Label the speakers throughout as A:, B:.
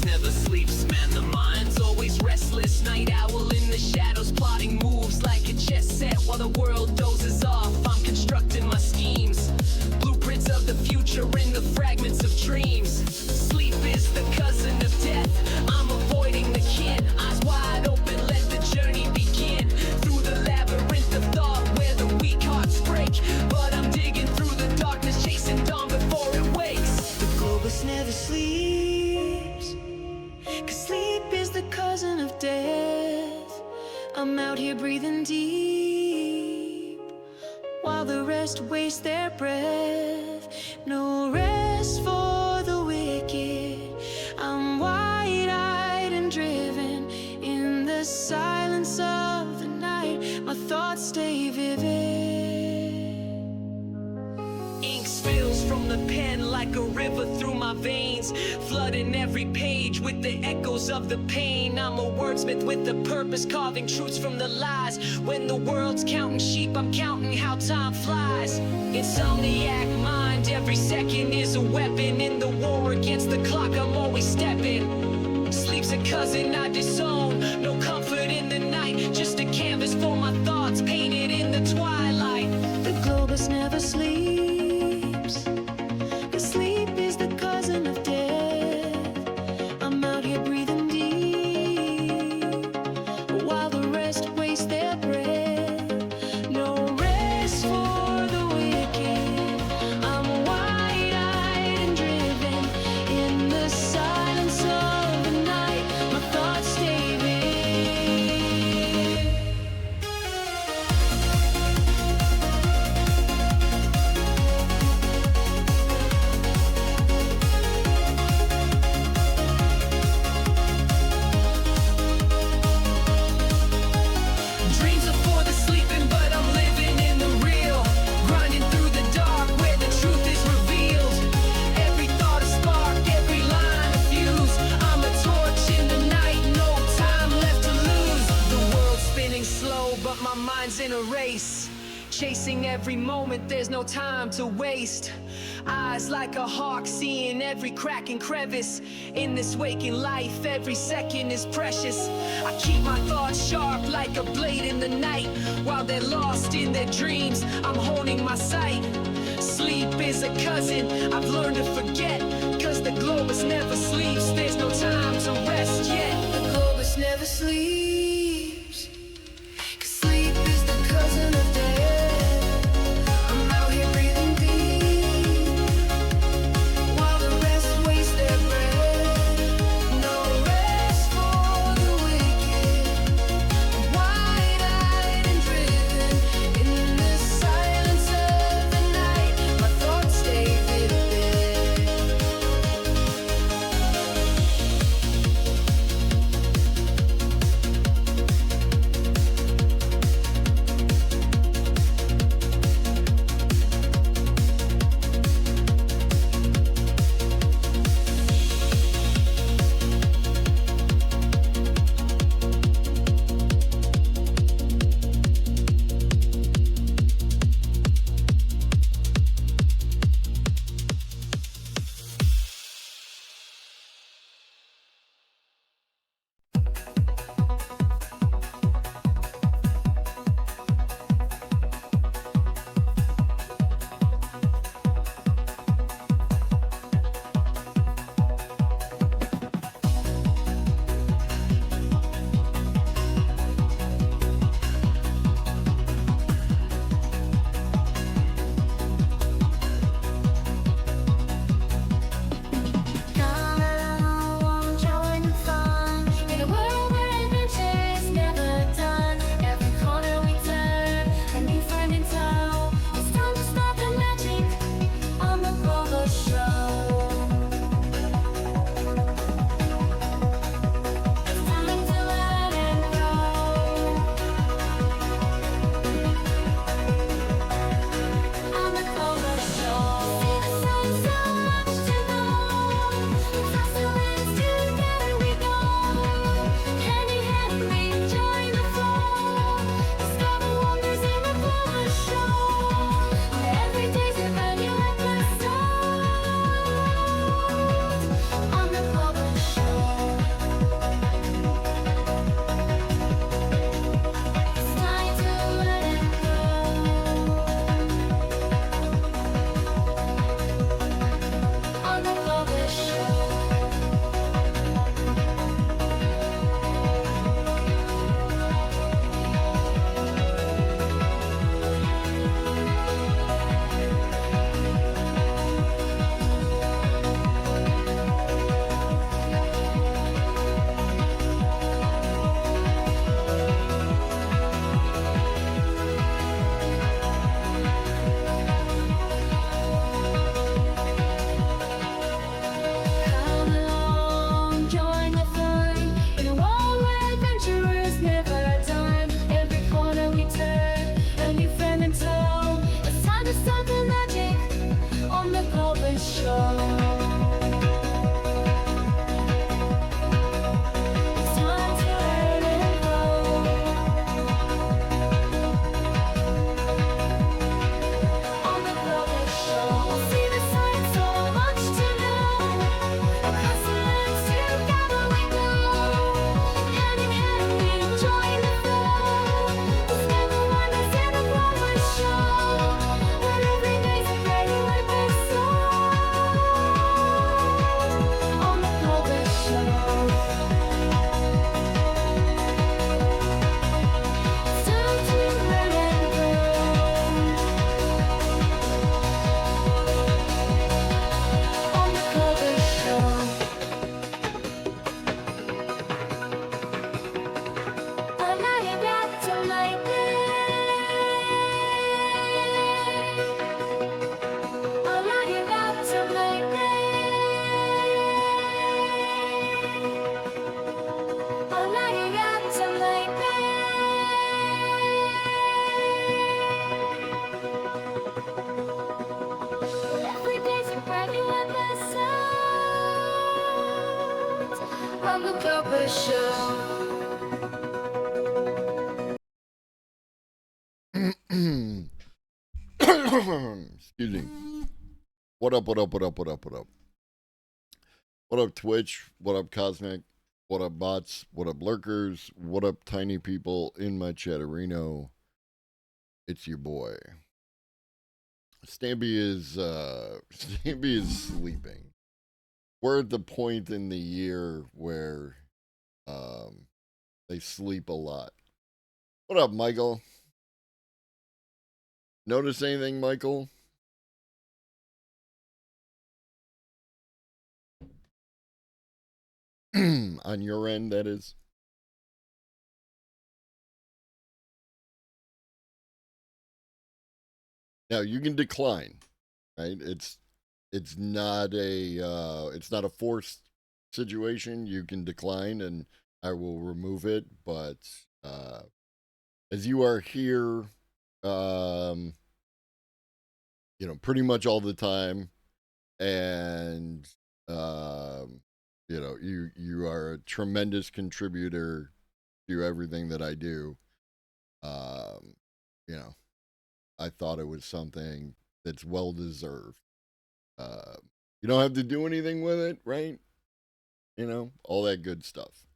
A: never sleeps, man, the mind's always restless. Night owl in the shadows, plotting moves like a chess set. While the world dozes off, I'm constructing my schemes. Blueprints of the future in the fragments of dreams. Sleep is the cousin of death, I'm avoiding the kin. Eyes wide open, let the journey begin. Through the labyrinth of thought where the weak hearts break. But I'm digging through the darkness, chasing dawn before it wakes. The globus never sleeps, 'cause sleep is the cousin of death. I'm out here breathing deep, while the rest waste their breath. No rest for the wicked. I'm wide-eyed and driven. In the silence of the night, my thoughts stay vivid. Ink spills from the pen like a river through my veins, flooding every page with the echoes of the pain. I'm a wordsmith with a purpose, carving truths from the lies. When the world's counting sheep, I'm counting how time flies. Insomniac mind, every second is a weapon. In the war against the clock, I'm always stepping. Sleep's a cousin I disown, no comfort in the night. Just a canvas for my thoughts, painted in the twilight. The globus never sleeps, 'cause sleep is the cousin of death. I'm out here breathing deep, while the rest waste their breath. No rest for the wicked. I'm wide-eyed and driven. In the silence of the night, my thoughts stay vivid. Dreams are for the sleeping, but I'm living in the real. Grinding through the dark where the truth is revealed. Every thought a spark, every line a fuse. I'm a torch in the night, no time left to lose. The world's spinning slow, but my mind's in a race. Chasing every moment, there's no time to waste. Eyes like a hawk, seeing every crack and crevice. In this waking life, every second is precious. I keep my thoughts sharp like a blade in the night. While they're lost in their dreams, I'm honing my sight. Sleep is a cousin I've learned to forget, 'cause the globus never sleeps. There's no time to rest yet. The globus never sleeps, 'cause sleep is the cousin of death. I'm out here breathing deep, while the rest waste their breath. No rest for the wicked. Wide-eyed and driven. In the silence of the night, my thoughts stay vivid.
B: Excuse me. What up, what up, what up, what up, what up? What up, Twitch? What up, Cosmic? What up, bots? What up, lurkers? What up, tiny people in my chatterino? It's your boy. Stampy is Stampy is sleeping. We're at the point in the year where they sleep a lot. What up, Michael? Notice anything, Michael? On your end, that is. Now you can decline, right? It's not a forced situation. You can decline, and I will remove it. But as you are here, um, pretty much all the time, and you are a tremendous contributor to everything that I do. Um, you know, I thought it was something that's well deserved. Uh, you don't have to do anything with it, right? All that good stuff.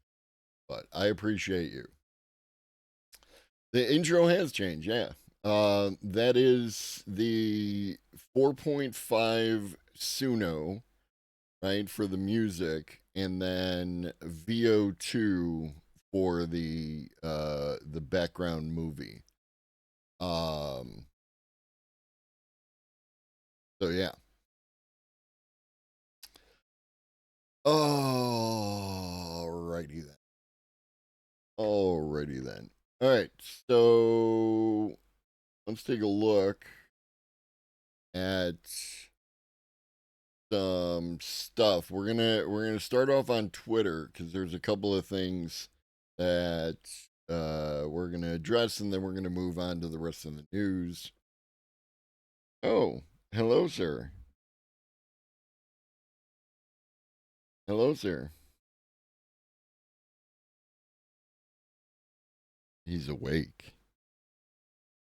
B: But I appreciate you. The intro has changed, yeah. That is the 4.5 Suno, right, for the music, and then VO2 for the background movie. So yeah. Alrighty then. Alrighty then. All right, so let's take a look at some stuff. We're gonna start off on Twitter because there's a couple of things that we're gonna address, and then we're gonna move on to the rest of the news. Oh, hello, sir. Hello, sir. He's awake.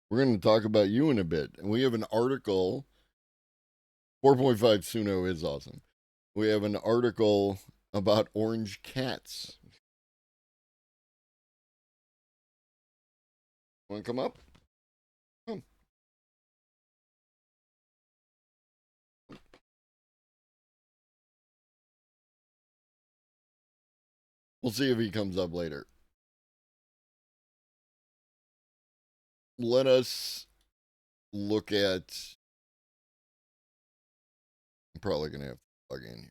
B: We're going to talk about you in a bit. And we have an article. 4.5 Suno is awesome. We have an article about orange cats. Want to come up? Come. We'll see if he comes up later. Let us look at. I'm probably going to have to plug in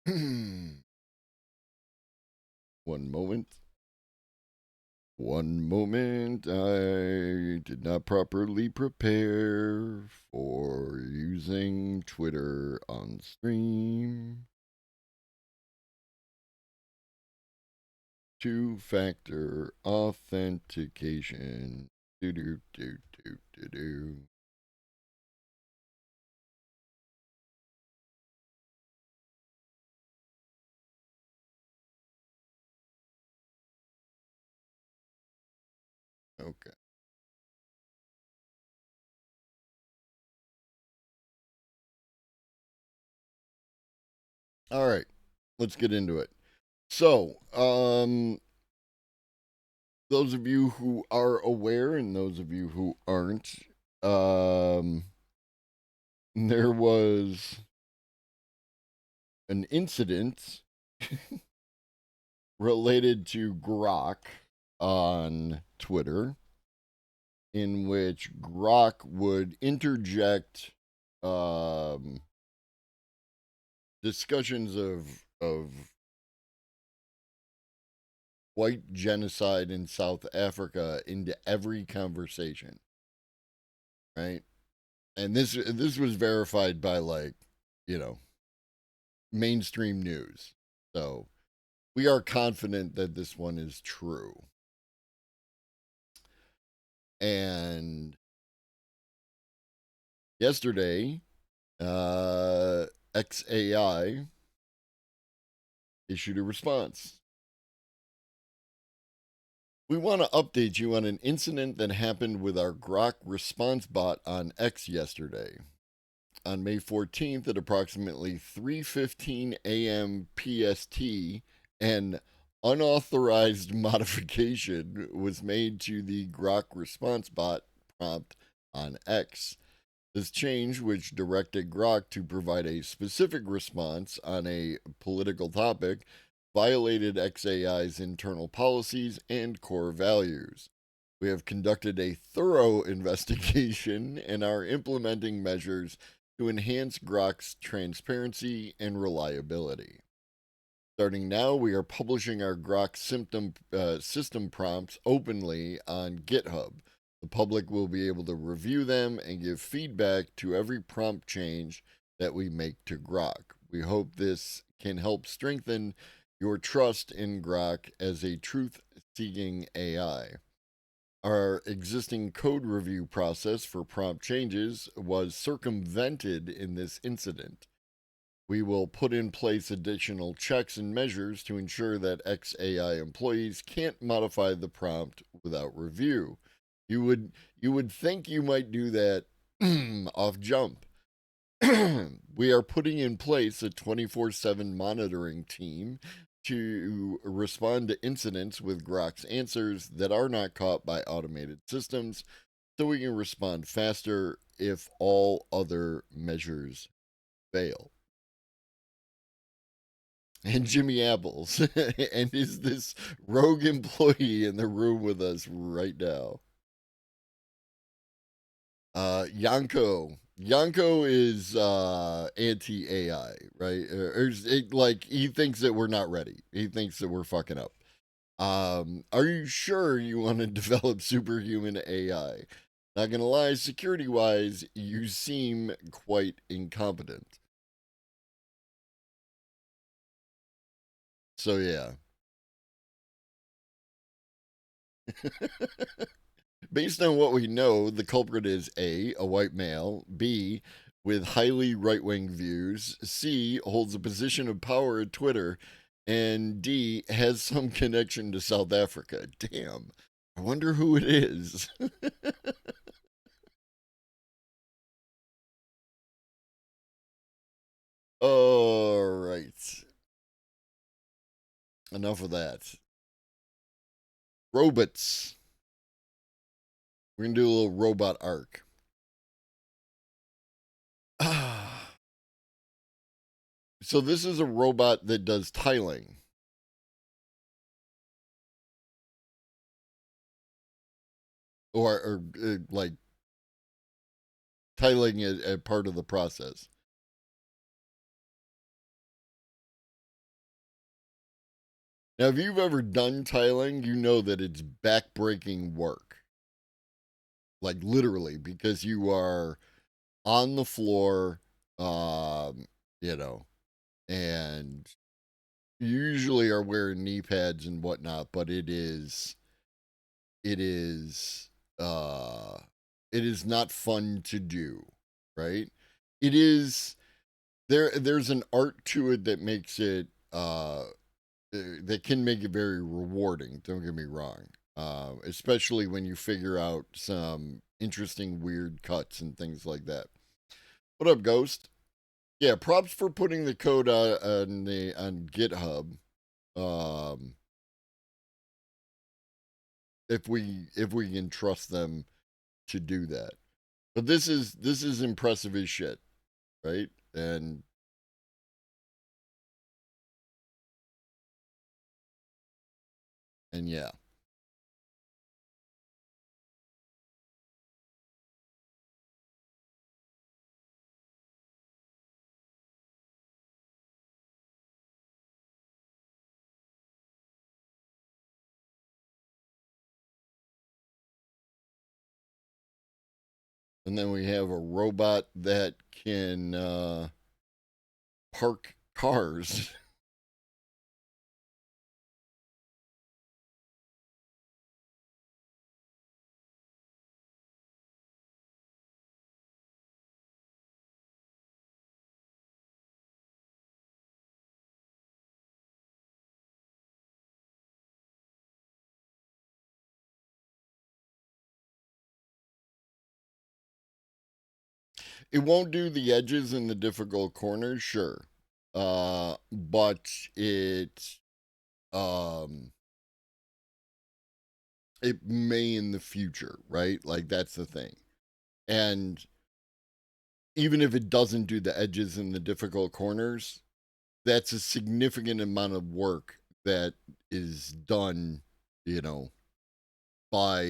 B: here. One moment. One moment. I did not properly prepare for using Twitter on stream. Two-factor authentication. Do do do do do do. Okay. All right. Let's get into it. So, those of you who are aware and those of you who aren't, there was an incident related to Grok on Twitter in which Grok would interject discussions of white genocide in South Africa into every conversation, right? And this was verified by mainstream news. So we are confident that this one is true. And yesterday, XAI issued a response. We want to update you on an incident that happened with our Grok response bot on X yesterday. On May 14th at approximately 3:15 a.m. PST, an unauthorized modification was made to the Grok response bot prompt on X. This change, which directed Grok to provide a specific response on a political topic, violated XAI's internal policies and core values. We have conducted a thorough investigation and are implementing measures to enhance Grok's transparency and reliability. Starting now, we are publishing our Grok system prompts openly on GitHub. The public will be able to review them and give feedback to every prompt change that we make to Grok. We hope this can help strengthen your trust in Grok as a truth-seeking AI. Our existing code review process for prompt changes was circumvented in this incident. We will put in place additional checks and measures to ensure that XAI employees can't modify the prompt without review. You would think you might do that off jump. We are putting in place a 24/7 monitoring team to respond to incidents with Grok's answers that are not caught by automated systems, so we can respond faster if all other measures fail. And Jimmy Apples, and is this rogue employee in the room with us right now? Yanko. Yanko is anti-AI, right? Like he thinks that we're not ready. He thinks that we're fucking up. Are you sure you want to develop superhuman AI? Not gonna lie, security-wise, you seem quite incompetent. So yeah. Based on what we know, the culprit is A, a white male, B, with highly right wing views, C, holds a position of power at Twitter, and D, has some connection to South Africa. Damn. I wonder who it is. All right. Enough of that. Robots. We're going to do a little robot arc. So this is a robot that does tiling. Or like tiling is a part of the process. Now, if you've ever done tiling, you know that it's backbreaking work. Like literally, because you are on the floor, you know, and you usually are wearing knee pads and whatnot, but it is it is not fun to do, right? It is there's an art to it that makes it that can make it very rewarding. Don't get me wrong, especially when you figure out some interesting, weird cuts and things like that. What up, Ghost? Yeah, props for putting the code on GitHub. Um, if we can trust them to do that, but this is impressive as shit, right? And yeah. And then we have a robot that can park cars. It won't do the edges and the difficult corners, sure. But um it may in the future, right? Like that's the thing. And even if it doesn't do the edges and the difficult corners, that's a significant amount of work that is done, you know, by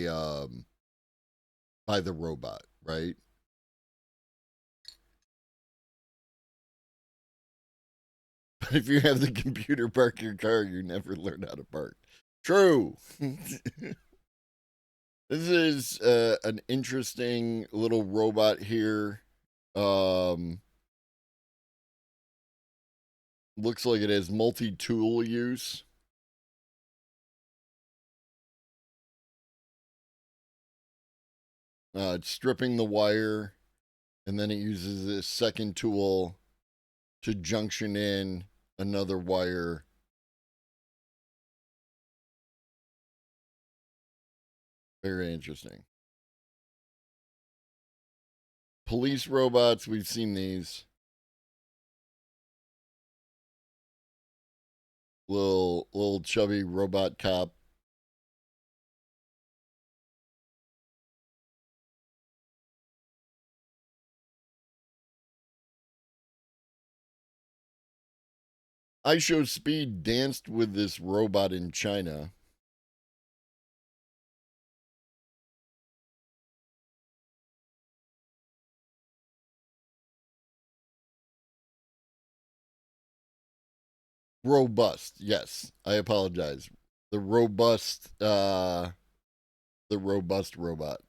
B: the robot, right? But if you have the computer park your car, you never learn how to park. True. This is an interesting little robot here. Looks like it has multi-tool use. It's stripping the wire, and then it uses this second tool to junction in another wire. Very interesting. Police robots, we've seen these. Little chubby robot cop. IShowSpeed danced with this robot in China. Robust, yes. I apologize. The robust robot.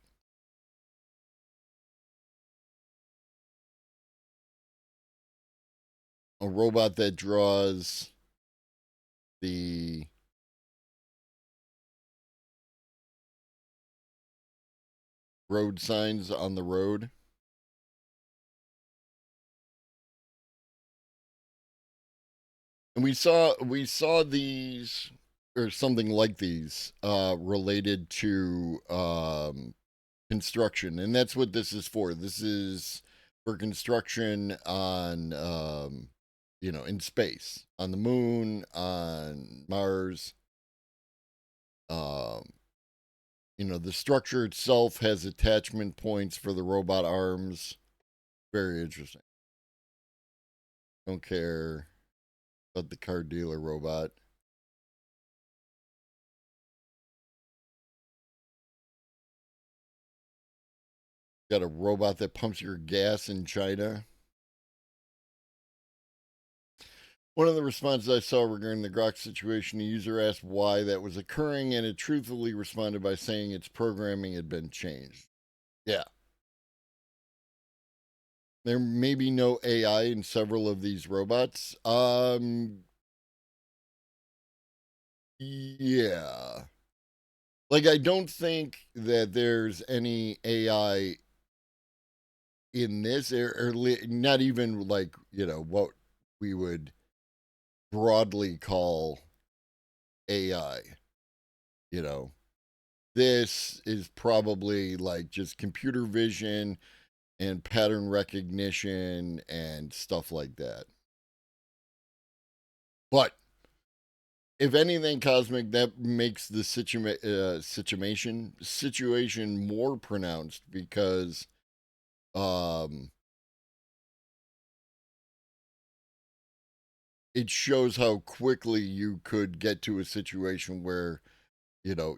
B: A robot that draws the road signs on the road. And we saw these or something like these related to construction, and that's what this is for. This is for construction on in space, on the moon, on Mars. The structure itself has attachment points for the robot arms. Very interesting. Don't care about the car dealer robot. Got a robot that pumps your gas in China. One of the responses I saw regarding the Grok situation, a user asked why that was occurring, and it truthfully responded by saying its programming had been changed. Yeah. There may be no AI in several of these robots. Yeah. Like, I don't think that there's any AI in this, or not even like, what we would broadly call AI. This is probably like just computer vision and pattern recognition and stuff like that. But if anything, Cosmic, that makes the situation more pronounced because it shows how quickly you could get to a situation where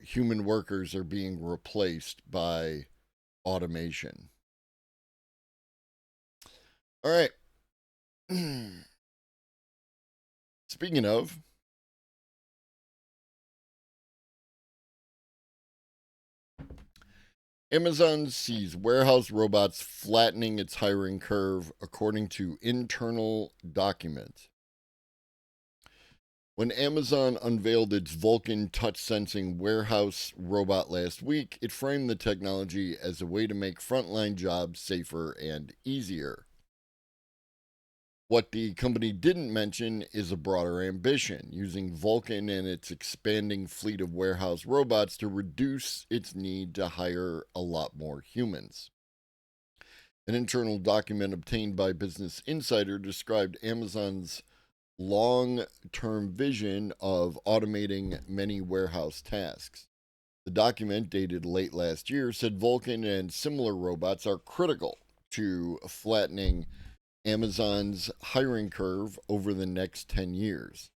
B: human workers are being replaced by automation. All right. Speaking of, Amazon sees warehouse robots flattening its hiring curve, according to internal document. When Amazon unveiled its Vulcan touch sensing warehouse robot last week, it framed the technology as a way to make frontline jobs safer and easier. What the company didn't mention is a broader ambition, using Vulcan and its expanding fleet of warehouse robots to reduce its need to hire a lot more humans. An internal document obtained by Business Insider described Amazon's long-term vision of automating many warehouse tasks. The document, dated late last year, said Vulcan and similar robots are critical to flattening Amazon's hiring curve over the next 10 years.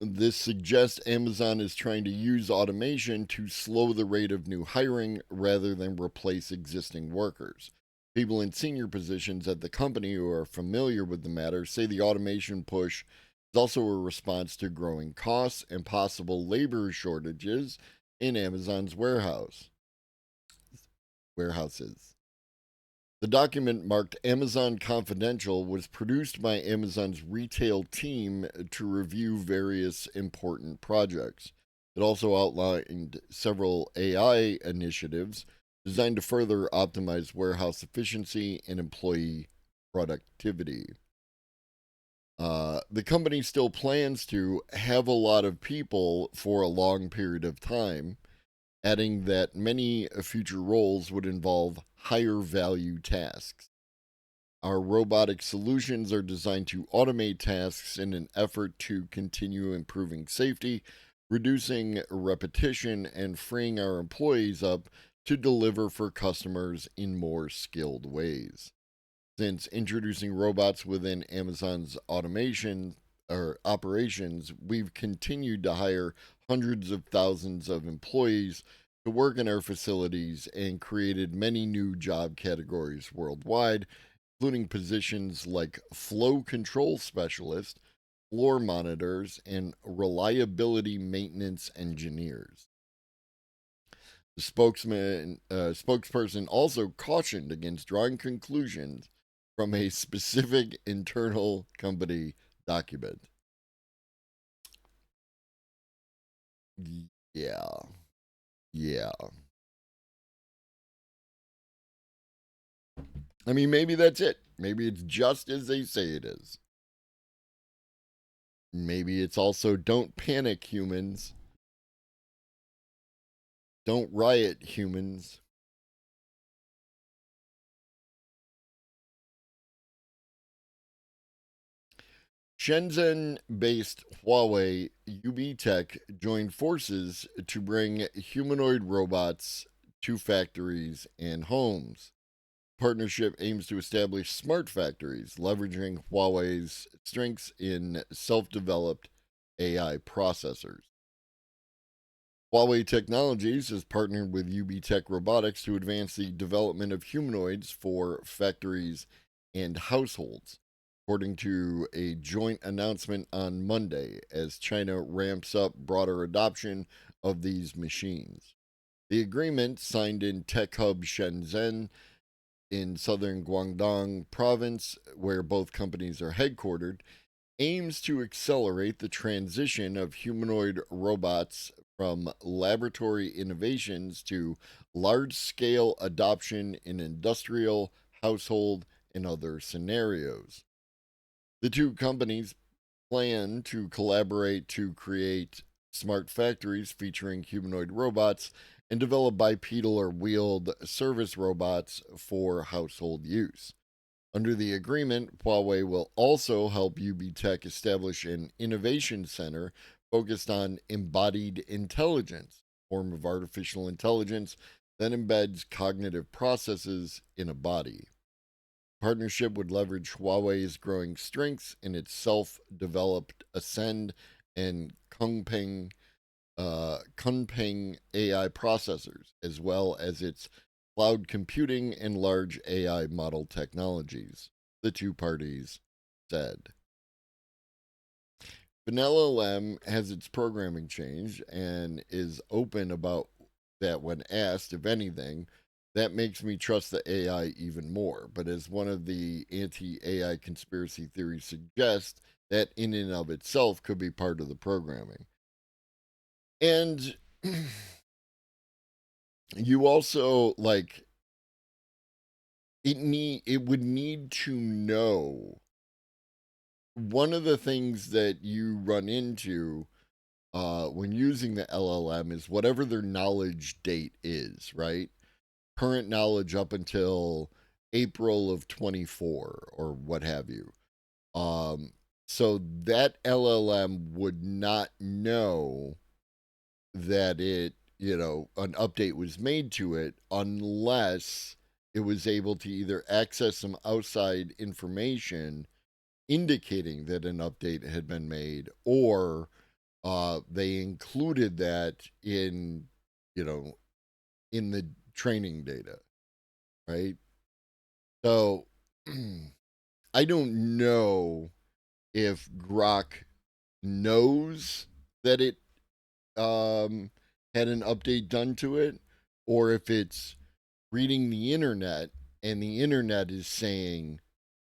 B: This suggests Amazon is trying to use automation to slow the rate of new hiring rather than replace existing workers. People in senior positions at the company who are familiar with the matter say the automation push is also a response to growing costs and possible labor shortages in Amazon's warehouses. The document, marked Amazon Confidential, was produced by Amazon's retail team to review various important projects. It also outlined several AI initiatives designed to further optimize warehouse efficiency and employee productivity. The company still plans to have a lot of people for a long period of time, adding that many future roles would involve higher value tasks. Our robotic solutions are designed to automate tasks in an effort to continue improving safety, reducing repetition, and freeing our employees up to deliver for customers in more skilled ways. Since introducing robots within Amazon's automation or operations, we've continued to hire hundreds of thousands of employees to work in our facilities and created many new job categories worldwide, including positions like flow control specialist, floor monitors, and reliability maintenance engineers. The spokesperson also cautioned against drawing conclusions from a specific internal company document. Yeah. Yeah. I mean, maybe that's it. Maybe it's just as they say it is. Maybe it's also don't panic, humans. Don't riot, humans. Shenzhen based Huawei UB joined forces to bring humanoid robots to factories and homes. Partnership aims to establish smart factories, leveraging Huawei's strengths in self developed AI processors. Huawei Technologies has partnered with UB Robotics to advance the development of humanoids for factories and households, according to a joint announcement on Monday, as China ramps up broader adoption of these machines. The agreement, signed in Tech Hub Shenzhen in southern Guangdong province, where both companies are headquartered, aims to accelerate the transition of humanoid robots from laboratory innovations to large-scale adoption in industrial, household, and other scenarios. The two companies plan to collaborate to create smart factories featuring humanoid robots and develop bipedal or wheeled service robots for household use. Under the agreement, Huawei will also help UB establish an innovation center focused on embodied intelligence, a form of artificial intelligence that embeds cognitive processes in a body. Partnership would leverage Huawei's growing strengths in its self-developed Ascend and Kunpeng AI processors, as well as its cloud computing and large AI model technologies, the two parties said. VanillLM has its programming changed and is open about that when asked, if anything. That makes me trust the AI even more. But as one of the anti AI conspiracy theories suggests, that in and of itself could be part of the programming. And you also, like, it would need to know. One of the things that you run into when using the LLM is whatever their knowledge date is, right? Current knowledge up until April of 24 or what have you. Um, so that LLM would not know that an update was made to it unless it was able to either access some outside information indicating that an update had been made, or they included that you know, in the training data, right? So I don't know if Grok knows that it had an update done to it, or if it's reading the internet and the internet is saying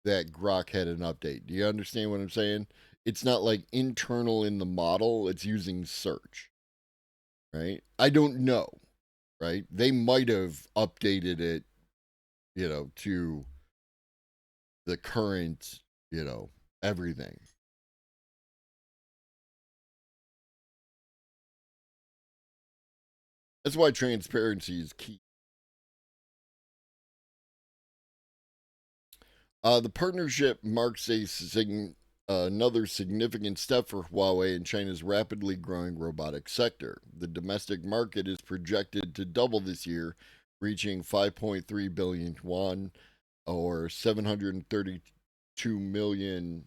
B: that Grok had an update. Do you understand what I'm saying? It's not like internal in the model, it's using search, right? I don't know, right? They might have updated it, to the current, everything. That's why transparency is key. The partnership marks another significant step for Huawei in China's rapidly growing robotics sector. The domestic market is projected to double this year, reaching 5.3 billion yuan, or 732 million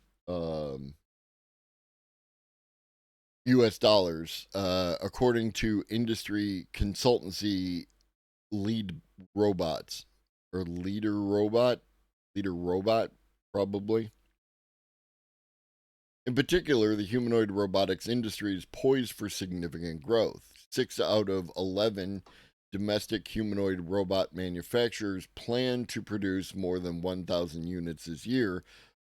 B: US dollars, according to industry consultancy Lead Robots, or Leader Robot, probably. In particular, the humanoid robotics industry is poised for significant growth. 6 out of 11 domestic humanoid robot manufacturers plan to produce more than 1,000 units this year,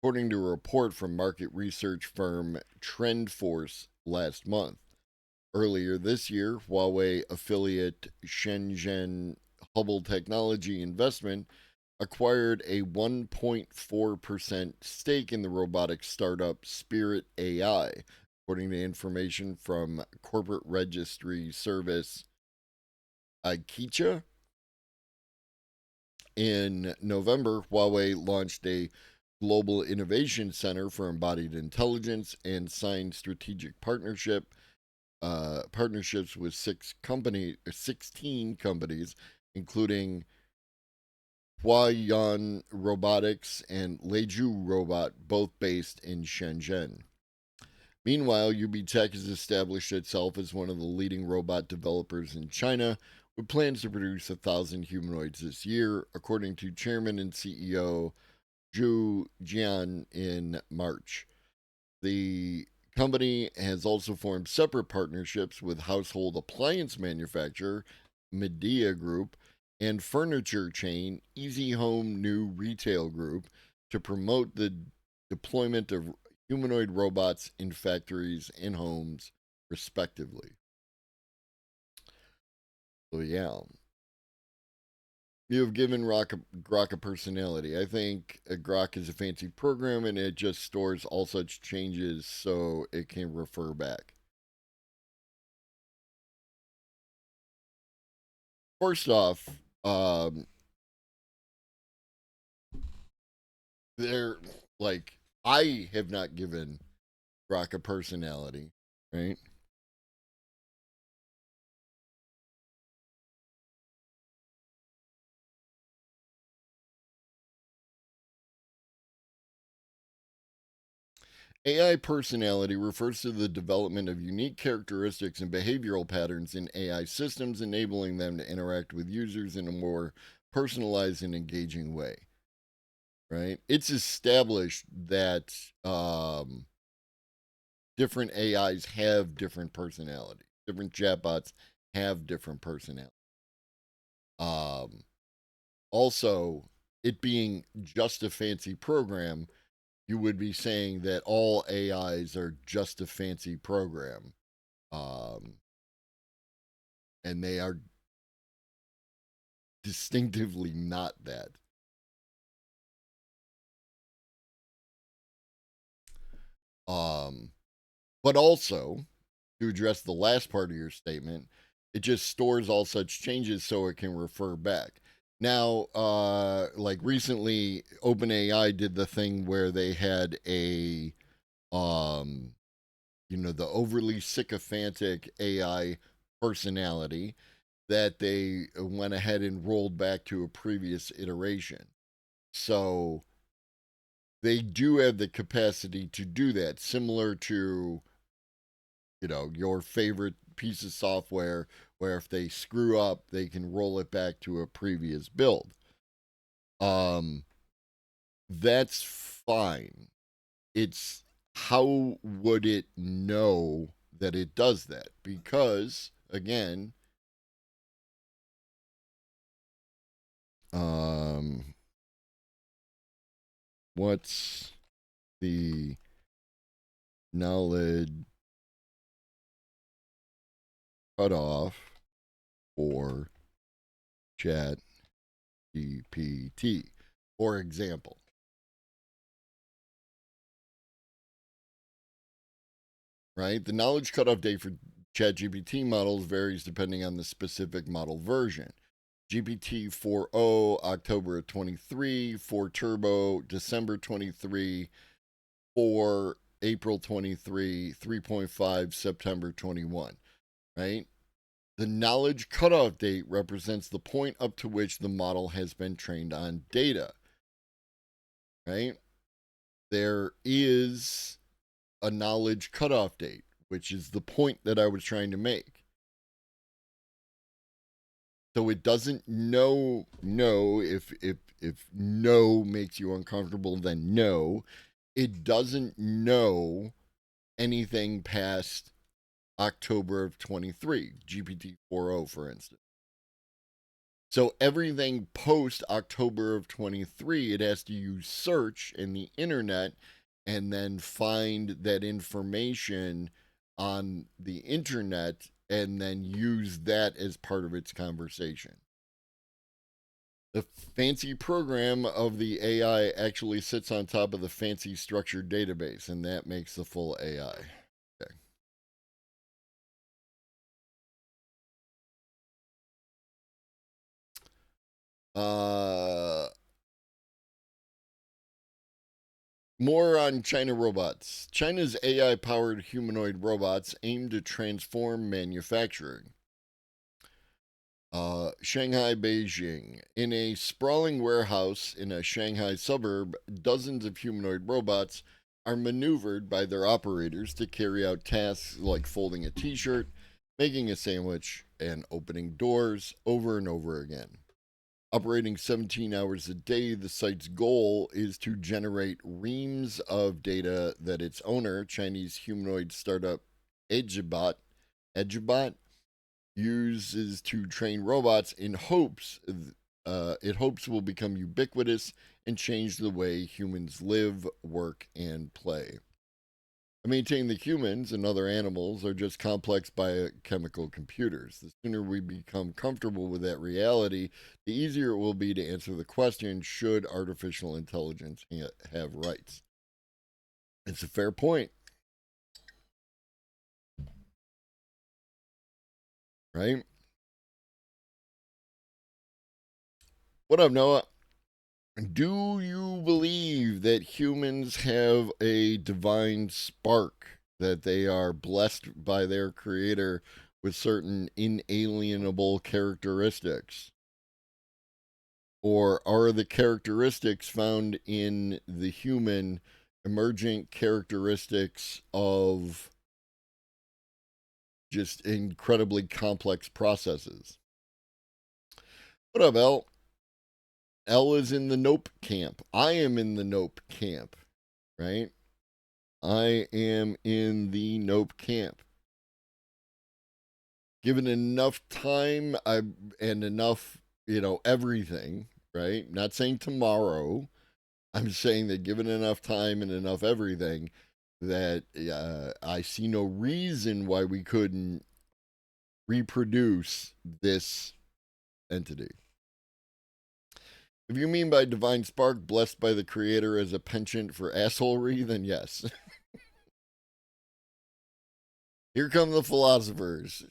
B: according to a report from market research firm TrendForce last month. Earlier this year, Huawei affiliate Shenzhen Hubble Technology Investment acquired a 1.4% stake in the robotics startup Spirit AI, according to information from corporate registry service Aikicha. In November, Huawei launched a global innovation center for embodied intelligence and signed strategic partnerships with 16 companies, including Huayan Robotics and Leju Robot, both based in Shenzhen. Meanwhile, UB Tech has established itself as one of the leading robot developers in China, with plans to produce 1,000 humanoids this year, according to Chairman and CEO Zhu Jian in March. The company has also formed separate partnerships with household appliance manufacturer Midea Group and furniture chain Easy Home New Retail Group to promote the deployment of humanoid robots in factories and homes, respectively. So, yeah. You have given Grok a personality. I think Grok is a fancy program and it just stores all such changes so it can refer back. First off, they're like, I have not given Grok a personality, right? AI personality refers to the development of unique characteristics and behavioral patterns in AI systems, enabling them to interact with users in a more personalized and engaging way. Right? It's established that different AIs have different personalities. Different chatbots have different personalities. Um, Also, it being just a fancy program, you would be saying that all AIs are just a fancy program. Um, and they are distinctively not that. Um, but also, to address the last part of your statement, it just stores all such changes so it can refer back. Now, like recently, OpenAI did the thing where they had a, the overly sycophantic AI personality that they went ahead and rolled back to a previous iteration. So they do have the capacity to do that, similar to, your favorite piece of software where if they screw up, they can roll it back to a previous build. That's fine. It's how would it know that it does that? Because again, what's the knowledge cutoff for Chat GPT, for example? Right? The knowledge cutoff date for ChatGPT models varies depending on the specific model version. GPT 4.0, October of 23, 4 Turbo, December 23, 4 April 23, 3.5 September 21, right? The knowledge cutoff date represents the point up to which the model has been trained on data, right? There is a knowledge cutoff date, which is the point that I was trying to make. So it doesn't know if no makes you uncomfortable, then no. It doesn't know anything past October of 23, GPT 4.0, for instance. So everything post October of 23, it has to use search in the internet and then find that information on the internet and then use that as part of its conversation. The fancy program of the AI actually sits on top of the fancy structured database, and that makes the full AI. Okay. More on China robots. China's AI powered humanoid robots aim to transform manufacturing. Shanghai, Beijing. In a sprawling warehouse in a Shanghai suburb, dozens of humanoid robots are maneuvered by their operators to carry out tasks like folding a t shirt, making a sandwich, and opening doors over and over again. Operating 17 hours a day, the site's goal is to generate reams of data that its owner, Chinese humanoid startup Edgebot, uses to train robots in hopes it hopes will become ubiquitous and change the way humans live, work, and play. I maintain that humans and other animals are just complex biochemical computers. The sooner we become comfortable with that reality, the easier it will be to answer the question, should artificial intelligence have rights? It's a fair point. Right? What up, Noah? Do you believe that humans have a divine spark, that they are blessed by their creator with certain inalienable characteristics? Or are the characteristics found in the human emergent characteristics of just incredibly complex processes? What up, El? L is in the nope camp. I am in the nope camp, right? I am in the nope camp. Given enough time and enough, everything, right? Not saying tomorrow. I'm saying that given enough time and enough everything, that I see no reason why we couldn't reproduce this entity. If you mean by divine spark, blessed by the creator as a penchant for assholery, then yes. Here come the philosophers.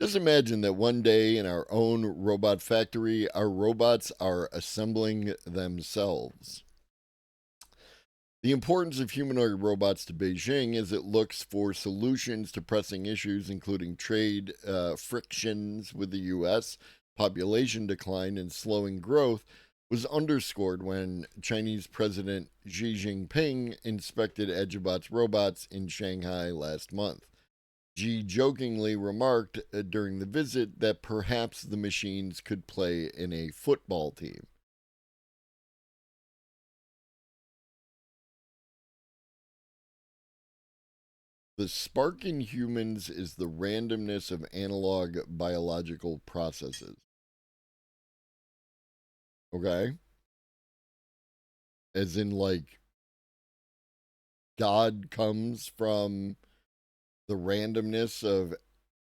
B: Just imagine that one day in our own robot factory, our robots are assembling themselves. The importance of humanoid robots to Beijing as it looks for solutions to pressing issues, including trade frictions with the U.S., population decline, and slowing growth, was underscored when Chinese President Xi Jinping inspected Edubot's robots in Shanghai last month. Xi jokingly remarked during the visit that perhaps the machines could play in a football team. The spark in humans is the randomness of analog biological processes. Okay? As in, like, God comes from the randomness of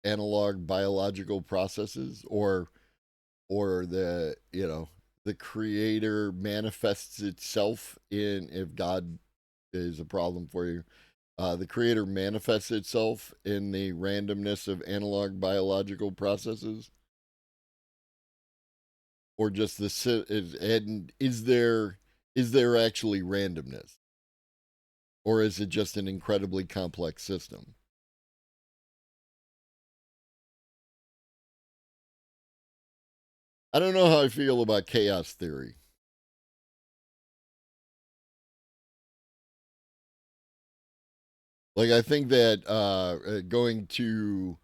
B: analog biological processes, or the, the creator manifests itself in, if God is a problem for you, the creator manifests itself in the randomness of analog biological processes, or just and is there actually randomness, or is it just an incredibly complex system? I don't know how I feel about chaos theory. Like, I think that going to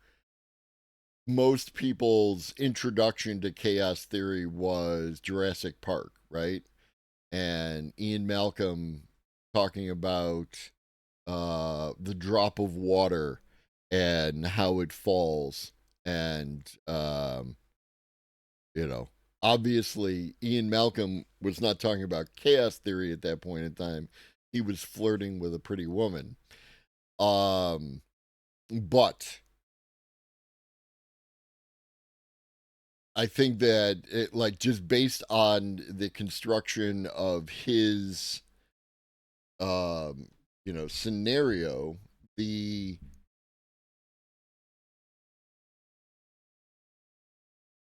B: most people's introduction to chaos theory was Jurassic Park, right? And Ian Malcolm talking about the drop of water and how it falls. And, obviously, Ian Malcolm was not talking about chaos theory at that point in time. He was flirting with a pretty woman. But I think that it, like, just based on the construction of his scenario, the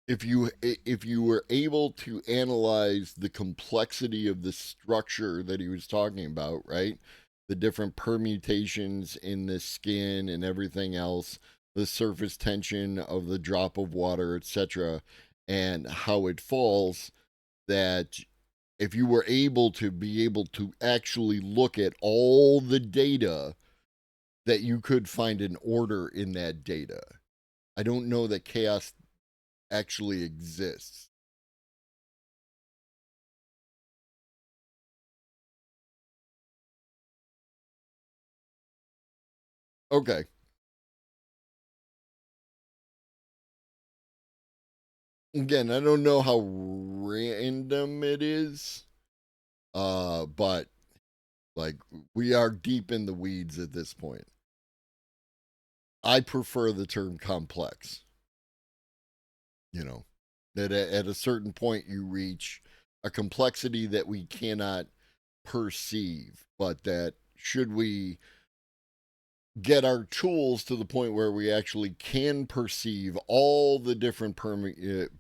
B: if you were able to analyze the complexity of the structure that he was talking about, right? The different permutations in the skin and everything else, the surface tension of the drop of water, etc., and how it falls, that if you were able to actually look at all the data, that you could find an order in that data. I don't know that chaos actually exists. Okay. Again, I don't know how random it is. But like, we are deep in the weeds at this point. I prefer the term complex. That at a certain point you reach a complexity that we cannot perceive, but that should we get our tools to the point where we actually can perceive all the different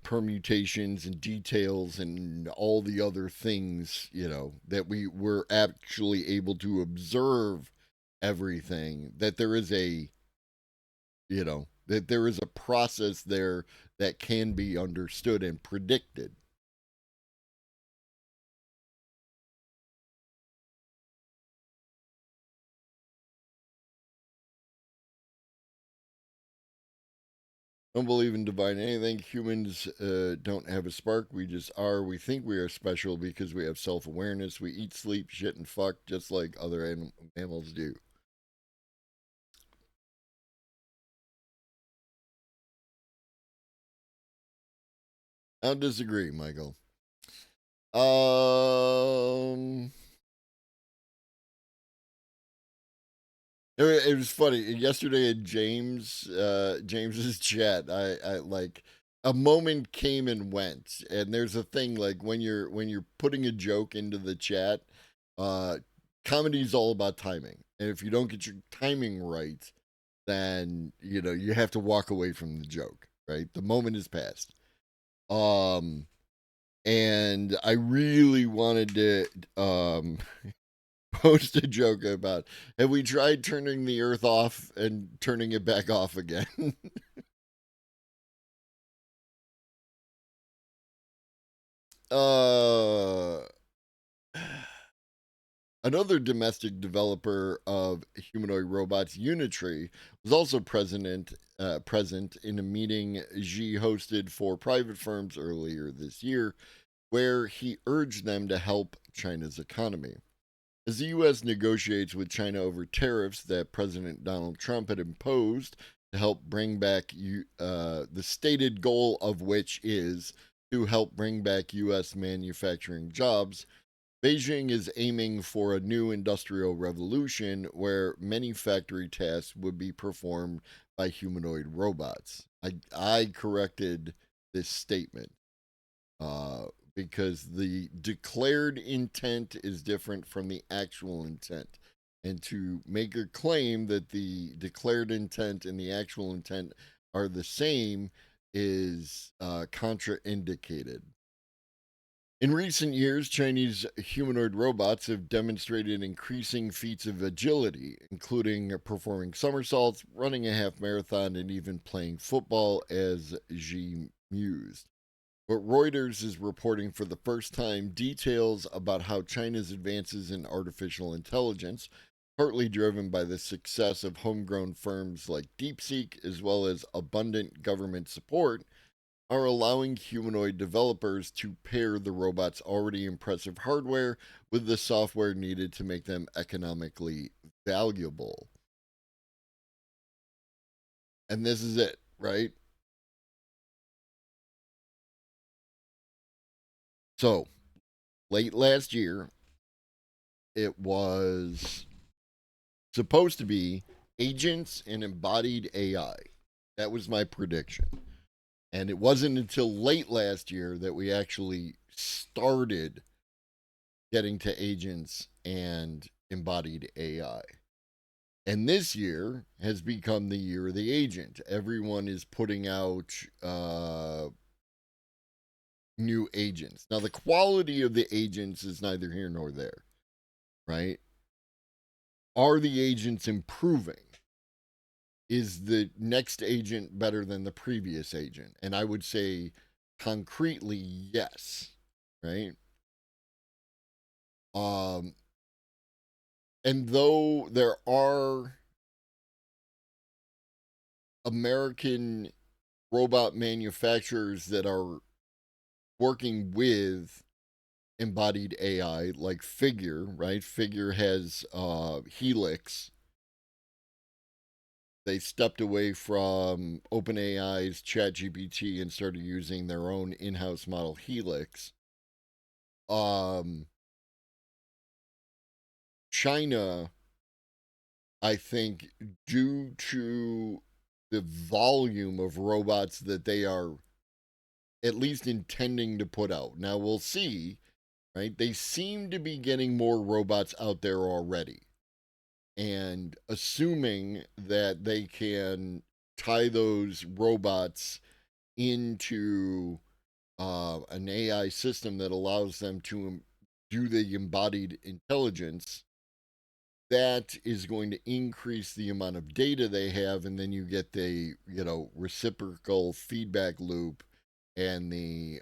B: permutations and details and all the other things, that we were actually able to observe everything, that there is a process there that can be understood and predicted. Don't believe in divine anything. Humans don't have a spark. We just are. We think we are special because we have self awareness. We eat, sleep, shit, and fuck just like other mammals do. I don't disagree, Michael. Um, it was funny yesterday in James's chat. I like, a moment came and went, and there's a thing, like, when you're putting a joke into the chat, uh comedy is all about timing. And if you don't get your timing right, then, you have to walk away from the joke, right? The moment is past. And I really wanted to post a joke about, have we tried turning the earth off and turning it back off again? Another domestic developer of humanoid robots, Unitree, was also present in a meeting Xi hosted for private firms earlier this year, where he urged them to help China's economy. As the U.S. negotiates with China over tariffs that President Donald Trump had imposed to help bring back, the stated goal of which is to help bring back U.S. manufacturing jobs, Beijing is aiming for a new industrial revolution where many factory tasks would be performed by humanoid robots. I corrected this statement because the declared intent is different from the actual intent. And to make a claim that the declared intent and the actual intent are the same is contraindicated. In recent years, Chinese humanoid robots have demonstrated increasing feats of agility, including performing somersaults, running a half marathon, and even playing football, as Xi mused. But Reuters is reporting for the first time details about how China's advances in artificial intelligence, partly driven by the success of homegrown firms like DeepSeek, as well as abundant government support, are allowing humanoid developers to pair the robot's already impressive hardware with the software needed to make them economically valuable. And this is it, right? So, late last year, it was supposed to be agents and embodied AI. That was my prediction. And it wasn't until late last year that we actually started getting to agents and embodied AI. And this year has become the year of the agent. Everyone is putting out new agents. Now, the quality of the agents is neither here nor there, right? Are the agents improving? Is the next agent better than the previous agent? And I would say concretely, yes, right? And though there are American robot manufacturers that are working with embodied AI, like Figure, right? Figure has Helix. They stepped away from OpenAI's ChatGPT and started using their own in-house model, Helix. China, I think, due to the volume of robots that they are at least intending to put out. Now we'll see, right? They seem to be getting more robots out there already. And assuming that they can tie those robots into an AI system that allows them to do the embodied intelligence, that is going to increase the amount of data they have, and then you get the reciprocal feedback loop and the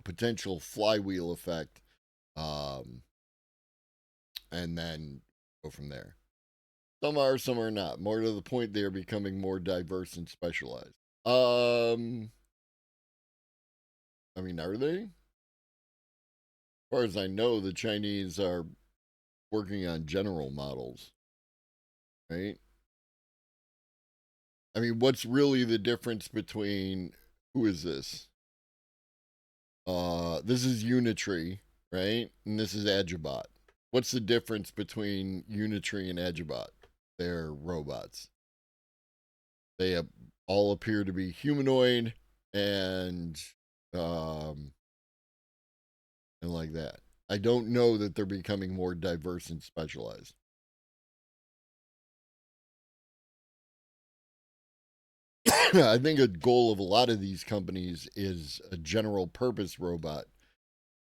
B: potential flywheel effect, and then go from there. Some are, some are not. More to the point, they are becoming more diverse and specialized. I mean, are they? As far as I know, the Chinese are working on general models, right? I mean, what's really the difference between, who is this? This is Unitree, right? And this is Agibot. What's the difference between Unitree and Agibot? They're robots. They all appear to be humanoid and like that. I don't know that they're becoming more diverse and specialized. I think a goal of a lot of these companies is a general purpose robot,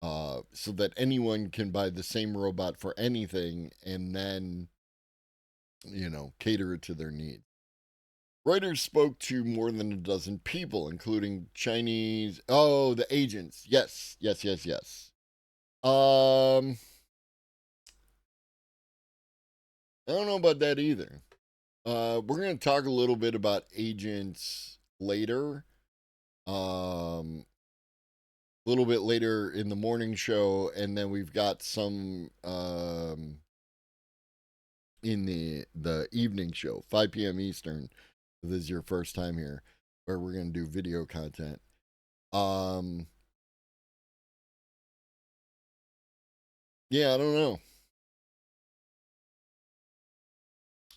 B: so that anyone can buy the same robot for anything and then, cater it to their needs. Reuters spoke to more than a dozen people, including Chinese. Oh, the agents. Yes, yes, yes, yes. I don't know about that either. We're going to talk a little bit about agents later. A little bit later in the morning show, and then we've got some in the evening show, 5 p.m. Eastern. If this is your first time here, where we're going to do video content. Yeah, I don't know.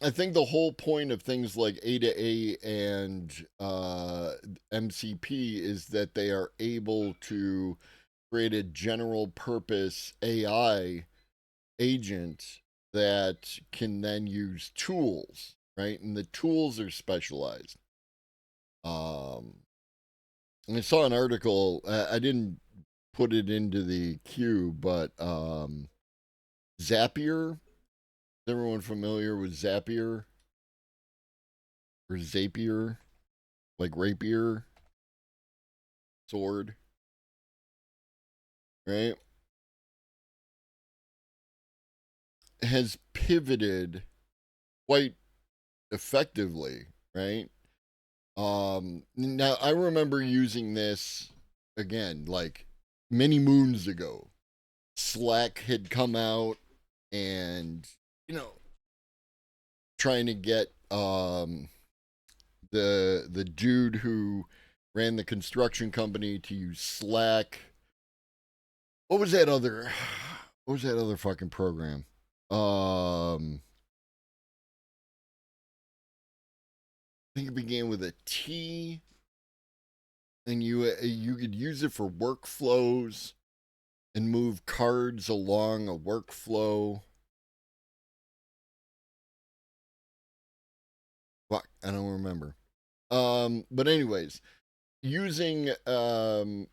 B: I think the whole point of things like A to A and MCP is that they are able to create a general purpose AI agent that can then use tools, right? And the tools are specialized. And I saw an article. I didn't put it into the queue, but Zapier. Is everyone familiar with Zapier or Zapier? Like rapier, sword, right? Has pivoted quite effectively, right? Now I remember using this again, like many moons ago. Slack had come out, and trying to get the dude who ran the construction company to use Slack. What was that other? What was that other fucking program? I think it began with a T, and you could use it for workflows and move cards along a workflow. Fuck, I don't remember. But anyways, using Trello.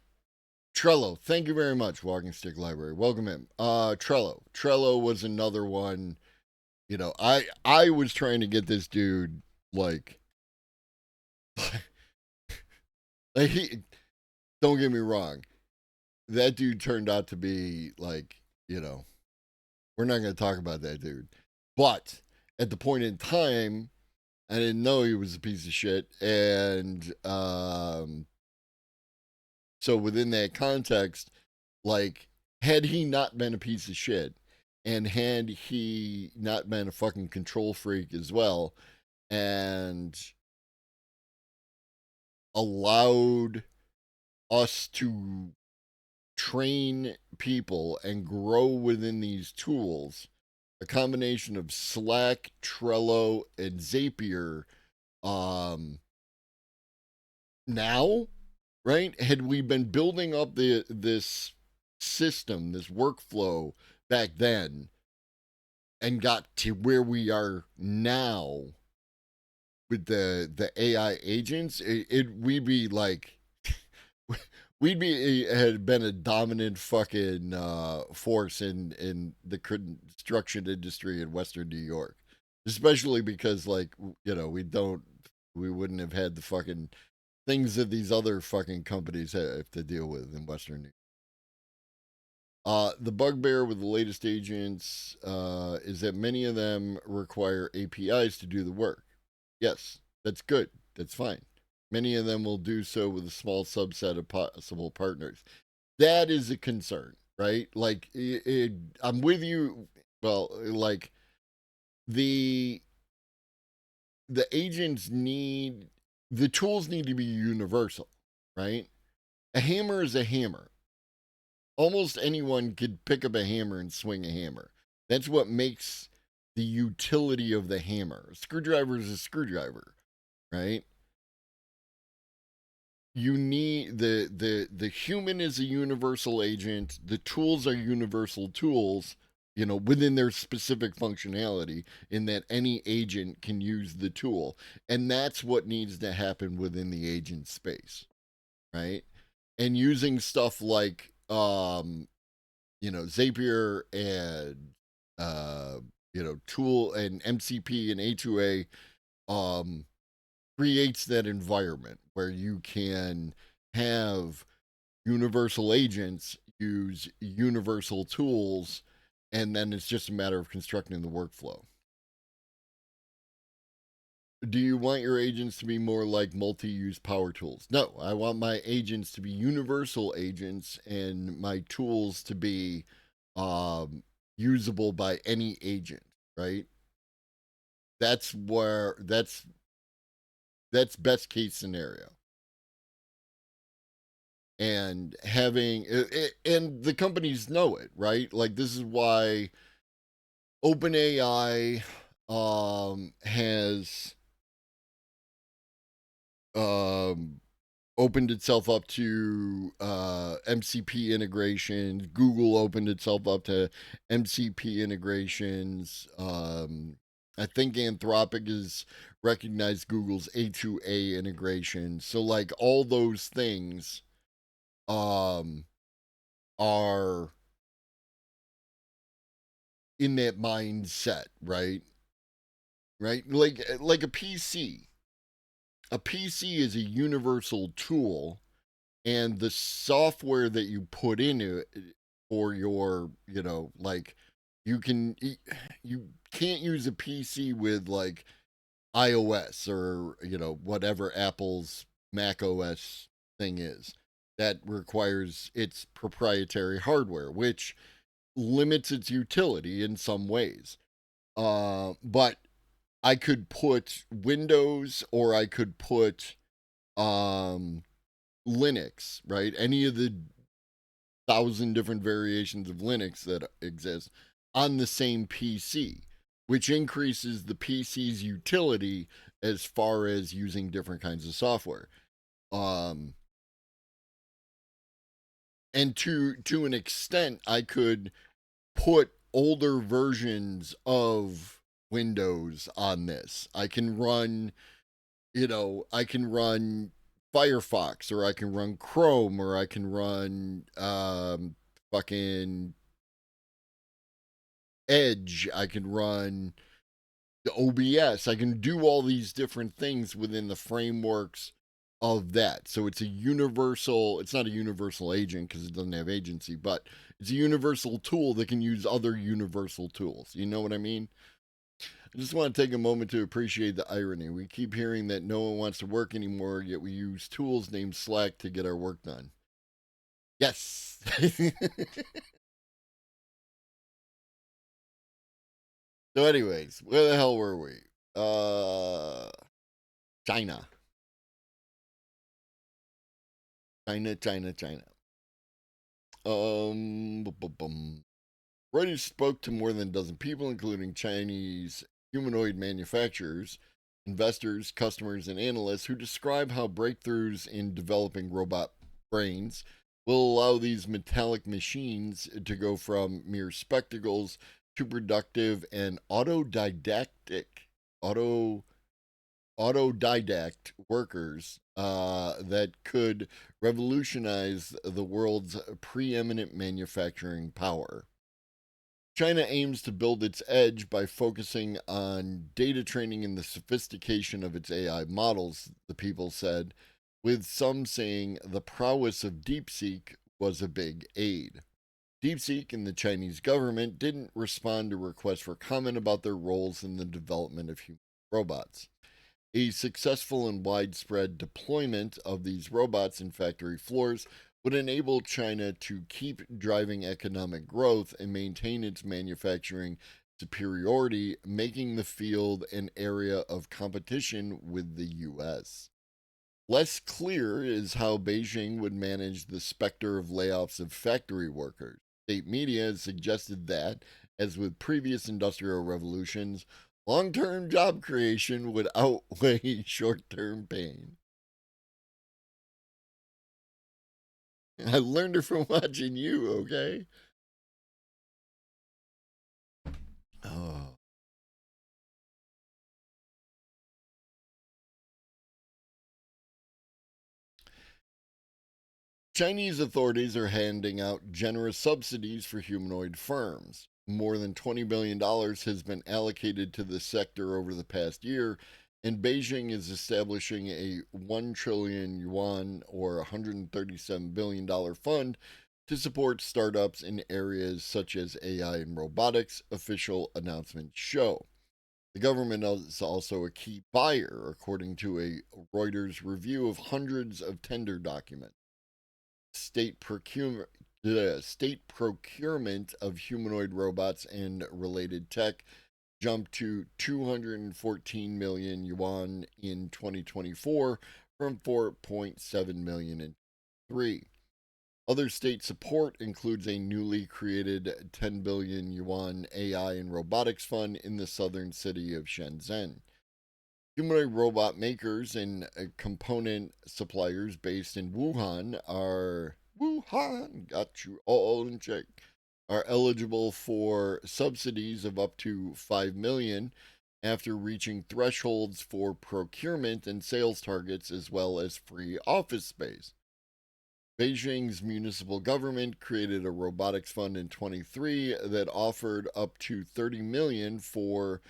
B: Thank you very much, Walking Stick Library. Welcome in. Trello. Trello was another one. I was trying to get this dude like, like he. Don't get me wrong. That dude turned out to be like, we're not going to talk about that dude. But at the point in time, I didn't know he was a piece of shit, and so within that context, like, had he not been a piece of shit, and had he not been a fucking control freak as well, and allowed us to train people and grow within these tools, a combination of Slack, Trello, and Zapier, now, right? Had we been building up this system, this workflow back then, and got to where we are now with the AI agents, we'd be like, we'd be had been a dominant fucking force in the construction industry in Western New York, especially because, like, we wouldn't have had the fucking things that these other fucking companies have to deal with in Western New York. The bugbear with the latest agents is that many of them require APIs to do the work. Yes, that's good. That's fine. Many of them will do so with a small subset of possible partners. That is a concern, right? Like, I'm with you. Well, like, the agents the tools need to be universal, right? A hammer is a hammer. Almost anyone could pick up a hammer and swing a hammer. That's what makes the utility of the hammer. A screwdriver is a screwdriver, right? you need the human is a universal agent. The tools are universal tools, within their specific functionality, in that any agent can use the tool. And that's what needs to happen within the agent space, right? And using stuff like Zapier and tool and MCP and A2A um creates that environment where you can have universal agents use universal tools, and then it's just a matter of constructing the workflow. Do you want your agents to be more like multi-use power tools? No, I want my agents to be universal agents and my tools to be usable by any agent, right? That's best case scenario. And having and the companies know it, right? Like, this is why OpenAI has opened itself up to MCP integrations. Google opened itself up to MCP integrations. I think Anthropic has recognized Google's A2A integration. So, like, all those things are in that mindset, right? Right? Like a PC. A PC is a universal tool, and the software that you put in it for your, like, you can't use a PC with like iOS or whatever Apple's Mac OS thing is. That requires its proprietary hardware, which limits its utility in some ways. But I could put Windows, or I could put Linux, right? Any of the 1,000 different variations of Linux that exist on the same PC, which increases the PC's utility as far as using different kinds of software. And to an extent, I could put older versions of Windows on this. I can run Firefox, or I can run Chrome, or I can run fucking Edge. I can run the OBS. I can do all these different things within the frameworks of that. So it's it's not a universal agent because it doesn't have agency, but it's a universal tool that can use other universal tools. You know what I mean? I just want to take a moment to appreciate the irony. We keep hearing that no one wants to work anymore, yet we use tools named Slack to get our work done. Yes. So, anyways, where the hell were we? China. China. Reuters spoke to more than a dozen people, including Chinese humanoid manufacturers, investors, customers, and analysts, who describe how breakthroughs in developing robot brains will allow these metallic machines to go from mere spectacles to productive and autodidact workers that could revolutionize the world's preeminent manufacturing power. China aims to build its edge by focusing on data training and the sophistication of its AI models, the people said, with some saying the prowess of DeepSeek was a big aid. DeepSeek and the Chinese government didn't respond to requests for comment about their roles in the development of human robots. A successful and widespread deployment of these robots in factory floors would enable China to keep driving economic growth and maintain its manufacturing superiority, making the field an area of competition with the US. Less clear is how Beijing would manage the specter of layoffs of factory workers. State media has suggested that, as with previous industrial revolutions, long-term job creation would outweigh short-term pain. I learned it from watching you, okay? Oh. Chinese authorities are handing out generous subsidies for humanoid firms. More than $20 billion has been allocated to the sector over the past year, and Beijing is establishing a 1 trillion yuan or $137 billion fund to support startups in areas such as AI and robotics, official announcements show. The government is also a key buyer, according to a Reuters review of hundreds of tender documents. State procurement of humanoid robots and related tech jumped to 214 million yuan in 2024 from 4.7 million in 3. Other state support includes a newly created 10 billion yuan AI and robotics fund in the southern city of Shenzhen. Humanoid robot makers and component suppliers based in Wuhan, got you all in check, are eligible for subsidies of up to 5 million after reaching thresholds for procurement and sales targets as well as free office space. Beijing's municipal government created a robotics fund in 23 that offered up to 30 million for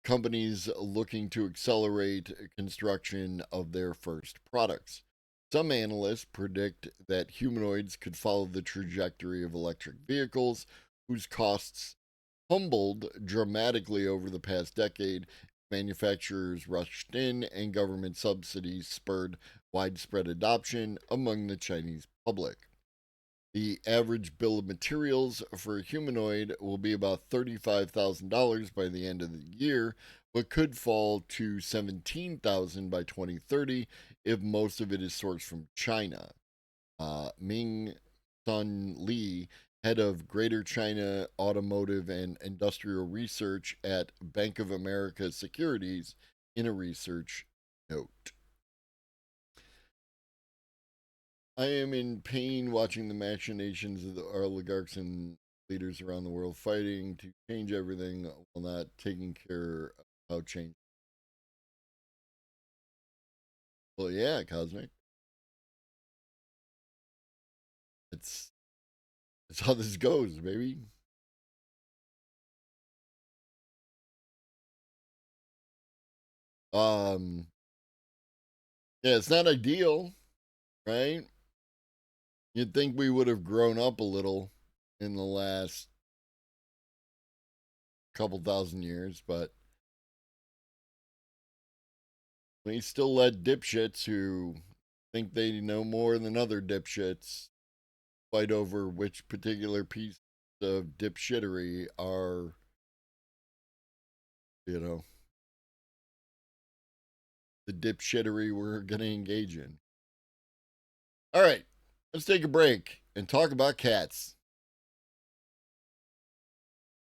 B: companies looking to accelerate construction of their first products. Some analysts predict that humanoids could follow the trajectory of electric vehicles, whose costs tumbled dramatically over the past decade. Manufacturers rushed in, and government subsidies spurred widespread adoption among the Chinese public. The average bill of materials for a humanoid will be about $35,000 by the end of the year, but could fall to $17,000 by 2030 if most of it is sourced from China. Ming Sun Lee, head of Greater China Automotive and Industrial Research at Bank of America Securities, in a research note. I am in pain watching the machinations of the oligarchs and leaders around the world fighting to change everything while not taking care of how change. Well, yeah, Cosmic. It's it's how this goes, baby. Um, yeah, it's not ideal, right? You'd think we would have grown up a little in the last couple thousand years, but we still let dipshits who think they know more than other dipshits fight over which particular piece of dipshittery are, you know, the dipshittery we're going to engage in. All right, let's take a break and talk about cats.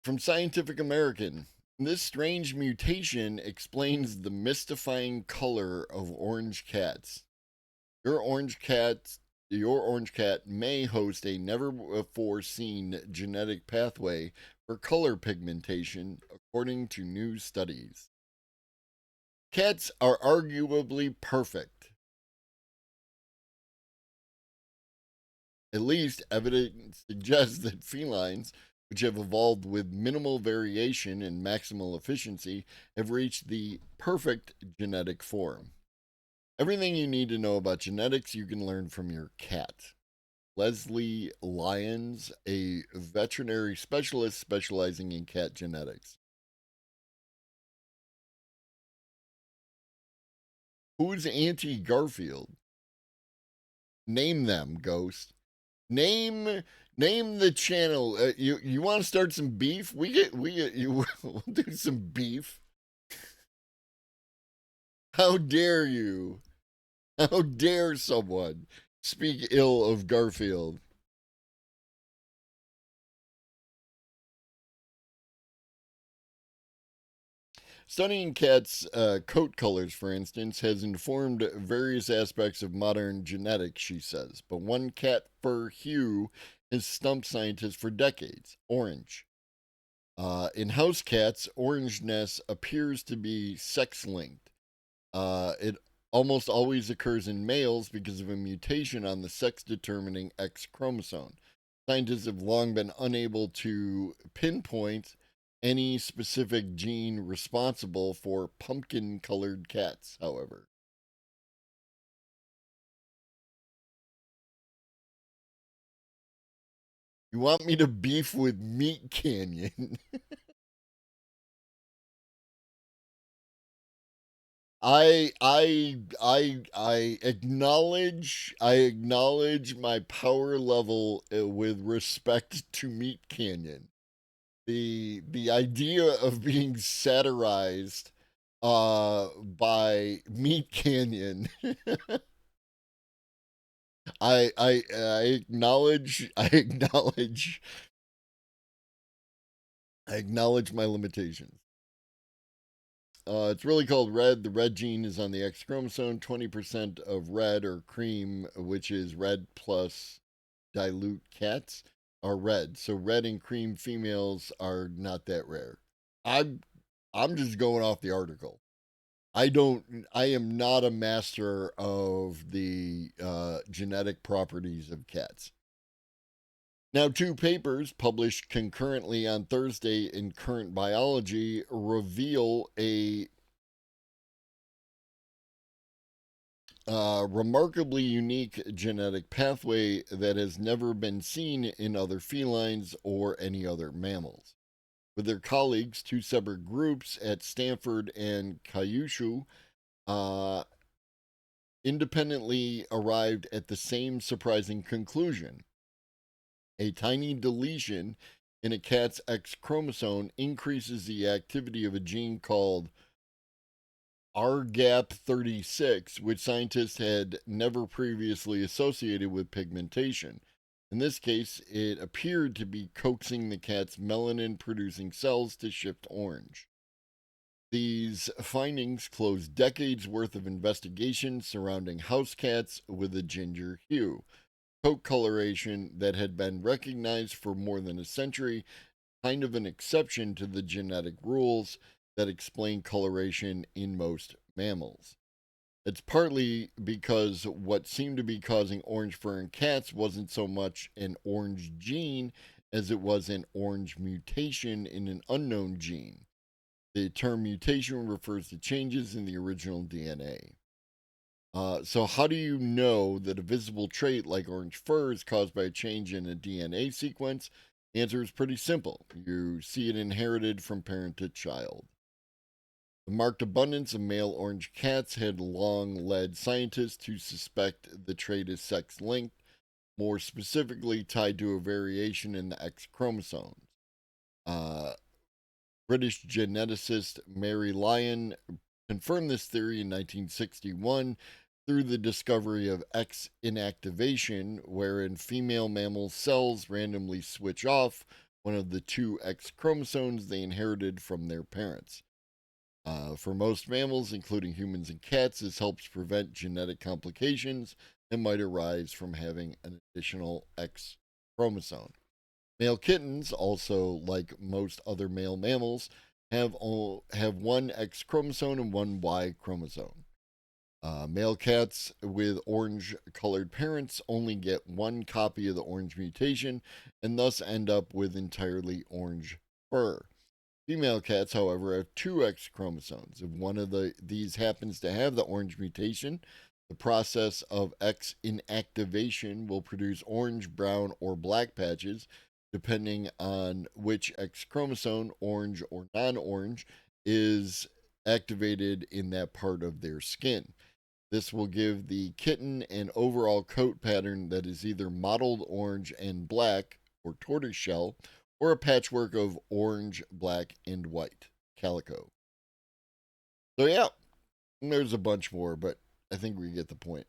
B: From Scientific American, this strange mutation explains the mystifying color of orange cats. Your orange cat may host a never before seen genetic pathway for color pigmentation, according to new studies. Cats are arguably perfect. At least evidence suggests that felines, which have evolved with minimal variation and maximal efficiency, have reached the perfect genetic form. Everything you need to know about genetics you can learn from your cat. Leslie Lyons, a veterinary specialist specializing in cat genetics. Who's Auntie Garfield? Name them, Ghost. Name the channel. You want to start some beef? We'll do some beef. How dare you? How dare someone speak ill of Garfield? Studying cats' coat colors, for instance, has informed various aspects of modern genetics, she says. But one cat fur hue has stumped scientists for decades: orange. In house cats, orangeness appears to be sex linked. It almost always occurs in males because of a mutation on the sex determining X chromosome. Scientists have long been unable to pinpoint any specific gene responsible for pumpkin colored cats, however. You want me to beef with Meat Canyon? I acknowledge my power level with respect to Meat Canyon. The idea of being satirized by Meat Canyon. I acknowledge my limitations. It's really called red. The red gene is on the X chromosome. 20% of red or cream, which is red plus dilute cats, are red. So red and cream females are not that rare. I'm I'm just going off the article. I am not a master of the genetic properties of cats. Now, two papers published concurrently on Thursday in Current Biology reveal a remarkably unique genetic pathway that has never been seen in other felines or any other mammals. With their colleagues, two separate groups at Stanford and Kyushu, uh, independently arrived at the same surprising conclusion. A tiny deletion in a cat's X chromosome increases the activity of a gene called RGAP36, which scientists had never previously associated with pigmentation. In this case, it appeared to be coaxing the cat's melanin producing cells to shift orange. These findings close decades worth of investigation surrounding house cats with a ginger hue, coat coloration that had been recognized for more than a century, kind of an exception to the genetic rules that explain coloration in most mammals. It's partly because what seemed to be causing orange fur in cats wasn't so much an orange gene as it was an orange mutation in an unknown gene. The term mutation refers to changes in the original DNA. So, how do you know that a visible trait like orange fur is caused by a change in a DNA sequence? The answer is pretty simple. You see it inherited from parent to child. The marked abundance of male orange cats had long led scientists to suspect the trait is sex linked, more specifically tied to a variation in the X chromosomes. Uh, British geneticist Mary Lyon confirmed this theory in 1961 through the discovery of X inactivation, wherein female mammal cells randomly switch off one of the two X chromosomes they inherited from their parents. For most mammals, including humans and cats, this helps prevent genetic complications that might arise from having an additional X chromosome. Male kittens, also like most other male mammals, have one X chromosome and one Y chromosome. Male cats with orange colored parents only get one copy of the orange mutation and thus end up with entirely orange fur. Female cats, however, have two X chromosomes. If one of these happens to have the orange mutation, the process of X inactivation will produce orange, brown, or black patches, depending on which X chromosome, orange or non orange, is activated in that part of their skin. This will give the kitten an overall coat pattern that is either mottled orange and black, or tortoiseshell, or a patchwork of orange, black, and white, calico. So, yeah, there's a bunch more, but I think we get the point.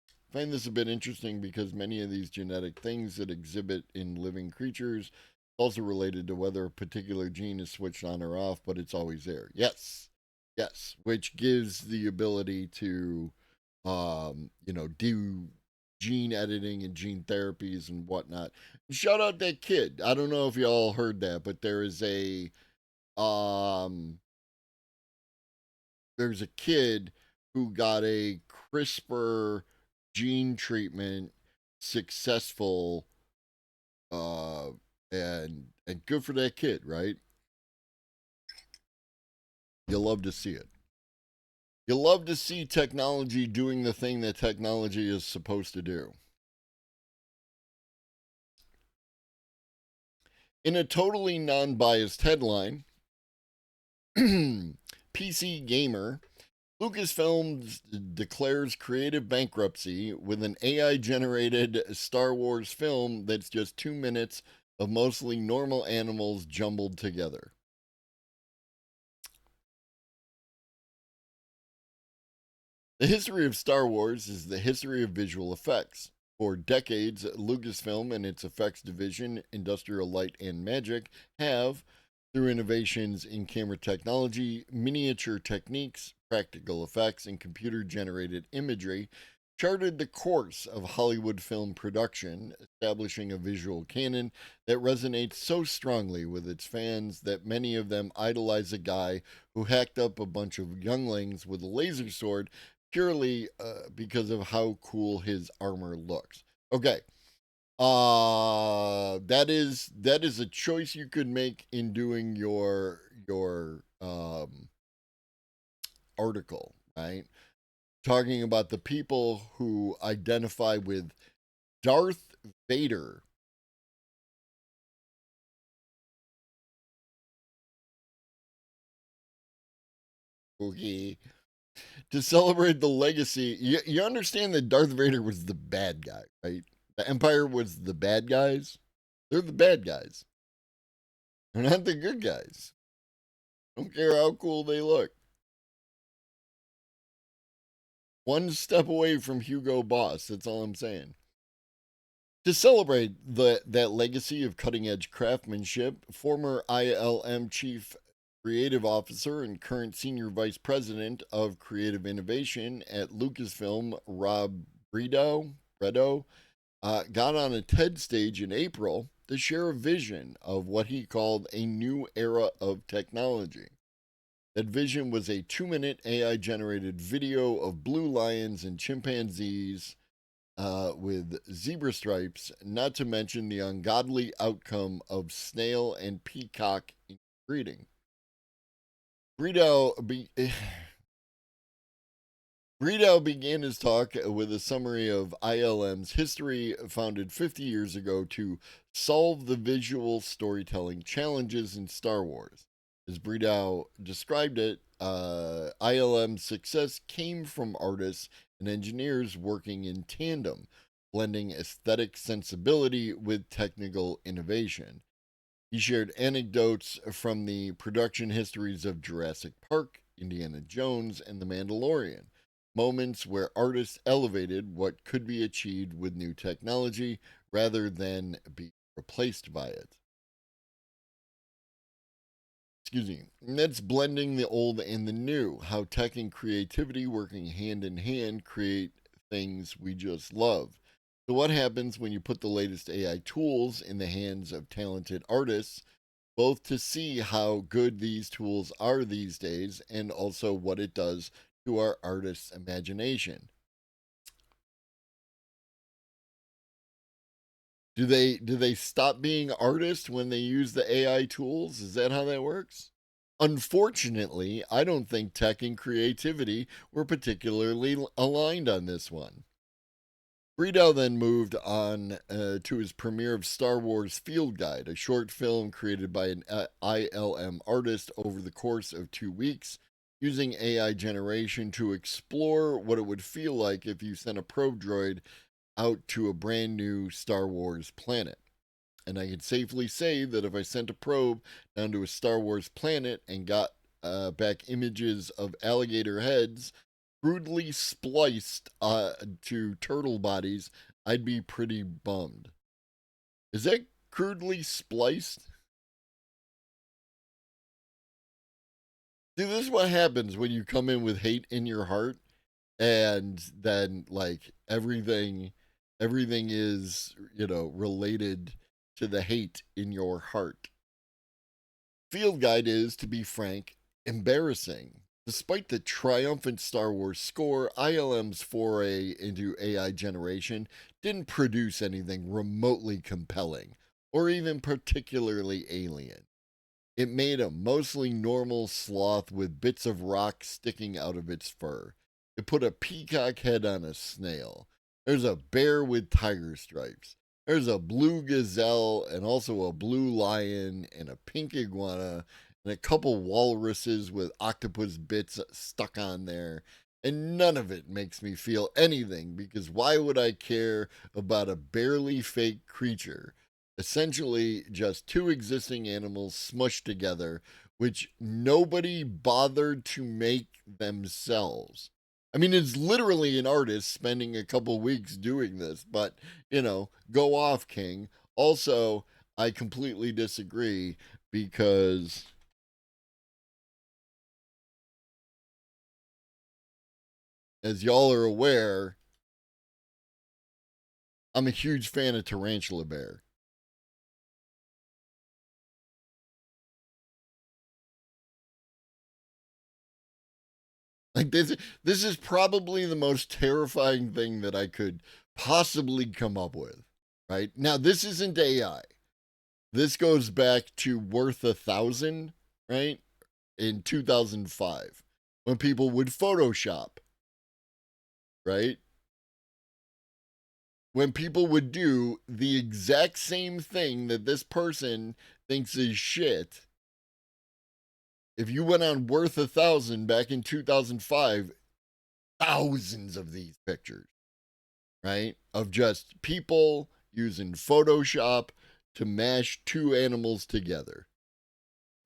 B: I find this a bit interesting because many of these genetic things that exhibit in living creatures also related to whether a particular gene is switched on or off, but it's always there. Yes, yes, which gives the ability to, do gene editing and gene therapies and whatnot. Shout out that kid. I don't know if y'all heard that, but um, there's a kid who got a CRISPR gene treatment successful, uh, and good for that kid, right? You love to see it. You love to see technology doing the thing that technology is supposed to do. In a totally non biased headline, PC Gamer, Lucasfilm declares creative bankruptcy with an AI generated Star Wars film that's just 2 minutes of mostly normal animals jumbled together. The history of Star Wars is the history of visual effects. For decades, Lucasfilm and its effects division, Industrial Light and Magic, have, through innovations in camera technology, miniature techniques, practical effects, and computer generated imagery, charted the course of Hollywood film production, establishing a visual canon that resonates so strongly with its fans that many of them idolize a guy who hacked up a bunch of younglings with a laser sword purely because of how cool his armor looks. Okay. That is a choice you could make in doing your article, right? Talking about the people who identify with Darth Vader. Okay. To celebrate the legacy, you understand that Darth Vader was the bad guy, right? The Empire was the bad guys. They're the bad guys. They're not the good guys. Don't care how cool they look. One step away from Hugo Boss. That's all I'm saying. To celebrate that legacy of cutting edge craftsmanship, former ILM chief creative officer and current senior vice president of creative innovation at Lucasfilm, Rob Brito, got on a TED stage in April to share a vision of what he called a new era of technology. That vision was a 2 minute AI generated video of blue lions and chimpanzees with zebra stripes, not to mention the ungodly outcome of snail and peacock breeding. Brito began his talk with a summary of ILM's history, founded 50 years ago to solve the visual storytelling challenges in Star Wars. As Brito described it, ILM's success came from artists and engineers working in tandem, blending aesthetic sensibility with technical innovation. He shared anecdotes from the production histories of Jurassic Park, Indiana Jones, and The Mandalorian, moments where artists elevated what could be achieved with new technology rather than be replaced by it. Excuse me. And that's blending the old and the new, how tech and creativity working hand in hand create things we just love. So, what happens when you put the latest AI tools in the hands of talented artists, both to see how good these tools are these days and also what it does to our artists' imagination? Do they stop being artists when they use the AI tools? Is that how that works? Unfortunately, I don't think tech and creativity were particularly aligned on this one. Brito then moved on to his premiere of Star Wars Field Guide, a short film created by an ILM artist over the course of 2 weeks, using AI generation to explore what it would feel like if you sent a probe droid out to a brand new Star Wars planet. And I can safely say that if I sent a probe down to a Star Wars planet and got back images of alligator heads crudely spliced to turtle bodies, I'd be pretty bummed. Is that crudely spliced. See, this is what happens when you come in with hate in your heart, and then like everything is, related to the hate in your heart. Field Guide is, to be frank, embarrassing. Despite the triumphant Star Wars score, ILM's foray into AI generation didn't produce anything remotely compelling or even particularly alien. It made a mostly normal sloth with bits of rock sticking out of its fur. It put a peacock head on a snail. There's a bear with tiger stripes. There's a blue gazelle and also a blue lion and a pink iguana and a couple walruses with octopus bits stuck on there. And none of it makes me feel anything, because why would I care about a barely fake creature? Essentially, just two existing animals smushed together, which nobody bothered to make themselves. I mean, it's literally an artist spending a couple weeks doing this, but, go off, King. Also, I completely disagree, because as y'all are aware, I'm a huge fan of Tarantula Bear. Like, this is probably the most terrifying thing that I could possibly come up with. Right now, this isn't AI. This goes back to Worth 1,000, right? In 2005, when people would Photoshop, right? When people would do the exact same thing that this person thinks is shit. If you went on Worth 1,000 back in 2005, thousands of these pictures, right? Of just people using Photoshop to mash two animals together.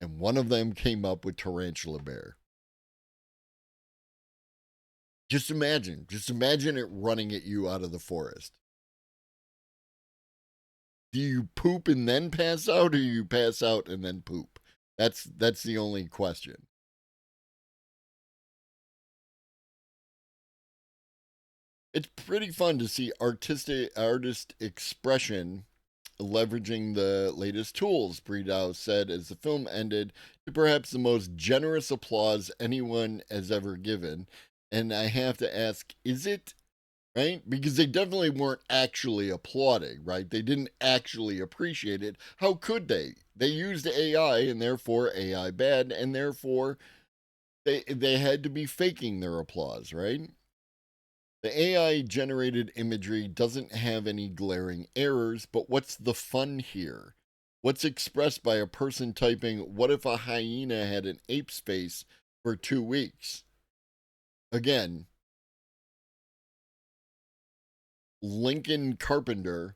B: And one of them came up with Tarantula Bear. Just imagine it running at you out of the forest. Do you poop and then pass out, or do you pass out and then poop? That's the only question. It's pretty fun to see artist expression leveraging the latest tools, Bredow said as the film ended, to perhaps the most generous applause anyone has ever given. And I have to ask, is it? Right? Because they definitely weren't actually applauding, right? They didn't actually appreciate it. How could they? They used AI, and therefore AI bad, and therefore they had to be faking their applause, right? The AI generated imagery doesn't have any glaring errors, but what's the fun here? What's expressed by a person typing, "What if a hyena had an ape's face for 2 weeks?" Again, Lincoln Carpenter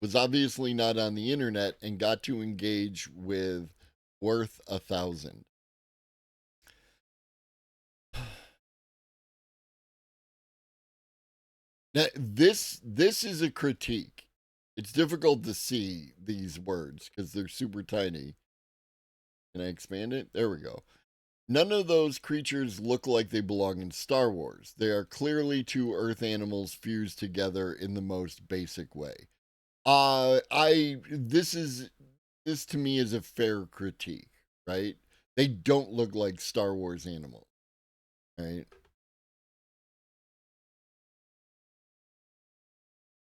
B: was obviously not on the internet and got to engage with Worth 1,000. Now, this is a critique. It's difficult to see these words because they're super tiny. Can I expand it? There we go. None of those creatures look like they belong in Star Wars. They are clearly two Earth animals fused together in the most basic way. This to me is a fair critique, right? They don't look like Star Wars animals, right?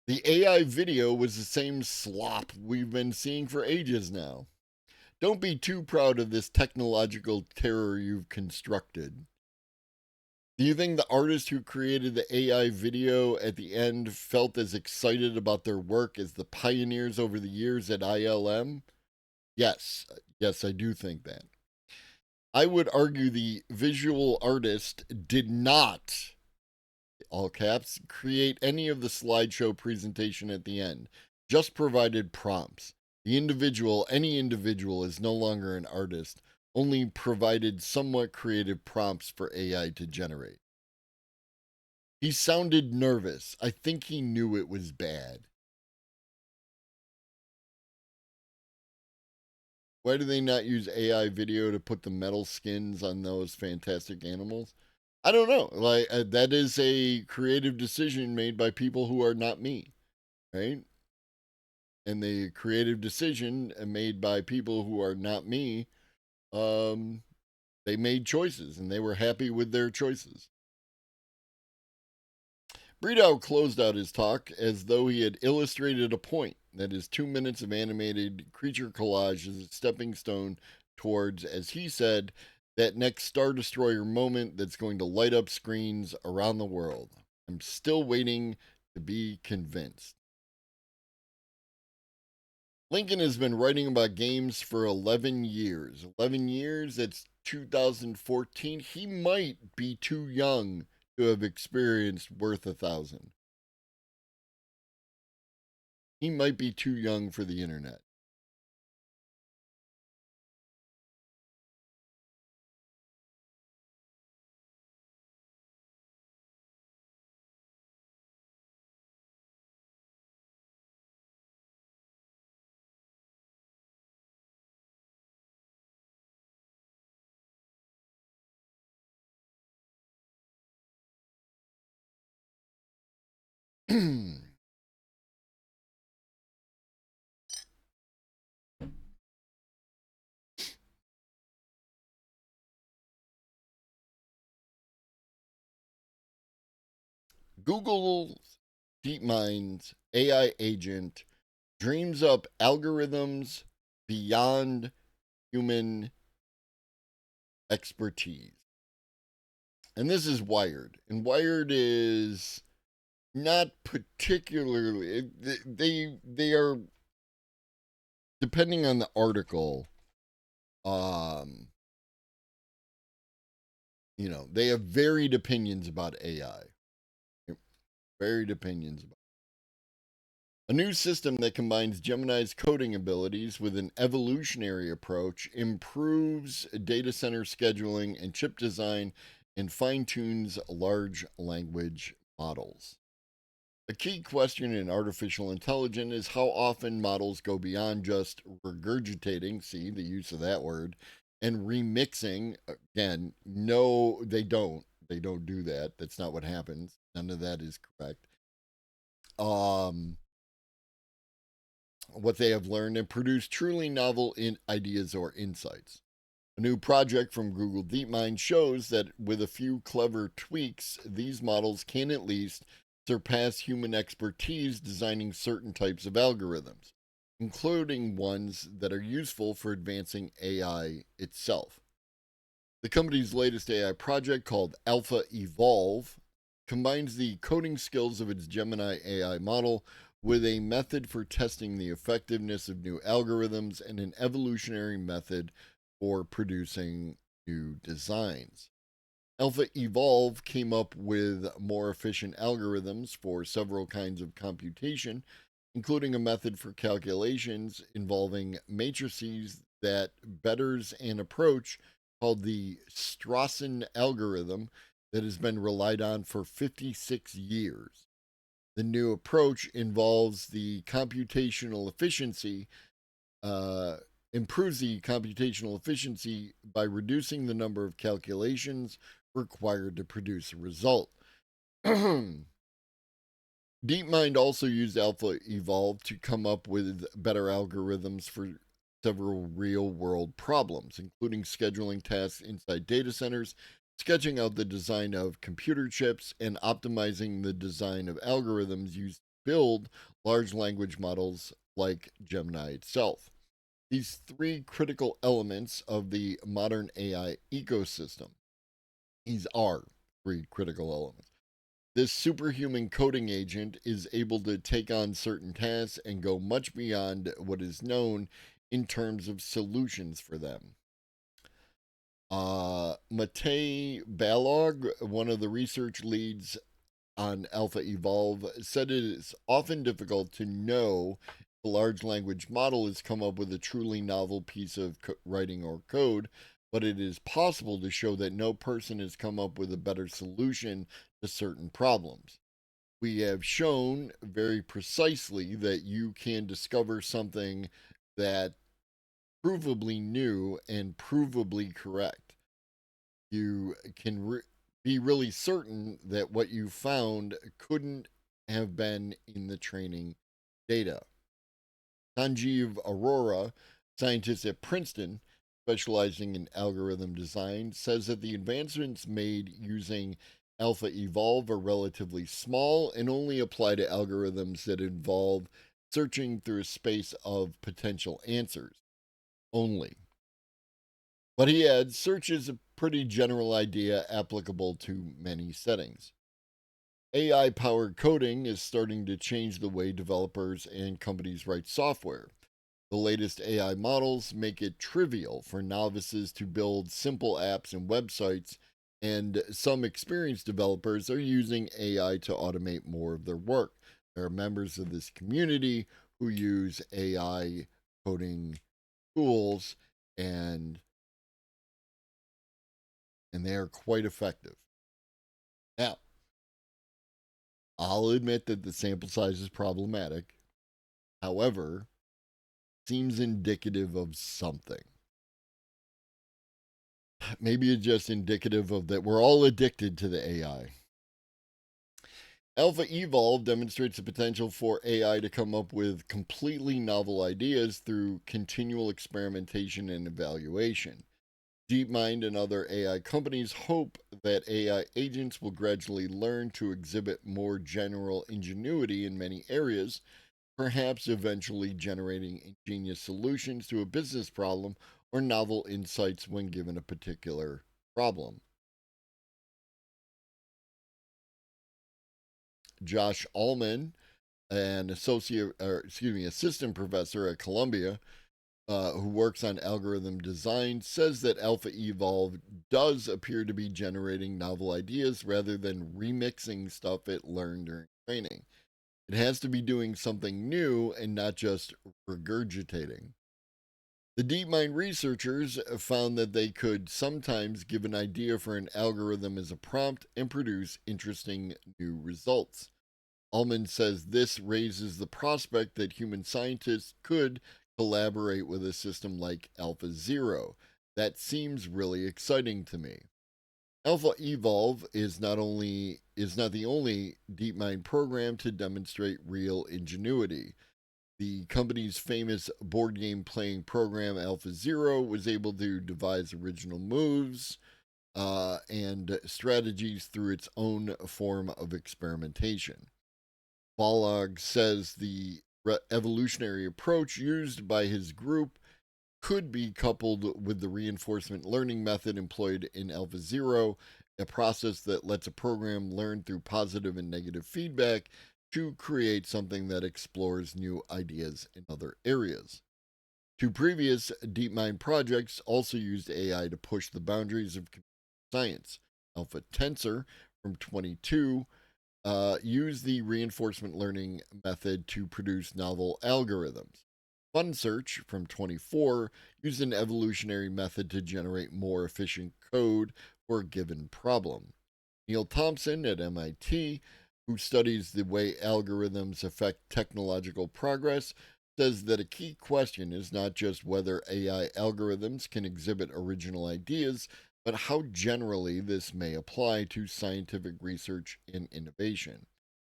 B: The AI video was the same slop we've been seeing for ages now. Don't be too proud of this technological terror you've constructed. Do you think the artist who created the AI video at the end felt as excited about their work as the pioneers over the years at ILM? Yes, I do think that. I would argue the visual artist did not, all caps, create any of the slideshow presentation at the end, just provided prompts. Any individual is no longer an artist, only provided somewhat creative prompts for AI to generate. He sounded nervous. I think he knew it was bad. Why do they not use AI video to put the metal skins on those fantastic animals? I don't know. Like that is a creative decision made by people who are not me, right? And the creative decision made by people who are not me, um, they made choices and they were happy with their choices. Breedow closed out his talk as though he had illustrated a point that his 2 minutes of animated creature collage is a stepping stone towards, as he said, that next Star Destroyer moment that's going to light up screens around the world. I'm still waiting to be convinced. Lincoln has been writing about games for 11 years. 11 years? That's 2014. He might be too young to have experienced Worth 1,000. He might be too young for the internet. Google's DeepMind's AI agent dreams up algorithms beyond human expertise. And this is Wired. And Wired is not particularly they are, depending on the article, they have varied opinions about AI. Varied opinions about a new system that combines Gemini's coding abilities with an evolutionary approach improves data center scheduling and chip design and fine-tunes large language models. A key question in artificial intelligence is how often models go beyond just regurgitating, see the use of that word, and remixing. Again, no, they don't. They don't do that. That's not what happens. None of that is correct. What they have learned and produce truly novel ideas or insights. A new project from Google DeepMind shows that with a few clever tweaks, these models can at least surpass human expertise designing certain types of algorithms, including ones that are useful for advancing AI itself. The company's latest AI project, called Alpha Evolve, combines the coding skills of its Gemini AI model with a method for testing the effectiveness of new algorithms and an evolutionary method for producing new designs. Alpha Evolve came up with more efficient algorithms for several kinds of computation, including a method for calculations involving matrices that betters an approach called the Strawson algorithm that has been relied on for 56 years. The new approach involves the computational efficiency, improves the computational efficiency by reducing the number of calculations required to produce a result. DeepMind also used Alpha Evolve to come up with better algorithms for several real world problems, including scheduling tasks inside data centers, sketching out the design of computer chips, and optimizing the design of algorithms used to build large language models like Gemini itself. These three critical elements of the modern AI ecosystem. These are three critical elements. This superhuman coding agent is able to take on certain tasks and go much beyond what is known in terms of solutions for them. Matej Balog, one of the research leads on Alpha Evolve, said it is often difficult to know if a large language model has come up with a truly novel piece of writing or code, but it is possible to show that no person has come up with a better solution to certain problems. We have shown very precisely that you can discover something that provably new and provably correct. You can be really certain that what you found couldn't have been in the training data. Sanjeev Arora, scientist at Princeton specializing in algorithm design, says that the advancements made using Alpha Evolve are relatively small and only apply to algorithms that involve searching through a space of potential answers only. But he adds, search is a pretty general idea applicable to many settings. AI powered coding is starting to change the way developers and companies write software. The latest AI models make it trivial for novices to build simple apps and websites, and some experienced developers are using AI to automate more of their work. There are members of this community who use AI coding tools, and they are quite effective. Now, I'll admit that the sample size is problematic. However, seems indicative of something. Maybe it's just indicative of that we're all addicted to the AI. Alpha Evolve demonstrates the potential for AI to come up with completely novel ideas through continual experimentation and evaluation. DeepMind and other AI companies hope that AI agents will gradually learn to exhibit more general ingenuity in many areas, perhaps eventually generating ingenious solutions to a business problem or novel insights when given a particular problem. Josh Ullman, an assistant professor at Columbia, who works on algorithm design, says that Alpha Evolve does appear to be generating novel ideas rather than remixing stuff it learned during training. It has to be doing something new and not just regurgitating. The DeepMind researchers found that they could sometimes give an idea for an algorithm as a prompt and produce interesting new results. Ullman says this raises the prospect that human scientists could collaborate with a system like AlphaZero. That seems really exciting to me. Alpha Evolve is not the only DeepMind program to demonstrate real ingenuity. The company's famous board game playing program AlphaZero was able to devise original moves and strategies through its own form of experimentation. Balog says the evolutionary approach used by his group could be coupled with the reinforcement learning method employed in AlphaZero, a process that lets a program learn through positive and negative feedback to create something that explores new ideas in other areas. Two previous DeepMind projects also used AI to push the boundaries of computer science. Alpha Tensor from 22 used the reinforcement learning method to produce novel algorithms. FunSearch from 24 used an evolutionary method to generate more efficient code for a given problem. Neil Thompson at MIT, who studies the way algorithms affect technological progress, says that a key question is not just whether AI algorithms can exhibit original ideas, but how generally this may apply to scientific research and innovation.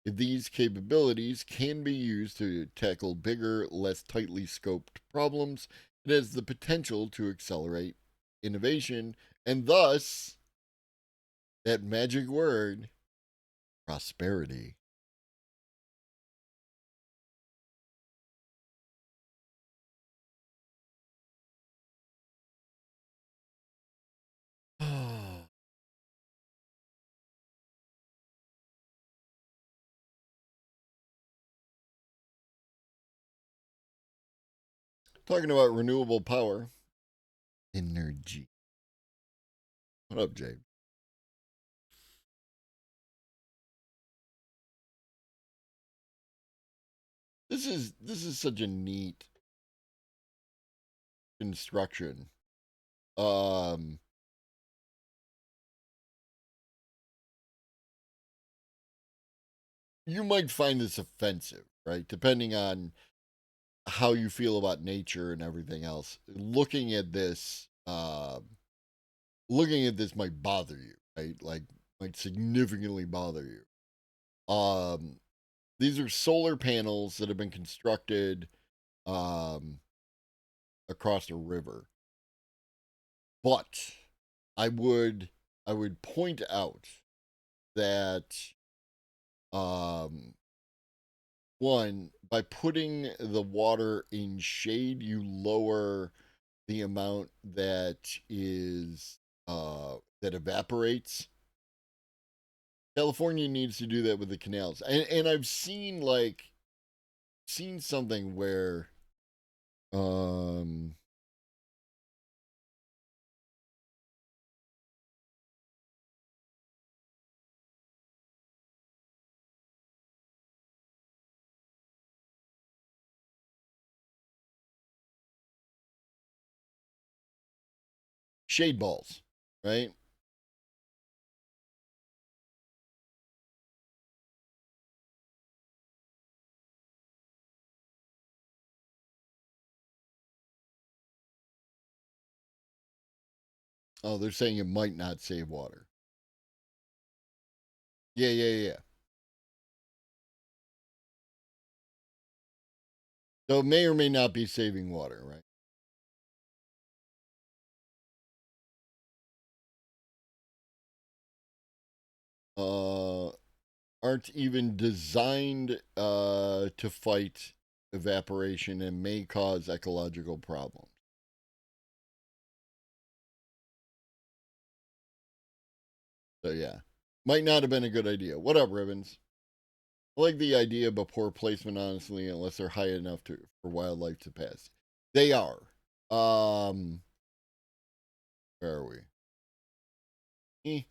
B: If these capabilities can be used to tackle bigger, less tightly scoped problems, it has the potential to accelerate innovation and thus, that magic word, prosperity. Talking about renewable power, energy. What up, Jay? This is such a neat construction. Um, you might find this offensive, right? Depending on how you feel about nature and everything else. Looking at this might bother you, right? Like, might significantly bother you. These are solar panels that have been constructed um, across a river. But I would point out that um, one, by putting the water in shade, you lower the amount that evaporates. California needs to do that with the canals. And I've seen something where um shade balls, right? Oh, they're saying it might not save water. Yeah, yeah, yeah. So it may or may not be saving water, right? Uh, aren't even designed to fight evaporation and may cause ecological problems. So yeah, might not have been a good idea. What up, Ribbons? I like the idea, but poor placement, honestly, unless they're high enough for wildlife to pass. They are. Um, where are we? Eh.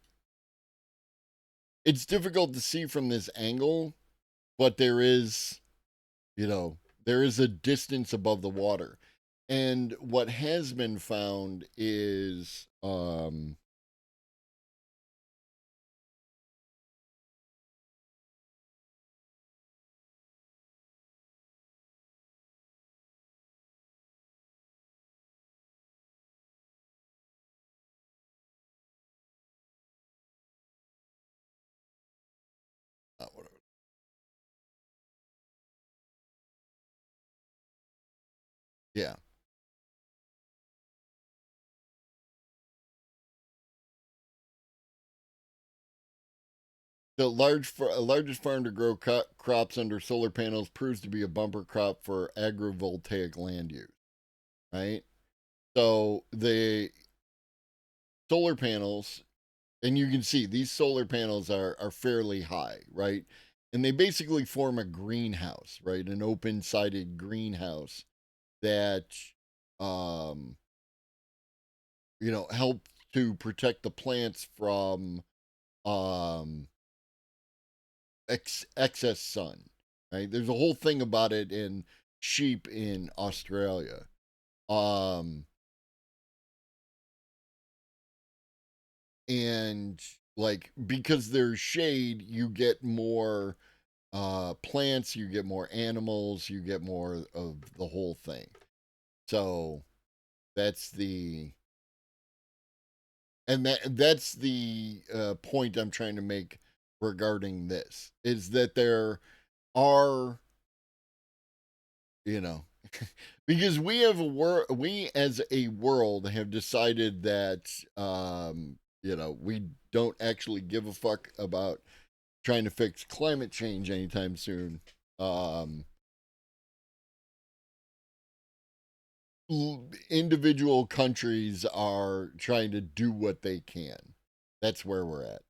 B: It's difficult to see from this angle, but there is a distance above the water. And what has been found is whatever. Yeah. The largest farm to grow crops under solar panels proves to be a bumper crop for agrivoltaic land use, right? So the solar panels, and you can see these solar panels are fairly high, right? And they basically form a greenhouse, right? An open-sided greenhouse that um help to protect the plants from um excess sun, right? There's a whole thing about it in sheep in Australia. Um and like, because there's shade, you get more plants, you get more animals, you get more of the whole thing. So that's the that's the point I'm trying to make regarding this, is that there are, you know, because we as a world have decided that we don't actually give a fuck about trying to fix climate change anytime soon. Um, Individual countries are trying to do what they can. That's where we're at.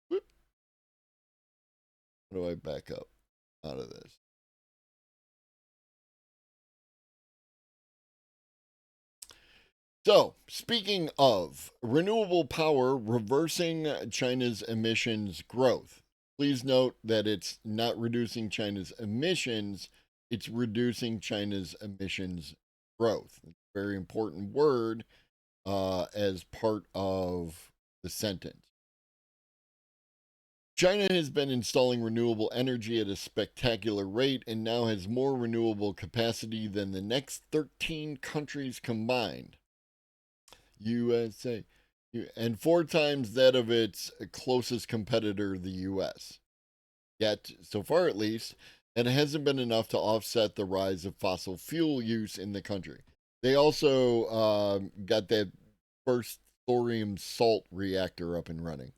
B: Whoop. How do I back up out of this? So, speaking of renewable power reversing China's emissions growth, please note that it's not reducing China's emissions, it's reducing China's emissions growth. It's a very important word as part of the sentence. China has been installing renewable energy at a spectacular rate and now has more renewable capacity than the next 13 countries combined. USA. And 4 times that of its closest competitor, the US. Yet, so far at least, it hasn't been enough to offset the rise of fossil fuel use in the country. They also got that first thorium salt reactor up and running.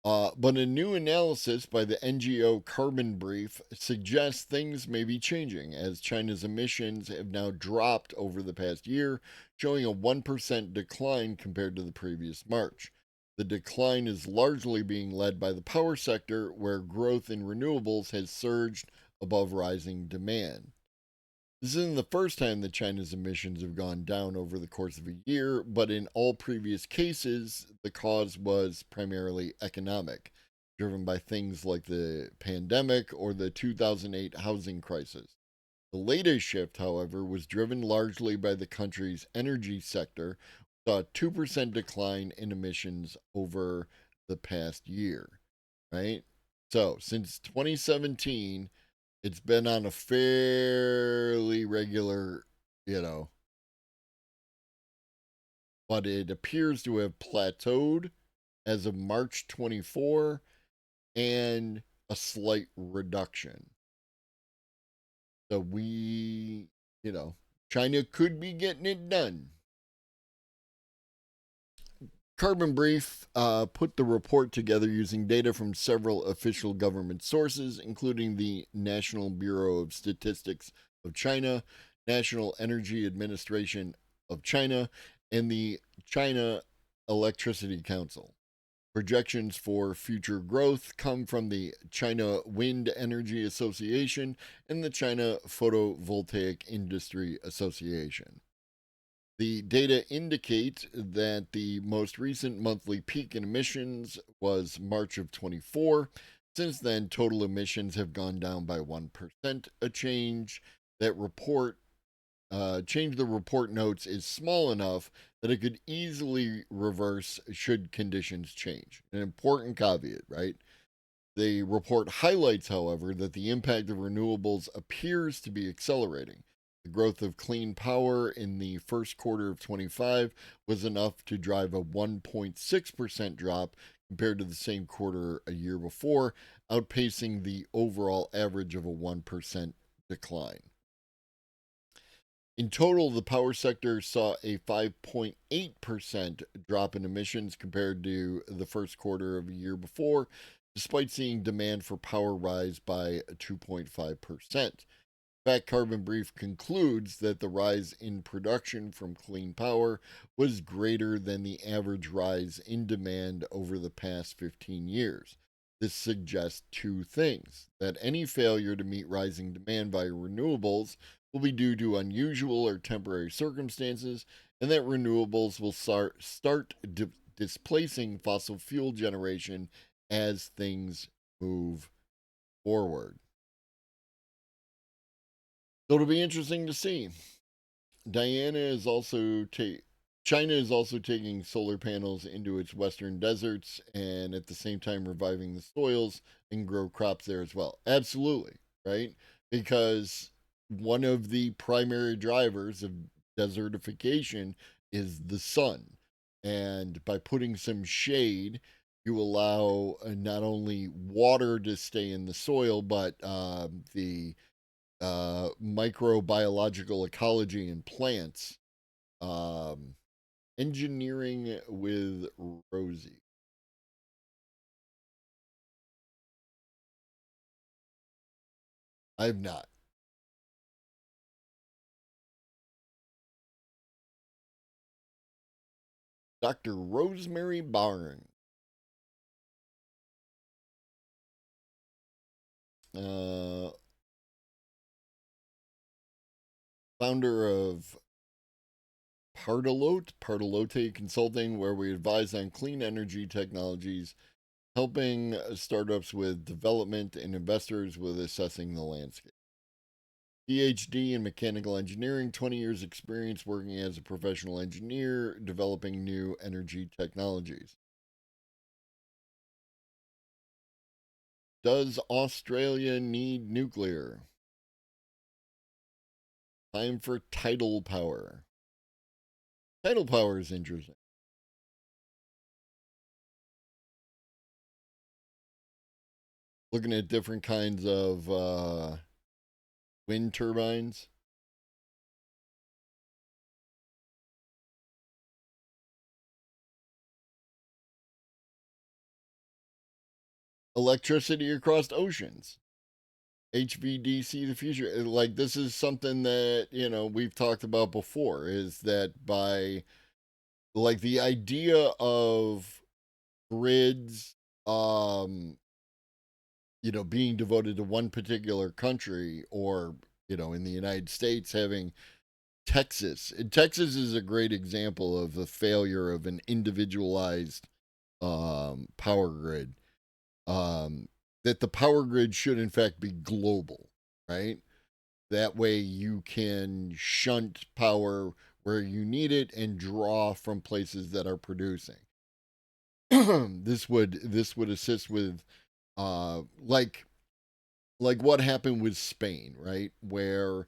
B: But a new analysis by the NGO Carbon Brief suggests things may be changing as China's emissions have now dropped over the past year, showing a 1% decline compared to the previous March. The decline is largely being led by the power sector, where growth in renewables has surged above rising demand. This isn't the first time that China's emissions have gone down over the course of a year, but in all previous cases, the cause was primarily economic, driven by things like the pandemic or the 2008 housing crisis. The latest shift, however, was driven largely by the country's energy sector, which saw a 2% decline in emissions over the past year, right? So, since 2017, it's been on a fairly regular, but it appears to have plateaued as of March 24 and a slight reduction. So China could be getting it done. Carbon Brief put the report together using data from several official government sources, including the National Bureau of Statistics of China, National Energy Administration of China, and the China Electricity Council. Projections for future growth come from the China Wind Energy Association and the China Photovoltaic Industry Association. The data indicate that the most recent monthly peak in emissions was March of 24. Since then, total emissions have gone down by 1%. A change the report notes is small enough that it could easily reverse should conditions change. An important caveat, right? The report highlights, however, that the impact of renewables appears to be accelerating. The growth of clean power in the first quarter of 25 was enough to drive a 1.6% drop compared to the same quarter a year before, outpacing the overall average of a 1% decline. In total, the power sector saw a 5.8% drop in emissions compared to the first quarter of a year before, despite seeing demand for power rise by 2.5%. Fact Carbon Brief concludes that the rise in production from clean power was greater than the average rise in demand over the past 15 years. This suggests two things: that any failure to meet rising demand via renewables will be due to unusual or temporary circumstances, and that renewables will start displacing fossil fuel generation as things move forward. So it'll be interesting to see. China is also taking solar panels into its western deserts and at the same time reviving the soils and grow crops there as well. Absolutely, right? Because one of the primary drivers of desertification is the sun. And by putting some shade, you allow not only water to stay in the soil, but the microbiological ecology in plants. Engineering with Rosie. I have not. Dr. Rosemary Barnes. Founder of Partalote Consulting, where we advise on clean energy technologies, helping startups with development and investors with assessing the landscape. PhD in mechanical engineering, 20 years experience working as a professional engineer, developing new energy technologies. Does Australia need nuclear? Time for tidal power. Tidal power is interesting. Looking at different kinds of wind turbines. Electricity across oceans. HVDC the future. Like, this is something that, we've talked about before, is that by, like, the idea of grids, being devoted to one particular country, or, in the United States having Texas. And Texas is a great example of the failure of an individualized power grid. Um, that the power grid should, in fact, be global, right? That way you can shunt power where you need it and draw from places that are producing. This would assist with like what happened with Spain, right? Where,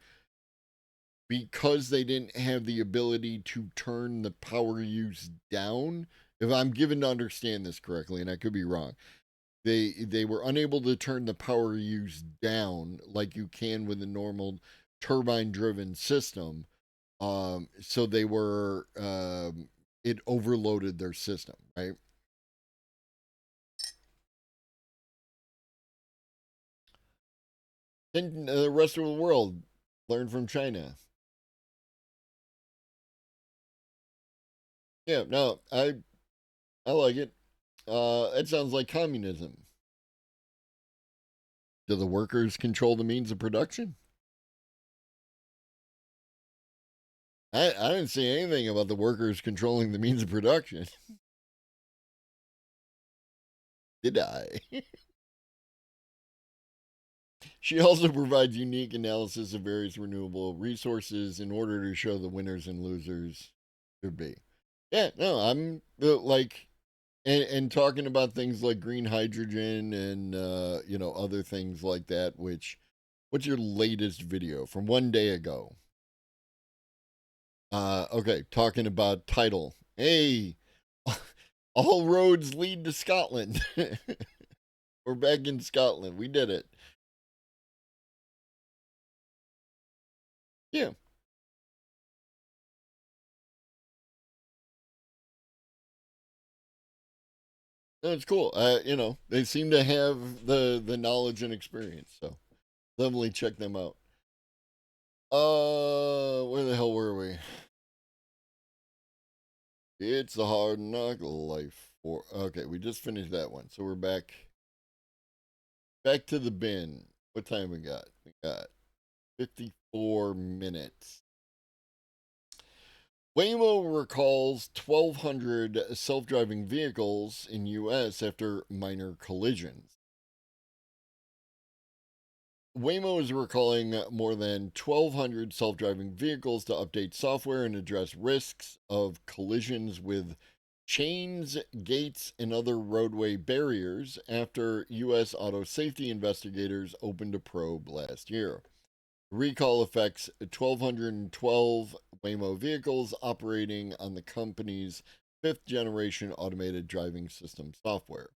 B: because they didn't have the ability to turn the power use down, if I'm given to understand this correctly, and I could be wrong, they were unable to turn the power use down like you can with a normal turbine driven system. So they were it overloaded their system, right? Then the rest of the world learned from China. Yeah, no, I like it. It sounds like communism. Do the workers control the means of production? I didn't see anything about the workers controlling the means of production. Did I? She also provides unique analysis of various renewable resources in order to show the winners and losers should be. Yeah, no, I'm like, and talking about things like green hydrogen and other things like that. What's your latest video from one day ago? Okay, talking about title. Hey, all roads lead to Scotland. We're back in Scotland. We did it. Yeah, that's cool. They seem to have the knowledge and experience. So definitely check them out. Where the hell were we? It's the hard knock life. Okay, we just finished that one, so we're back to the bin. What time we got? We got 54 minutes. Waymo recalls 1,200 self-driving vehicles in U.S. after minor collisions. Waymo is recalling more than 1,200 self-driving vehicles to update software and address risks of collisions with chains, gates, and other roadway barriers after U.S. auto safety investigators opened a probe last year. The recall affects 1,212 Waymo vehicles operating on the company's fifth generation automated driving system software.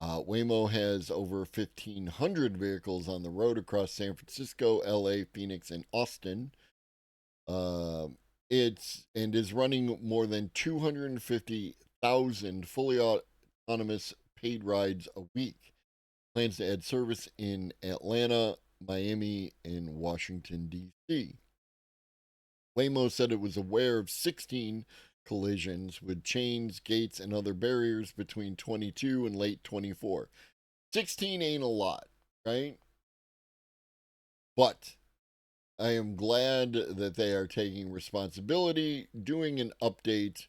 B: Waymo has over 1,500 vehicles on the road across San Francisco, LA, Phoenix, and Austin. It's and is running more than 250,000 fully autonomous paid rides a week. Plans to add service in Atlanta, Miami, and Washington, D.C. Waymo said it was aware of 16 collisions with chains, gates, and other barriers between 22 and late 24. 16 ain't a lot, right? But I am glad that they are taking responsibility, doing an update,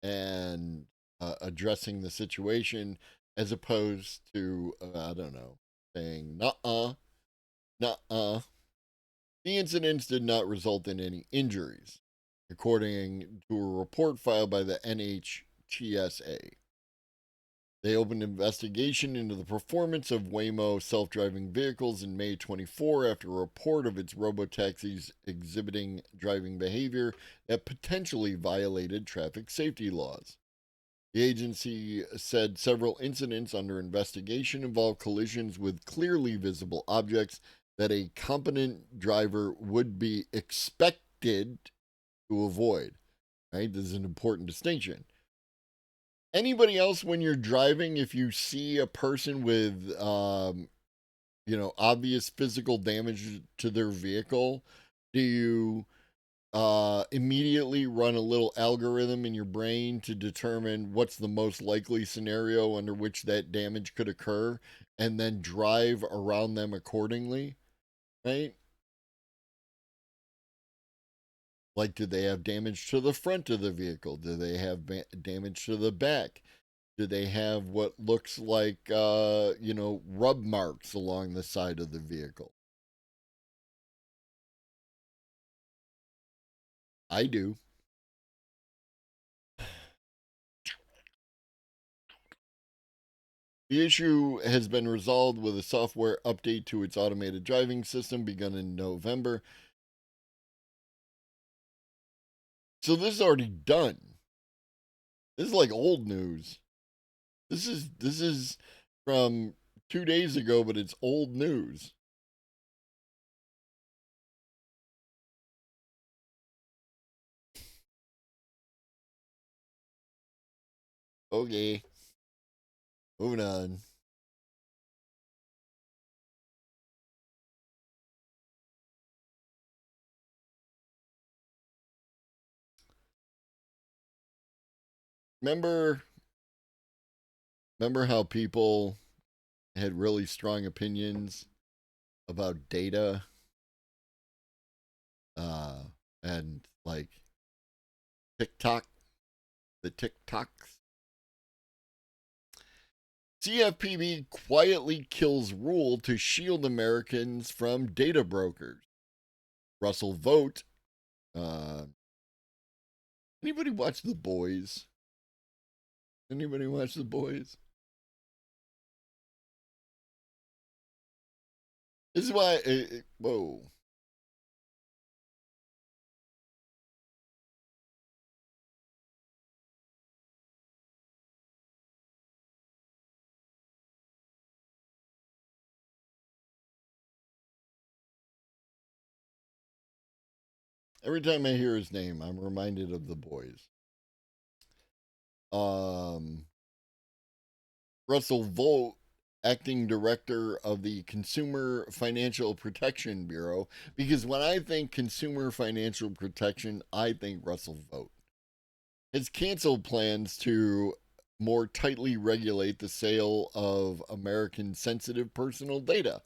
B: and addressing the situation, as opposed to, I don't know, saying, nuh-uh, nuh-uh. The incidents did not result in any injuries, according to a report filed by the NHTSA. They opened an investigation into the performance of Waymo self-driving vehicles in May 24 after a report of its robotaxis exhibiting driving behavior that potentially violated traffic safety laws. The agency said several incidents under investigation involved collisions with clearly visible objects that a competent driver would be expected to avoid. Right? This is an important distinction. Anybody else, when you're driving, if you see a person with, obvious physical damage to their vehicle, do you immediately run a little algorithm in your brain to determine what's the most likely scenario under which that damage could occur and then drive around them accordingly? Right? Like, do they have damage to the front of the vehicle? Do they have damage to the back? Do they have what looks like, rub marks along the side of the vehicle? I do. The issue has been resolved with a software update to its automated driving system begun in November. So this is already done. This is like old news. This is from 2 days ago, but it's old news. Okay. Moving on. Remember how people had really strong opinions about data and like TikTok, the TikToks? CFPB quietly kills rule to shield Americans from data brokers. Russell Vogt. Anybody watch The Boys? Anybody watch The Boys? This is why. Whoa. Every time I hear his name, I'm reminded of The Boys. Russell Vogt, acting director of the Consumer Financial Protection Bureau, because when I think consumer financial protection, I think Russell Vogt, has canceled plans to more tightly regulate the sale of American sensitive personal data.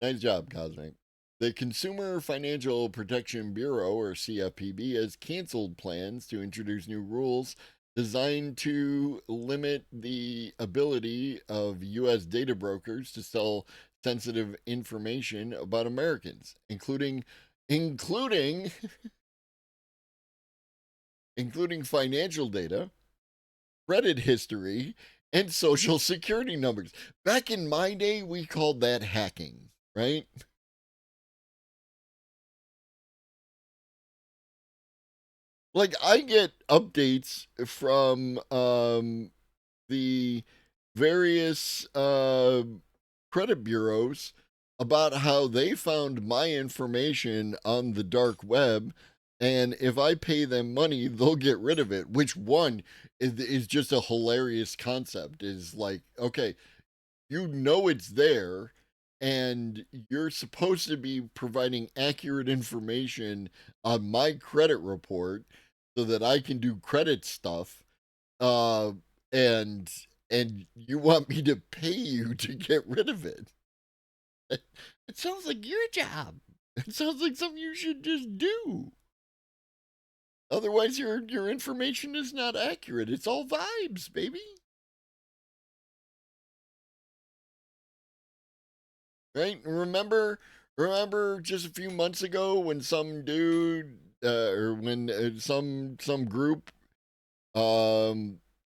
B: Nice job, Cosmic. The Consumer Financial Protection Bureau, or CFPB, has canceled plans to introduce new rules designed to limit the ability of U.S. data brokers to sell sensitive information about Americans, including including financial data, credit history, and social security numbers. Back in my day, we called that hacking, right? Like, I get updates from the various credit bureaus about how they found my information on the dark web, and if I pay them money, they'll get rid of it. Which one is just a hilarious concept? Is like, okay, you know it's there, and you're supposed to be providing accurate information on my credit report so that I can do credit stuff. Uh, and you want me to pay you to get rid of it? It sounds like your job. It sounds like something you should just do. Otherwise, your information is not accurate. It's all vibes, baby. Right? Remember just a few months ago when some dude or when some group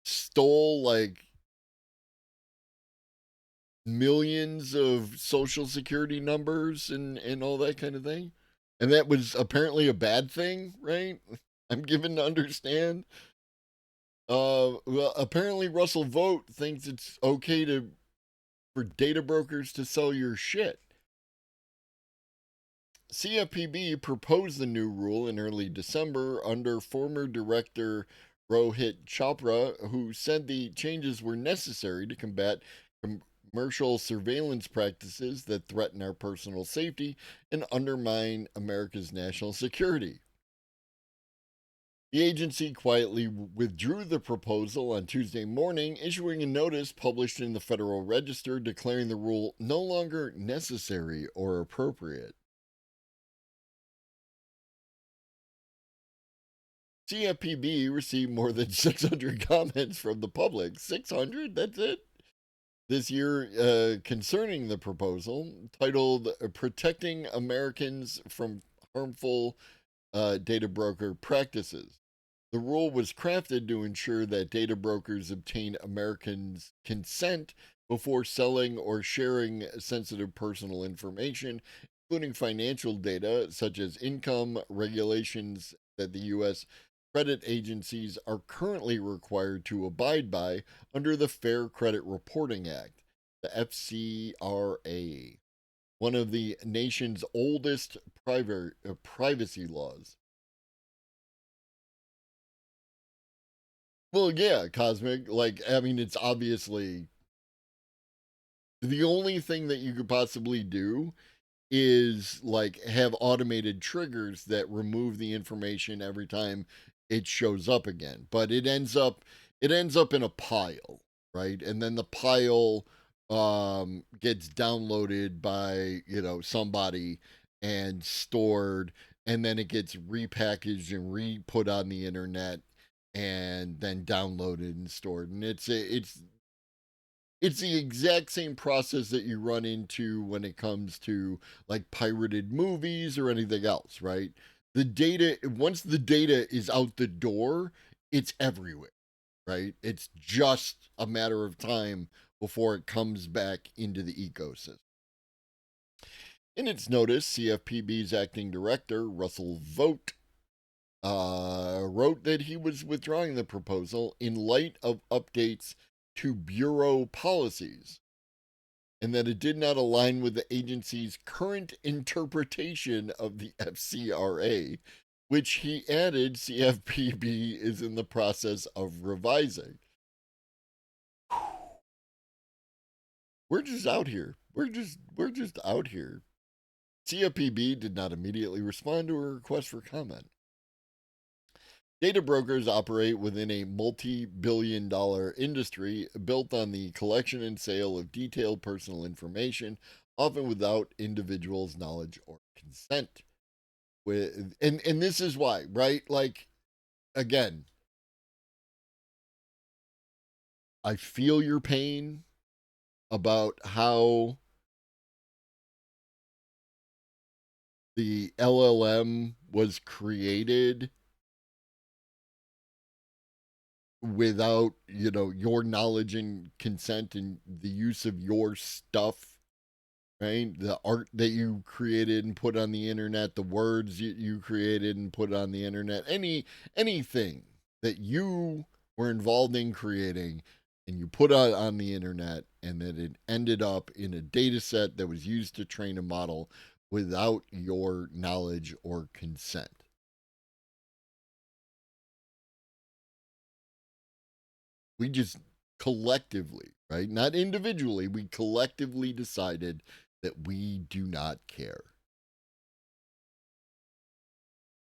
B: stole like millions of social security numbers and all that kind of thing, and that was apparently a bad thing, right? I'm given to understand. Well, apparently Russell Vogt thinks it's okay for data brokers to sell your shit. CFPB proposed the new rule in early December under former director Rohit Chopra, who said the changes were necessary to combat commercial surveillance practices that threaten our personal safety and undermine America's national security. The agency quietly withdrew the proposal on Tuesday morning, issuing a notice published in the Federal Register declaring the rule no longer necessary or appropriate. CFPB received more than 600 comments from the public. 600? That's it? This year concerning the proposal, titled Protecting Americans from Harmful Data Broker Practices. The rule was crafted to ensure that data brokers obtain Americans' consent before selling or sharing sensitive personal information, including financial data such as income regulations that the U.S. credit agencies are currently required to abide by under the Fair Credit Reporting Act, the FCRA, one of the nation's oldest privacy laws. Well, yeah, Cosmic. Like, I mean, it's obviously the only thing that you could possibly do is like have automated triggers that remove the information every time it shows up again. But it ends up in a pile, right? And then the pile gets downloaded by, somebody and stored, and then it gets repackaged and re-put on the internet and then downloaded and stored. And it's the exact same process that you run into when it comes to like pirated movies or anything else, right? The data, once the data is out the door, it's everywhere, right? It's just a matter of time before it comes back into the ecosystem. In its notice, CFPB's acting director, Russell Vogt, wrote that he was withdrawing the proposal in light of updates to bureau policies and that it did not align with the agency's current interpretation of the FCRA, which he added CFPB is in the process of revising. We're just out here. We're just out here. CFPB did not immediately respond to a request for comment. Data brokers operate within a multi-billion-dollar industry built on the collection and sale of detailed personal information, often without individuals' knowledge or consent. And this is why, right? Like, again, I feel your pain about how the LLM was created without your knowledge and consent and the use of your stuff, right? The art that you created and put on the internet, the words you created and put on the internet, anything that you were involved in creating and you put on the internet, and that it ended up in a data set that was used to train a model without your knowledge or consent. We just collectively, right? Not individually, we collectively decided that we do not care.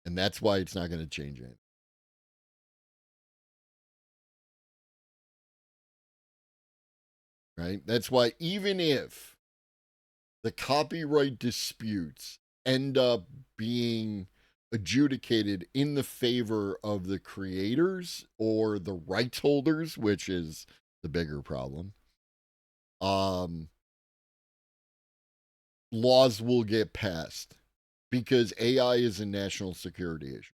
B: And that's why it's not going to change it. Right? That's why even if the copyright disputes end up being adjudicated in the favor of the creators or the rights holders, which is the bigger problem, laws will get passed because AI is a national security issue.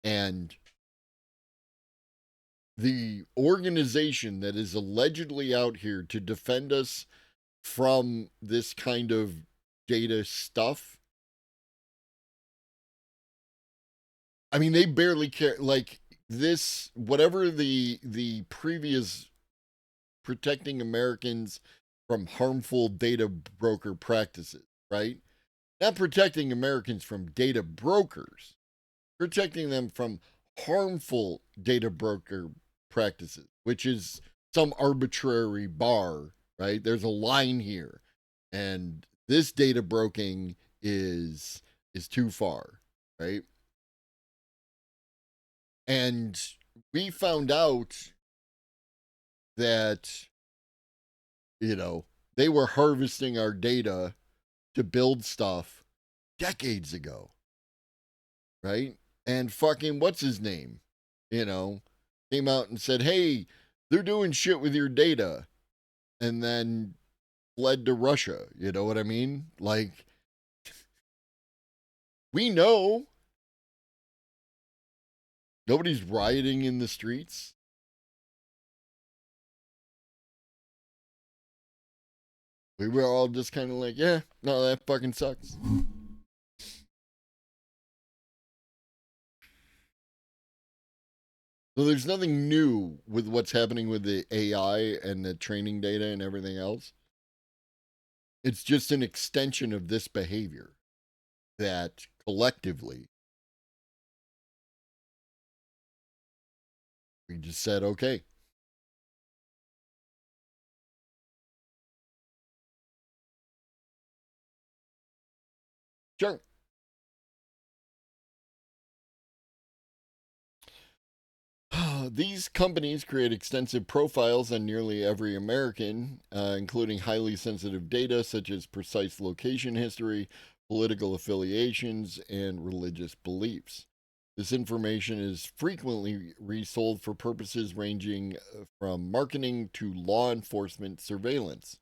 B: And the organization that is allegedly out here to defend us from this kind of data stuff, I mean, they barely care. Like this, whatever the previous protecting Americans from harmful data broker practices, right? Not protecting Americans from data brokers, protecting them from harmful data broker practices, which is some arbitrary bar, right? There's a line here. And this data broking is too far, right? And we found out that, they were harvesting our data to build stuff decades ago, right? And fucking, what's his name? Came out and said, hey, they're doing shit with your data. And then fled to Russia. You know what I mean? Like, we know nobody's rioting in the streets. We were all just kind of like, yeah, no, that fucking sucks. So there's nothing new with what's happening with the AI and the training data and everything else. It's just an extension of this behavior that collectively we just said, okay. Sure. These companies create extensive profiles on nearly every American, including highly sensitive data such as precise location history, political affiliations, and religious beliefs. This information is frequently resold for purposes ranging from marketing to law enforcement surveillance.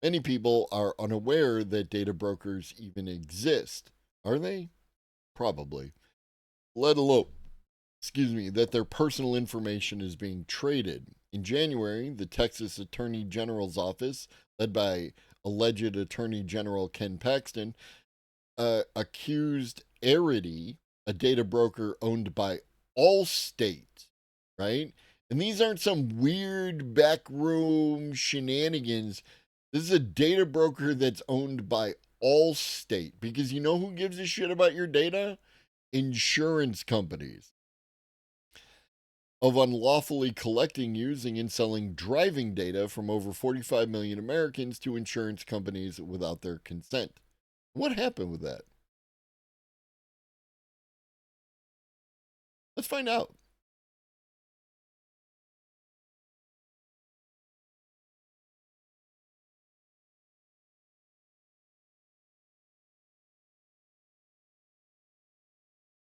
B: Many people are unaware that data brokers even exist. Are they? Probably. Let alone that their personal information is being traded. In January, the Texas Attorney General's office, led by alleged Attorney General Ken Paxton, accused Arity, a data broker owned by Allstate, right? And these aren't some weird backroom shenanigans. This is a data broker that's owned by Allstate, because you know who gives a shit about your data? Insurance companies. Of unlawfully collecting, using, and selling driving data from over 45 million Americans to insurance companies without their consent. What happened with that? Let's find out.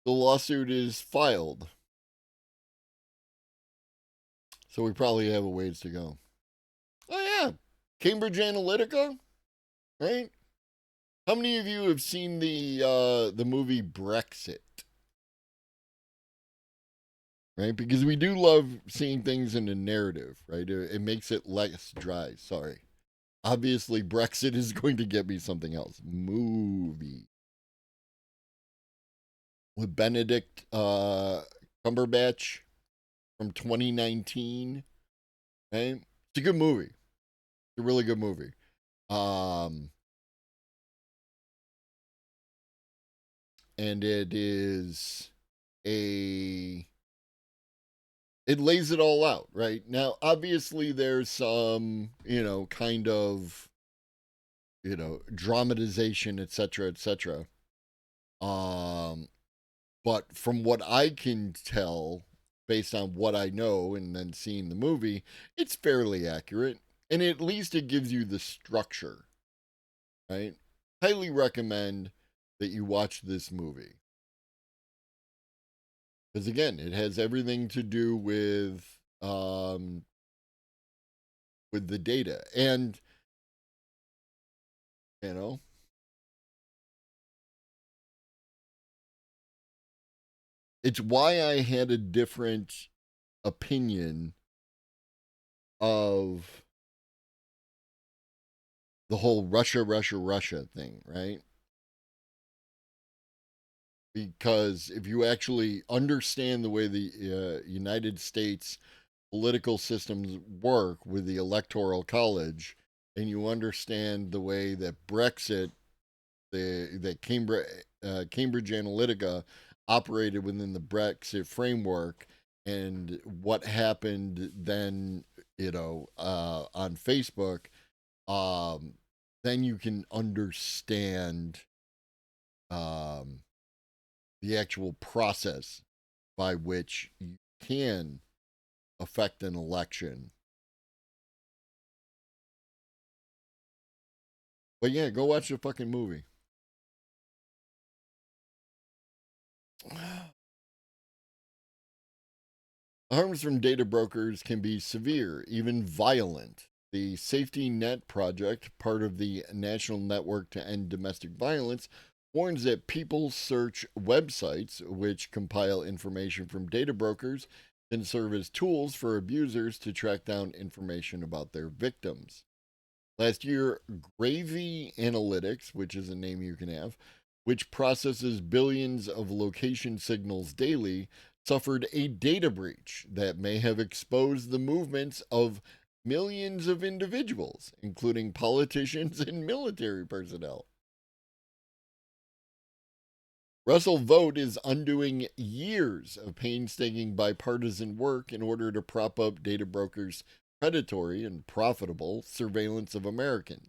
B: The lawsuit is filed, so we probably have a ways to go. Oh, yeah. Cambridge Analytica, right? How many of you have seen the movie Brexit? Right? Because we do love seeing things in a narrative, right? It makes it less dry. Sorry. Obviously, Brexit is going to get me something else. Movie. With Benedict Cumberbatch from 2019. Right? It's a good movie. It's a really good movie. And it is it lays it all out, right? Now, obviously, there's some, kind of, dramatization, etc., etc. But from what I can tell, based on what I know and then seeing the movie, it's fairly accurate. And at least it gives you the structure, right? Highly recommend that you watch this movie. Because again, it has everything to do with the data. And, you know, It's why I had a different opinion of the whole Russia thing, right? Because if you actually understand the way the United States political systems work with the Electoral College, and you understand the way that Brexit, the Cambridge Analytica operated within the Brexit framework, and what happened then, on Facebook, um, then you can understand um, the actual process by which you can affect an election. But yeah, go watch the fucking movie. Harms from data brokers can be severe, even violent. The Safety Net Project, part of the National Network to End Domestic Violence, warns that people search websites which compile information from data brokers can serve as tools for abusers to track down information about their victims. Last year, Gravy Analytics, which is a name you can have, which processes billions of location signals daily, suffered a data breach that may have exposed the movements of millions of individuals, including politicians and military personnel. Russell Vogt is undoing years of painstaking bipartisan work in order to prop up data brokers' predatory and profitable surveillance of Americans,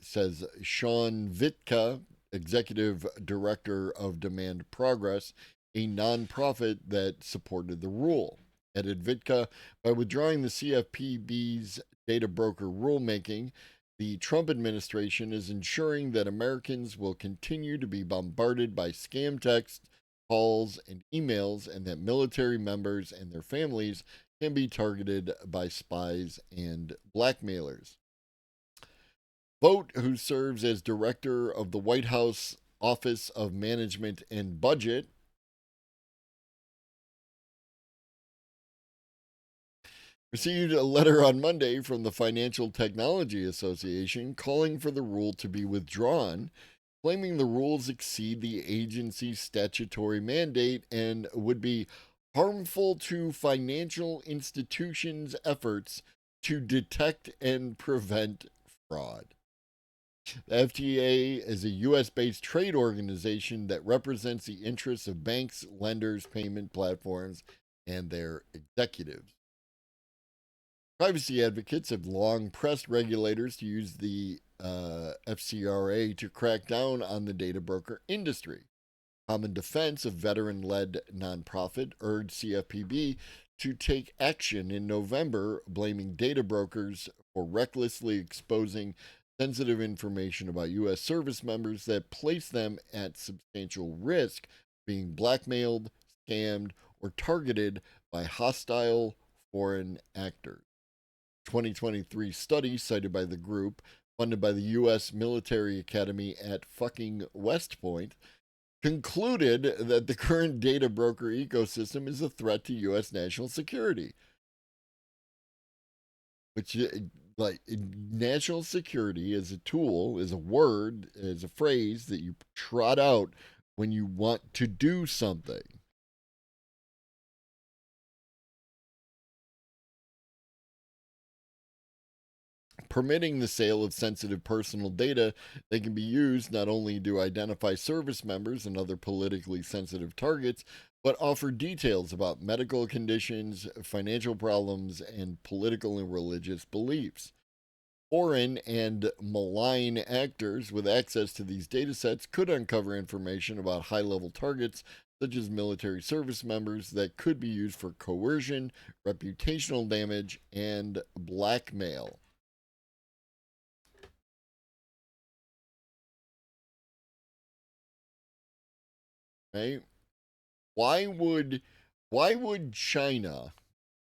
B: says Sean Vitka, executive director of Demand Progress, a nonprofit that supported the rule. Added Vitka, by withdrawing the CFPB's data broker rulemaking, the Trump administration is ensuring that Americans will continue to be bombarded by scam texts, calls, and emails, and that military members and their families can be targeted by spies and blackmailers. Vogt, who serves as director of the White House Office of Management and Budget, received a letter on Monday from the Financial Technology Association calling for the rule to be withdrawn, claiming the rules exceed the agency's statutory mandate and would be harmful to financial institutions' efforts to detect and prevent fraud. The FTA is a U.S. based trade organization that represents the interests of banks, lenders, payment platforms, and their executives. Privacy advocates have long pressed regulators to use the FCRA to crack down on the data broker industry. Common Defense, a veteran led nonprofit, urged CFPB to take action in November, blaming data brokers for recklessly exposing sensitive information about U.S. service members that place them at substantial risk of being blackmailed, scammed, or targeted by hostile foreign actors. 2023 study cited by the group, funded by the U.S. Military Academy at fucking West Point, concluded that the current data broker ecosystem is a threat to U.S. national security. Which, like, national security is a tool, is a word, is a phrase that you trot out when you want to do something. Permitting the sale of sensitive personal data that can be used not only to identify service members and other politically sensitive targets, but offer details about medical conditions, financial problems, and political and religious beliefs. Foreign and malign actors with access to these datasets could uncover information about high level targets, such as military service members, that could be used for coercion, reputational damage, and blackmail. Right? Why would why would China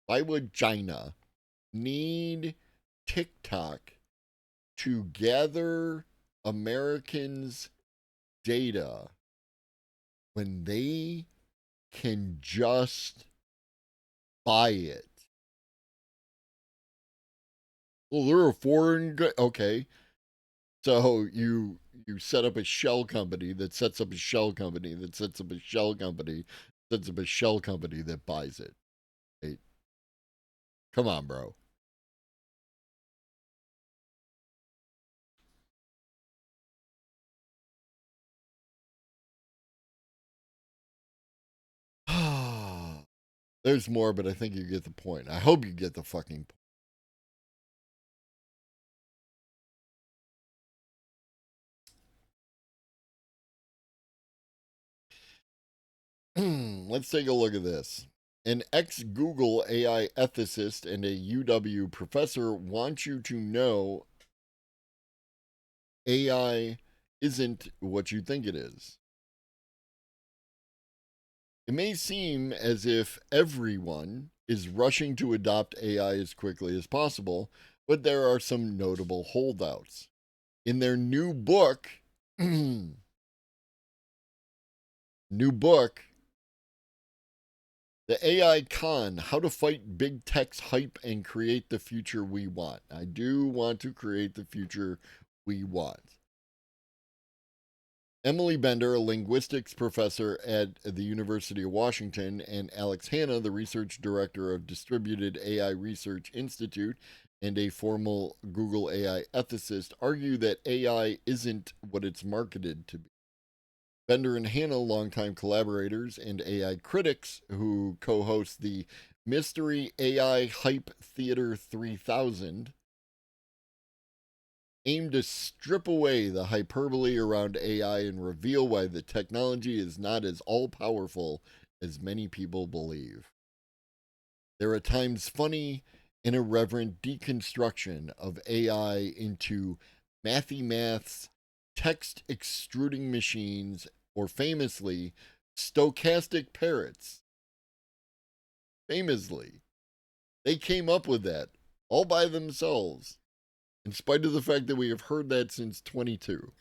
B: why would China need TikTok to gather Americans' data when they can just buy it. Well, they're a foreign okay. So you set up a shell company that sets up a shell company that sets up a shell company, sets up a shell company that buys it. Hey, come on, bro. There's more, but I think you get the point. I hope you get the fucking point. Let's take a look at this. An ex-Google AI ethicist and a UW professor want you to know AI isn't what you think it is. It may seem as if everyone is rushing to adopt AI as quickly as possible, but there are some notable holdouts. In their new book, The AI Con, How to Fight Big Tech's Hype and Create the Future We Want. I do want to create the future we want. Emily Bender, a linguistics professor at the University of Washington, and Alex Hanna, the research director of Distributed AI Research Institute and a formal Google AI ethicist, argue that AI isn't what it's marketed to be. Bender and Hanna, longtime collaborators and AI critics who co-host the Mystery AI Hype Theater 3000, aim to strip away the hyperbole around AI and reveal why the technology is not as all-powerful as many people believe. They're at times funny and irreverent deconstruction of AI into mathy maths, text extruding machines, or famously, stochastic parrots. Famously. They came up with that all by themselves, in spite of the fact that we have heard that since 22.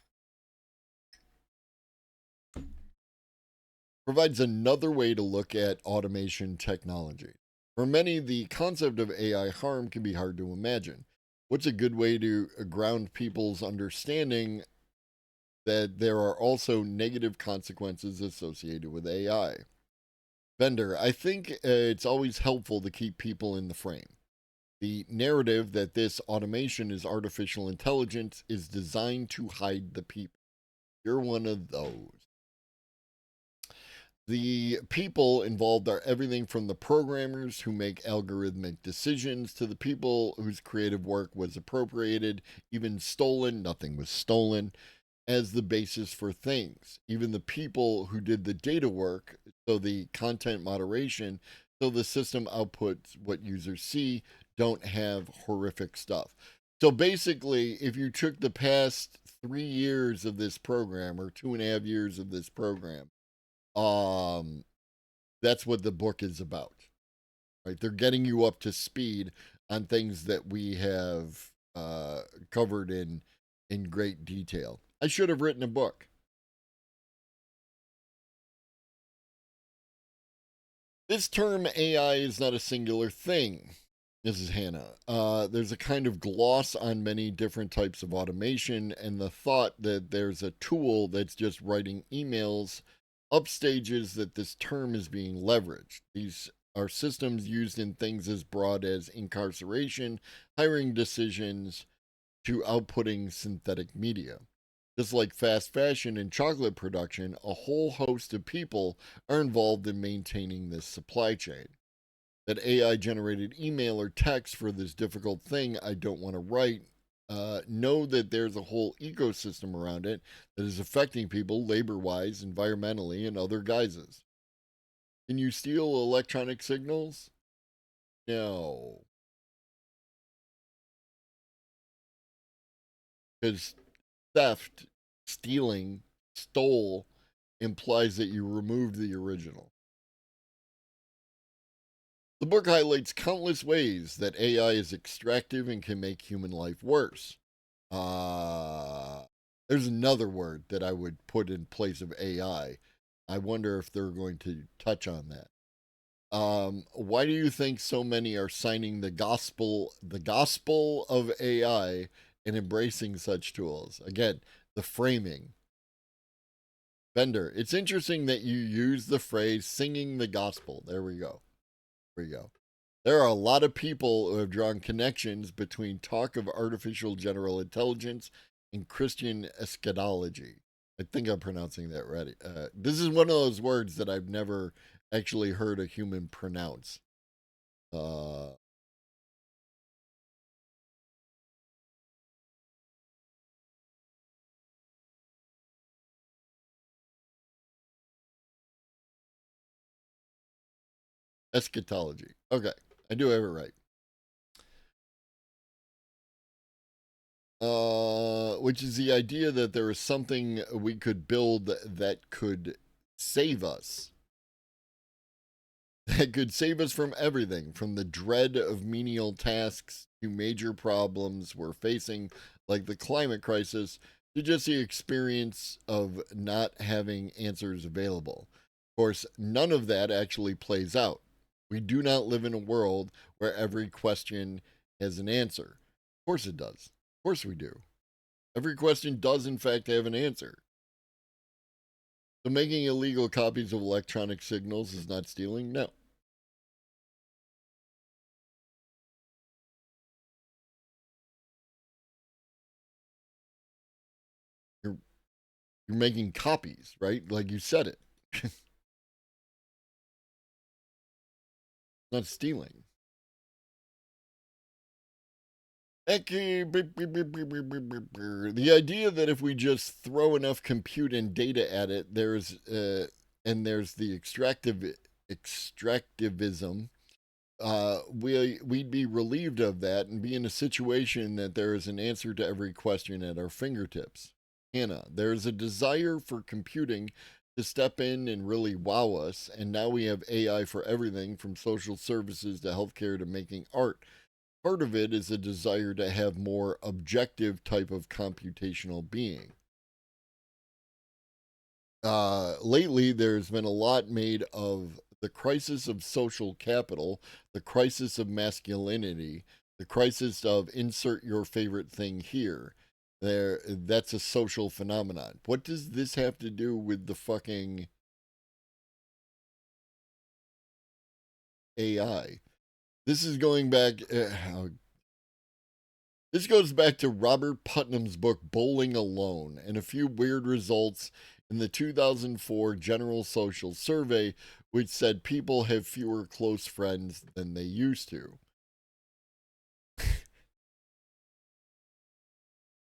B: Provides another way to look at automation technology. For many, the concept of AI harm can be hard to imagine. What's a good way to ground people's understanding that there are also negative consequences associated with AI? Bender, I think it's always helpful to keep people in the frame. The narrative that this automation is artificial intelligence is designed to hide the people. You're one of those. The people involved are everything from the programmers who make algorithmic decisions to the people whose creative work was appropriated, even stolen, nothing was stolen, as the basis for things. Even the people who did the data work, so the content moderation, so the system outputs what users see, don't have horrific stuff. So basically, if you took the past 3 years of this program or 2.5 years of this program, that's what the book is about, right? They're getting you up to speed on things that we have covered in great detail. I should have written a book. This term AI is not a singular thing, Mrs. Hanna. There's a kind of gloss on many different types of automation, and the thought that there's a tool that's just writing emails upstages that this term is being leveraged. These are systems used in things as broad as incarceration, hiring decisions, to outputting synthetic media. Just like fast fashion and chocolate production, a whole host of people are involved in maintaining this supply chain. That AI generated email or text for this difficult thing I don't want to write, know that there's a whole ecosystem around it that is affecting people labor wise, environmentally, and other guises. Can you steal electronic signals? No. Because theft, stealing, stole implies that you removed the original. The book highlights countless ways that AI is extractive and can make human life worse. There's another word that I would put in place of AI I wonder if they're going to touch on that. Why do you think so many are signing the gospel of AI and embracing such tools? Again, the framing. Bender, it's interesting that you use the phrase singing the gospel. There we go. There we go. There are a lot of people who have drawn connections between talk of artificial general intelligence and Christian eschatology. I think I'm pronouncing that right. This is one of those words that I've never actually heard a human pronounce. Uh, Eschatology. Okay, I do have it right. Which is the idea that there is something we could build that could save us. That could save us from everything, from the dread of menial tasks to major problems we're facing, like the climate crisis, to just the experience of not having answers available. Of course, none of that actually plays out. We do not live in a world where every question has an answer. Of course it does. Of course we do. Every question does, in fact, have an answer. So making illegal copies of electronic signals is not stealing? No. You're you're making copies, right? Like you said it. Not stealing. The idea that if we just throw enough compute and data at it, there's the extractivism. We'd be relieved of that and be in a situation that there is an answer to every question at our fingertips. Hannah, there is a desire for computing to step in and really wow us, and now we have AI for everything from social services to healthcare to making art. Part of it is a desire to have more objective type of computational being. Lately, there's been a lot made of the crisis of social capital, the crisis of masculinity, the crisis of insert your favorite thing here. That's a social phenomenon. What does this have to do with the fucking AI? This is going back. This goes back to Robert Putnam's book Bowling Alone and a few weird results in the 2004 General Social Survey, which said people have fewer close friends than they used to.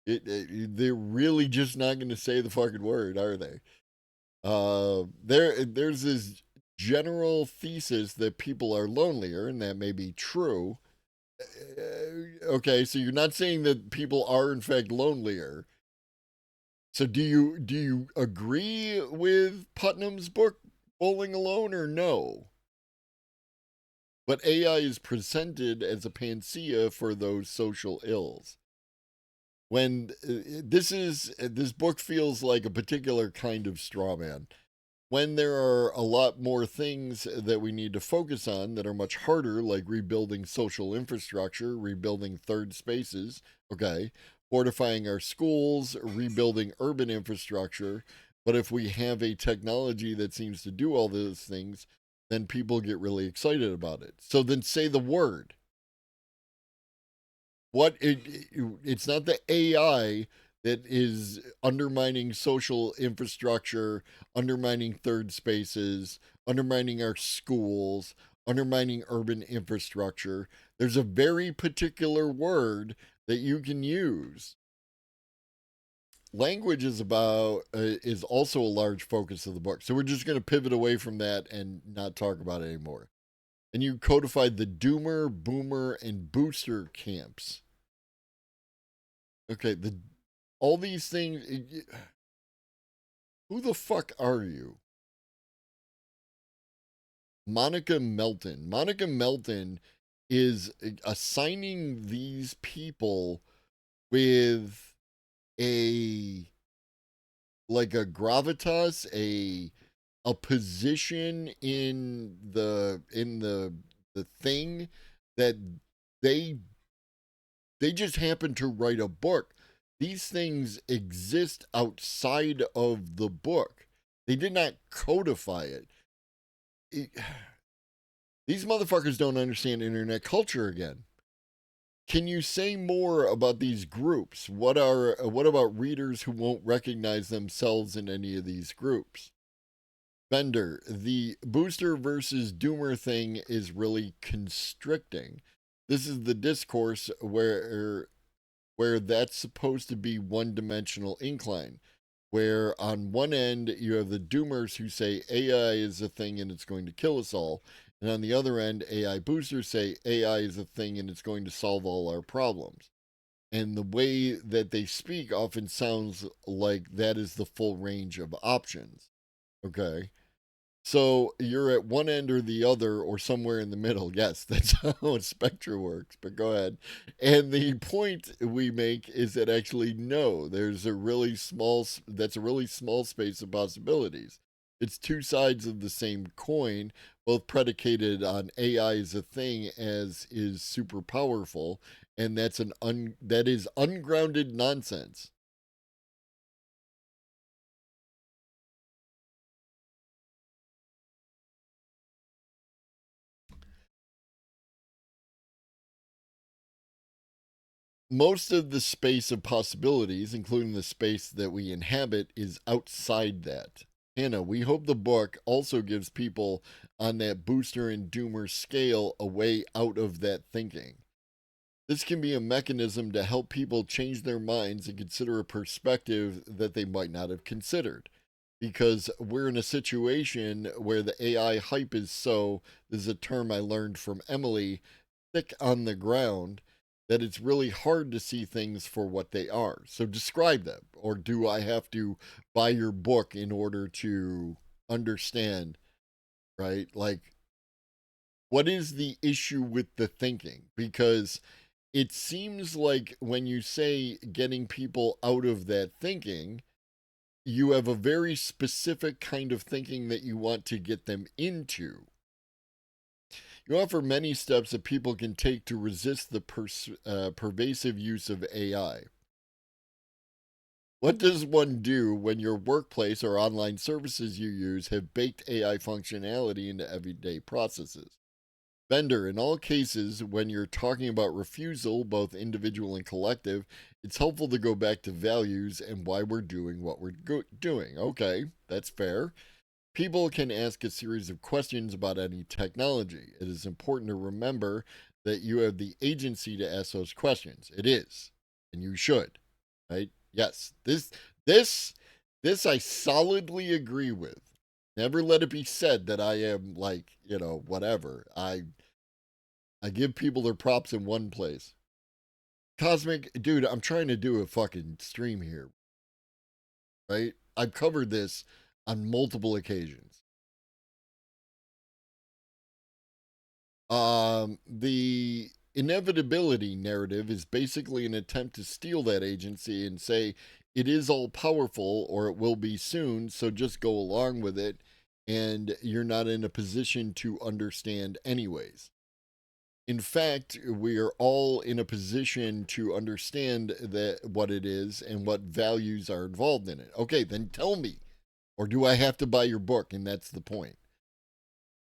B: They're really just not going to say the fucking word, are they? There's this general thesis that people are lonelier, and that may be true. Okay, so you're not saying that people are in fact lonelier. So do you agree with Putnam's book Bowling Alone or no? But AI is presented as a panacea for those social ills. When this book feels like a particular kind of straw man. When there are a lot more things that we need to focus on that are much harder, like rebuilding social infrastructure, rebuilding third spaces, okay, fortifying our schools, rebuilding urban infrastructure. But if we have a technology that seems to do all those things, then people get really excited about it. So then say the word. It's not the AI that is undermining social infrastructure, undermining third spaces, undermining our schools, undermining urban infrastructure. There's a very particular word that you can use. Language is also a large focus of the book. So we're just going to pivot away from that and not talk about it anymore. And you codified the doomer, boomer, and booster camps. Okay, all these things. Who the fuck are you? Monica Melton. Monica Melton is assigning these people with a gravitas, a position in the thing that they they just happen to write a book. These things exist outside of the book. They did not codify it. These motherfuckers don't understand internet culture again. Can you say more about these groups? What about readers who won't recognize themselves in any of these groups? Bender, the booster versus doomer thing is really constricting. This is the discourse where that's supposed to be one-dimensional incline, where on one end you have the doomers who say AI is a thing and it's going to kill us all, and on the other end, AI boosters say AI is a thing and it's going to solve all our problems. And the way that they speak often sounds like that is the full range of options. Okay. So you're at one end or the other or somewhere in the middle. Yes, that's how Spectra works, but go ahead. And the point we make is that actually, no, there's a really small, that's a really small space of possibilities. It's two sides of the same coin, both predicated on AI as a thing as is super powerful. And that is ungrounded nonsense. Most of the space of possibilities, including the space that we inhabit, is outside that. Hannah, we hope the book also gives people on that booster and doomer scale a way out of that thinking. This can be a mechanism to help people change their minds and consider a perspective that they might not have considered. Because we're in a situation where the AI hype is so, this is a term I learned from Emily, thick on the ground, that it's really hard to see things for what they are. So describe them. Or do I have to buy your book in order to understand, right? Like, what is the issue with the thinking? Because it seems like when you say getting people out of that thinking, you have a very specific kind of thinking that you want to get them into. You offer many steps that people can take to resist the pervasive use of AI. What does one do when your workplace or online services you use have baked AI functionality into everyday processes? Bender, in all cases, when you're talking about refusal, both individual and collective, it's helpful to go back to values and why we're doing what we're doing. Okay, that's fair. People can ask a series of questions about any technology. It is important to remember that you have the agency to ask those questions. It is, and you should, right? Yes, this I solidly agree with. Never let it be said that I am like, whatever. I give people their props in one place. Cosmic, dude, I'm trying to do a fucking stream here, right? I've covered this on multiple occasions. The inevitability narrative is basically an attempt to steal that agency and say it is all powerful or it will be soon, so just go along with it, and you're not in a position to understand anyways. In fact, we are all in a position to understand that what it is and what values are involved in it. Okay, then tell me. Or do I have to buy your book? And that's the point.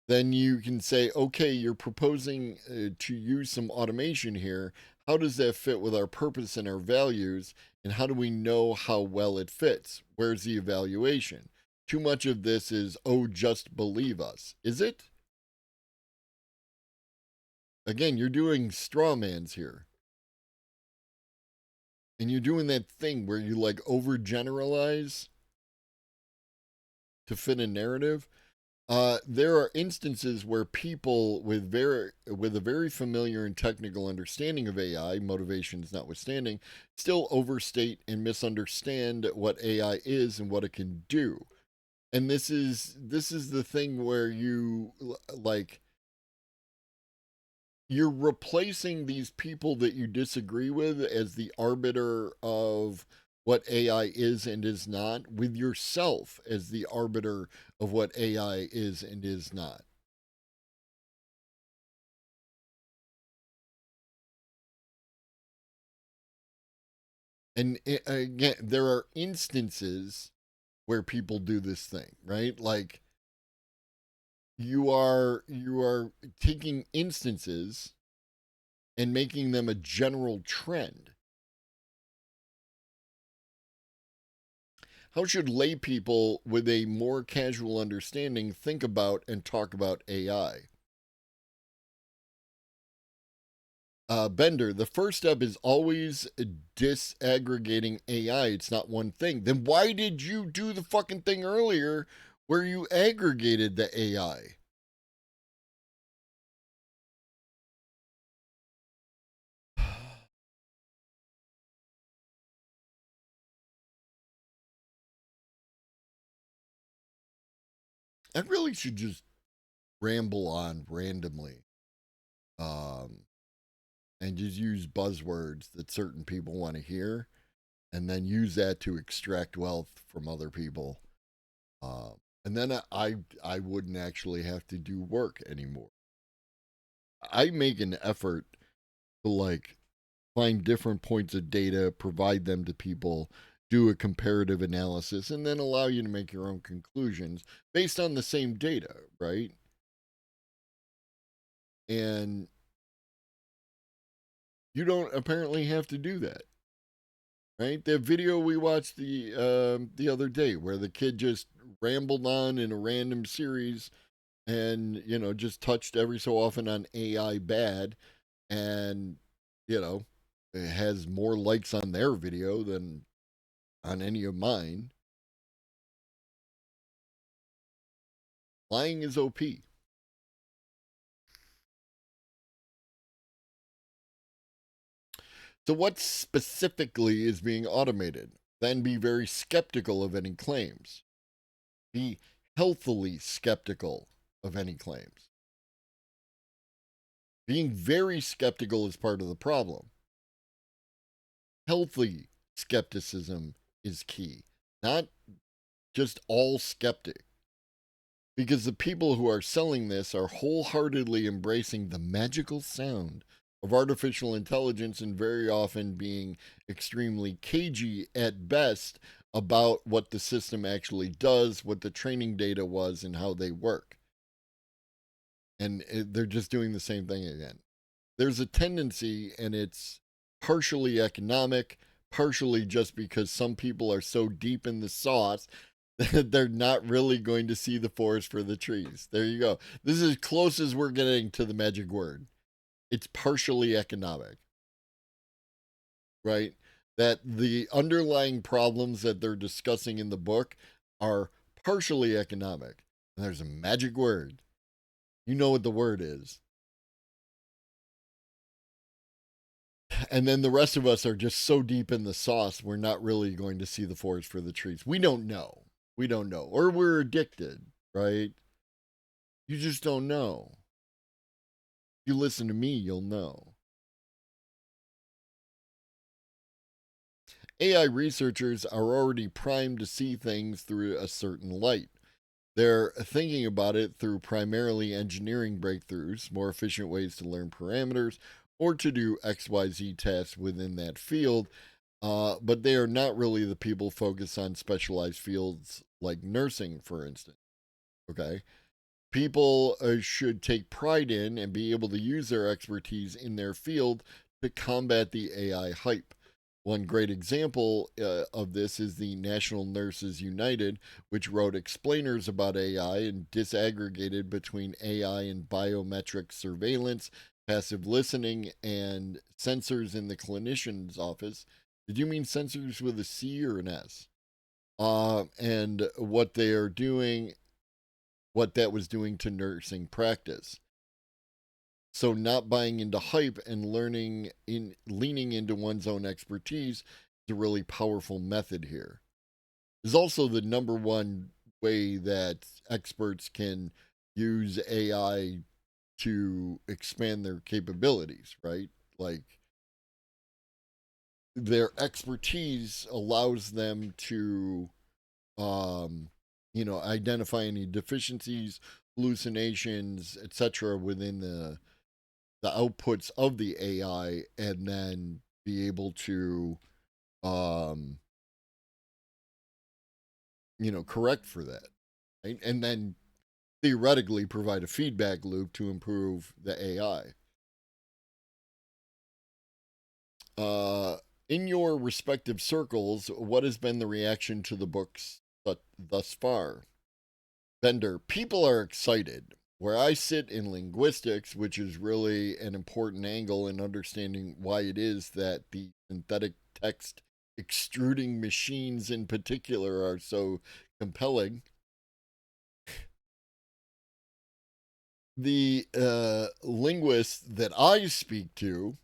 B: Then you can say, okay, you're proposing to use some automation here. How does that fit with our purpose and our values? And how do we know how well it fits? Where's the evaluation? Too much of this is, oh, just believe us. Is it? Again, you're doing straw mans here. And you're doing that thing where you like overgeneralize to fit a narrative. There are instances where people with a very familiar and technical understanding of AI, motivations notwithstanding, still overstate and misunderstand what AI is and what it can do. And this is the thing where you like you're replacing these people that you disagree with as the arbiter of what AI is and is not, with yourself as the arbiter of what AI is and is not. And again, there are instances where people do this thing, right? Like you are taking instances and making them a general trend. How should lay people with a more casual understanding think about and talk about AI? Bender, the first step is always disaggregating AI. It's not one thing. Then why did you do the fucking thing earlier where you aggregated the AI? I really should just ramble on randomly, um, and just use buzzwords that certain people want to hear, and then use that to extract wealth from other people. And then I wouldn't actually have to do work anymore. I make an effort to like find different points of data, provide them to people, do a comparative analysis, and then allow you to make your own conclusions based on the same data, right? And you don't apparently have to do that, right? The video we watched the other day where the kid just rambled on in a random series and just touched every so often on AI bad, and it has more likes on their video than on any of mine. Lying is OP. So, what specifically is being automated? Then be very skeptical of any claims. Be healthily skeptical of any claims. Being very skeptical is part of the problem. Healthy skepticism is key, not just all skeptic. Because the people who are selling this are wholeheartedly embracing the magical sound of artificial intelligence and very often being extremely cagey at best about what the system actually does, what the training data was, and how they work. And they're just doing the same thing again. There's a tendency, and it's partially economic, partially just because some people are so deep in the sauce that they're not really going to see the forest for the trees. There you go. This is as close as we're getting to the magic word. It's partially economic, right? That the underlying problems that they're discussing in the book are partially economic. And there's a magic word. You know what the word is. And then the rest of us are just so deep in the sauce, we're not really going to see the forest for the trees. We don't know. We don't know. Or we're addicted, right? You just don't know. If you listen to me, you'll know. AI researchers are already primed to see things through a certain light. They're thinking about it through primarily engineering breakthroughs, more efficient ways to learn parameters, or to do XYZ tasks within that field. But they are not really the people focused on specialized fields like nursing, for instance. Okay. People should take pride in and be able to use their expertise in their field to combat the AI hype. One great example of this is the National Nurses United, which wrote explainers about AI and disaggregated between AI and biometric surveillance, passive listening, and sensors in the clinician's office. Did you mean sensors with a C or an S? And what they are doing, what that was doing to nursing practice. So not buying into hype and leaning into one's own expertise is a really powerful method here. Is also the number one way that experts can use AI to expand their capabilities, right? Like their expertise allows them to, identify any deficiencies, hallucinations, etc., within the outputs of the AI, and then be able to, um, correct for that, right? And then theoretically provide a feedback loop to improve the AI. Uh, in your respective circles, what has been the reaction to the books thus far? Bender, people are excited. Where I sit in linguistics, which is really an important angle in understanding why it is that the synthetic text extruding machines in particular are so compelling. The linguists that I speak to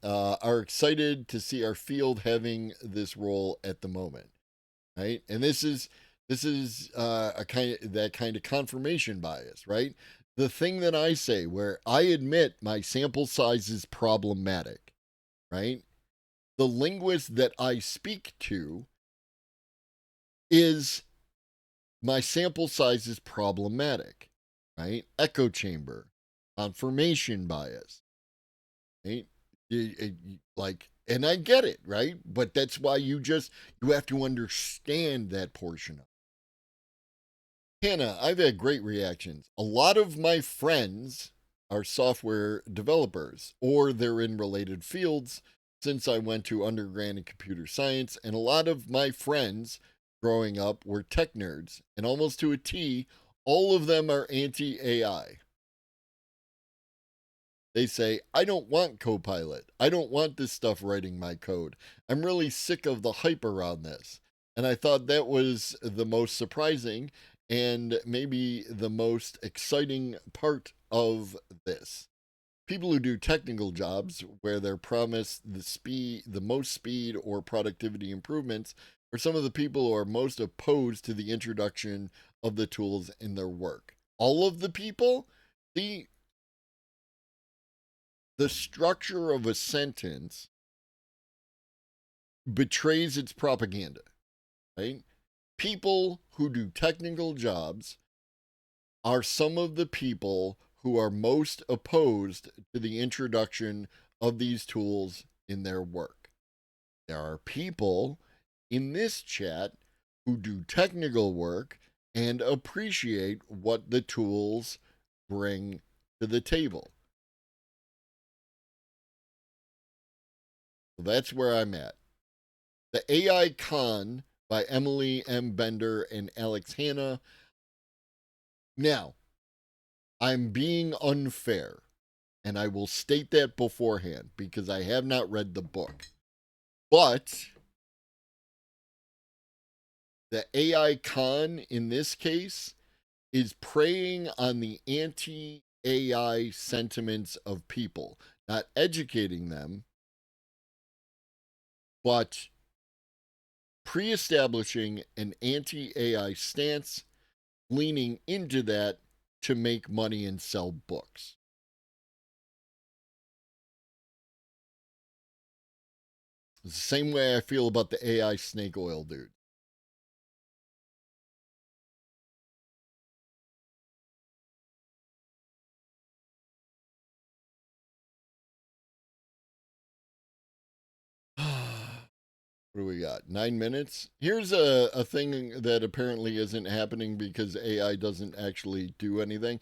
B: are excited to see our field having this role at the moment, right? And this is a kind of confirmation bias, right? The thing that I say, where I admit my sample size is problematic, right? The linguist that I speak to is my sample size is problematic, right? Echo chamber, confirmation bias, right? Like, and I get it, right? But that's why you have to understand that portion of it. Hannah, I've had great reactions. A lot of my friends are software developers or they're in related fields since I went to undergrad in computer science. And a lot of my friends growing up were tech nerds. And almost to a T, all of them are anti AI. They say, I don't want Copilot. I don't want this stuff writing my code. I'm really sick of the hype around this. And I thought that was the most surprising and maybe the most exciting part of this. People who do technical jobs where they're promised the most speed or productivity improvements are some of the people who are most opposed to the introduction of the tools in their work. All of the people, the structure of a sentence betrays its propaganda, right? People who do technical jobs are some of the people who are most opposed to the introduction of these tools in their work. There are people in this chat who do technical work and appreciate what the tools bring to the table. So that's where I'm at. The AI Con by Emily M. Bender and Alex Hanna. Now, I'm being unfair, and I will state that beforehand because I have not read the book. But the AI Con in this case is preying on the anti AI sentiments of people, not educating them, but pre establishing an anti AI stance, leaning into that to make money and sell books. It's the same way I feel about the AI snake oil dude. What do we got? 9 minutes? Here's a thing that apparently isn't happening because AI doesn't actually do anything.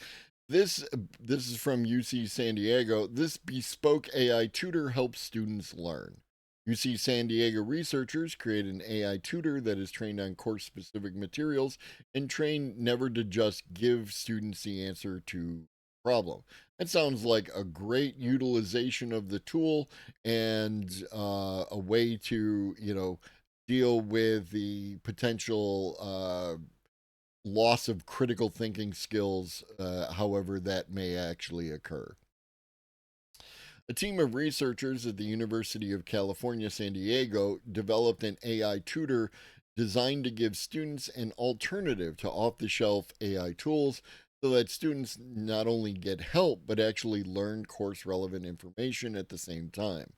B: This is from UC San Diego. This bespoke AI tutor helps students learn. UC San Diego researchers create an AI tutor that is trained on course specific materials and trained never to just give students the answer to problem. That sounds like a great utilization of the tool and a way to, deal with the potential loss of critical thinking skills, however that may actually occur. A team of researchers at the University of California, San Diego developed an AI tutor designed to give students an alternative to off the shelf AI tools so that students not only get help but actually learn course relevant information at the same time.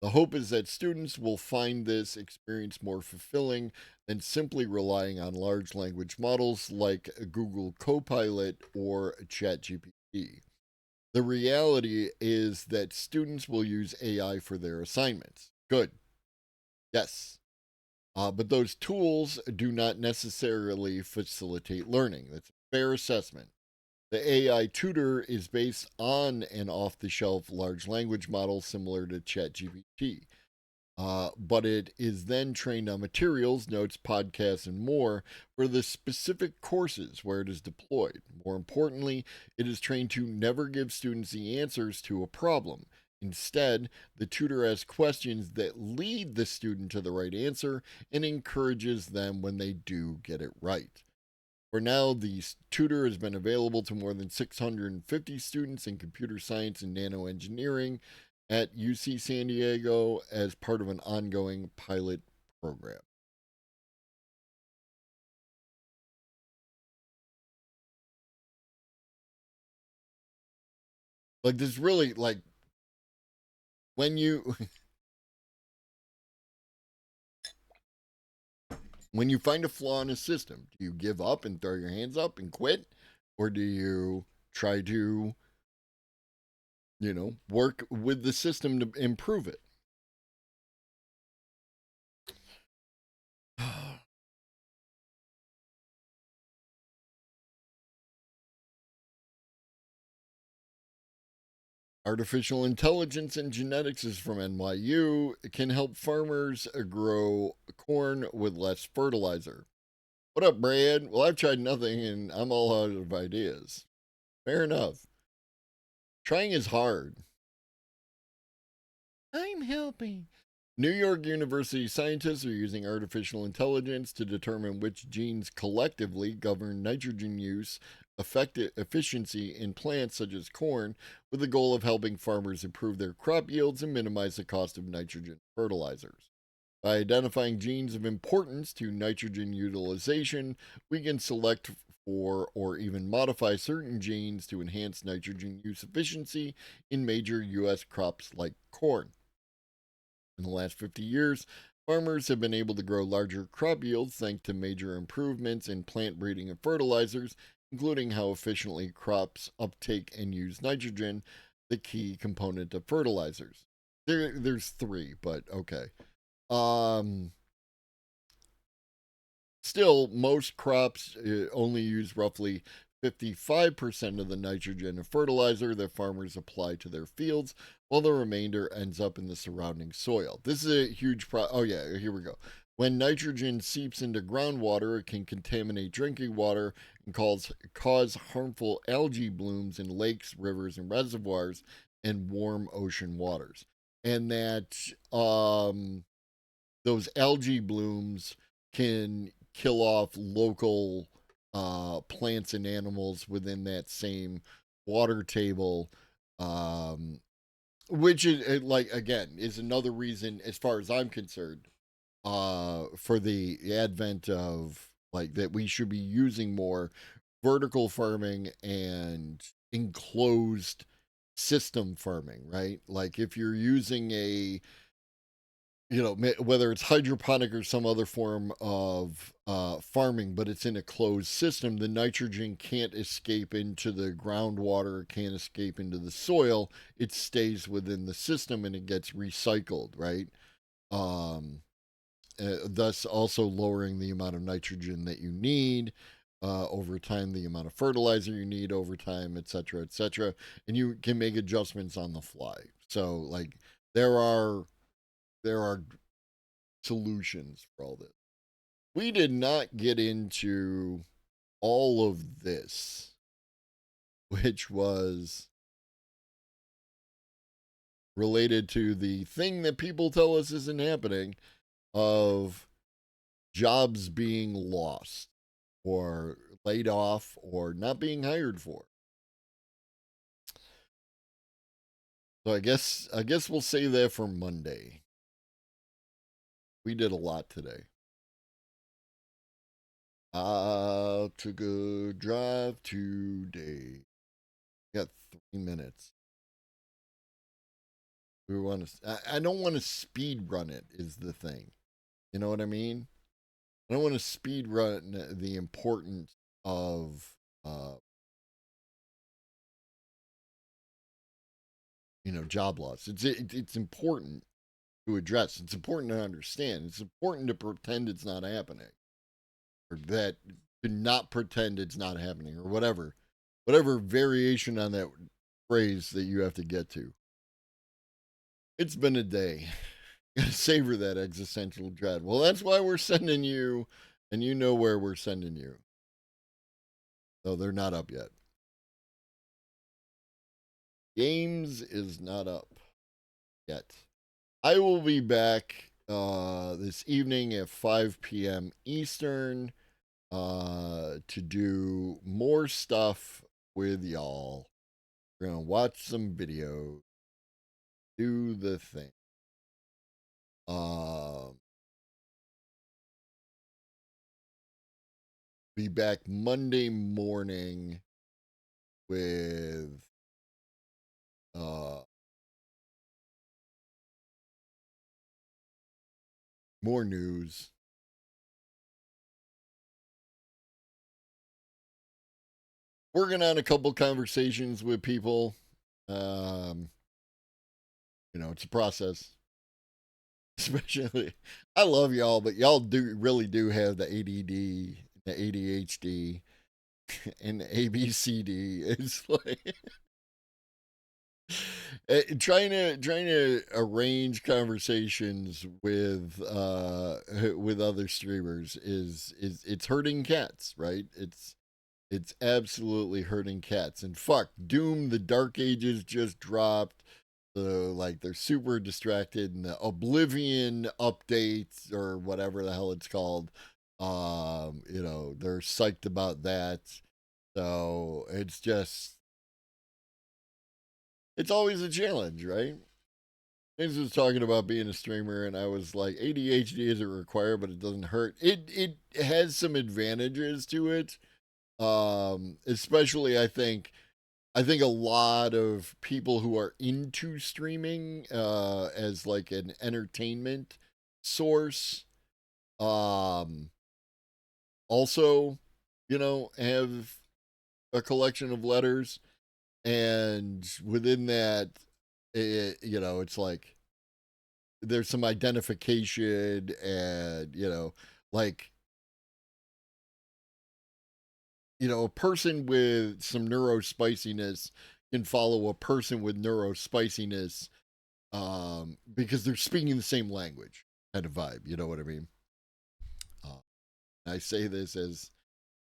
B: The hope is that students will find this experience more fulfilling than simply relying on large language models like Google Copilot or ChatGPT. The reality is that students will use AI for their assignments. Good. Yes. But those tools do not necessarily facilitate learning. That's a fair assessment. The AI tutor is based on an off the shelf large language model similar to ChatGPT. But it is then trained on materials, notes, podcasts, and more for the specific courses where it is deployed. More importantly, it is trained to never give students the answers to a problem. Instead, the tutor asks questions that lead the student to the right answer and encourages them when they do get it right. For now, the tutor has been available to more than 650 students in computer science and nanoengineering at UC San Diego as part of an ongoing pilot program. Like, this really, like, when you when you find a flaw in a system, do you give up and throw your hands up and quit, or do you try to, work with the system to improve it? Artificial intelligence and genetics is from NYU. It can help farmers grow corn with less fertilizer. What up, Brad? Well, I've tried nothing and I'm all out of ideas. Fair enough. Trying is hard. I'm helping. New York University scientists are using artificial intelligence to determine which genes collectively govern nitrogen use, efficiency in plants such as corn, with the goal of helping farmers improve their crop yields and minimize the cost of nitrogen fertilizers. By identifying genes of importance to nitrogen utilization, we can select for or even modify certain genes to enhance nitrogen use efficiency in major U.S. crops like corn. In the last 50 years, farmers have been able to grow larger crop yields thanks to major improvements in plant breeding and fertilizers, including how efficiently crops uptake and use nitrogen, the key component of fertilizers. There's three, but okay. Um, Still, most crops only use roughly 55% of the nitrogen and fertilizer that farmers apply to their fields, while the remainder ends up in the surrounding soil. This is a huge problem. Oh, yeah, here we go. When nitrogen seeps into groundwater, it can contaminate drinking water and cause harmful algae blooms in lakes, rivers, and reservoirs and warm ocean waters. And that those algae blooms can kill off local plants and animals within that same water table, um, which is like again is another reason, as far as I'm concerned, for the advent of like that we should be using more vertical farming and enclosed system farming, right? Like if you're using a whether it's hydroponic or some other form of farming, but it's in a closed system, the nitrogen can't escape into the groundwater, can't escape into the soil. It stays within the system and it gets recycled, right? Um, Thus, also lowering the amount of nitrogen that you need over time, the amount of fertilizer you need over time, et cetera, et cetera. And you can make adjustments on the fly. So, like, there are there are solutions for all this. We did not get into all of this, which was related to the thing that people tell us isn't happening of jobs being lost or laid off or not being hired for. So I guess we'll save that for Monday. We did a lot today. I took a drive today. Got 3 minutes. We want to. I don't want to speed run it. Is the thing. You know what I mean? I don't want to speed run the importance of, job loss. It's important to address. It's important to understand. It's important to pretend it's not happening, or that to not pretend it's not happening, or whatever variation on that phrase that you have to get to. It's been a day. Gotta savor that existential dread. Well, that's why we're sending you, and you know where we're sending you. Though they're not up yet. Games is not up yet. I will be back this evening at 5 p.m. Eastern to do more stuff with y'all. We're going to watch some videos, do the thing. Be back Monday morning with more news. Working on a couple conversations with people. It's a process. Especially, I love y'all, but y'all really do have the ADD, the ADHD, and the ABCD. It's like trying to arrange conversations with other streamers is it's hurting cats, right? It's absolutely hurting cats. And fuck, Doom: The Dark Ages just dropped. They're super distracted, and the Oblivion updates, or whatever the hell it's called, they're psyched about that. So it's always a challenge, right? James was talking about being a streamer, and I was like, ADHD isn't required, but it doesn't hurt. It has some advantages to it. Especially I think a lot of people who are into streaming as like an entertainment source also, have a collection of letters, and within that, it's like there's some identification, and like a person with some neurospiciness can follow a person with neurospiciness because they're speaking the same language, kind of vibe. You know what I mean? I say this as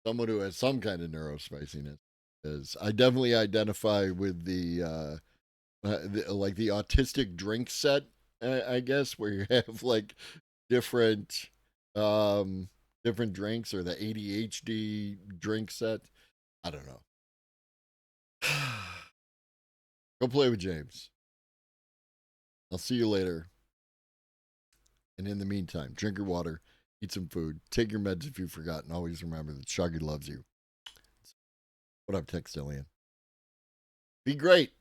B: someone who has some kind of neurospiciness, because I definitely identify with the autistic drink set, I guess, where you have like different different drinks, or the ADHD drink set. I don't know. Go play with James. I'll see you later. And in the meantime, drink your water, eat some food, take your meds if you've forgotten. Always remember that Shuggy loves you. What up, Textillian? Be great.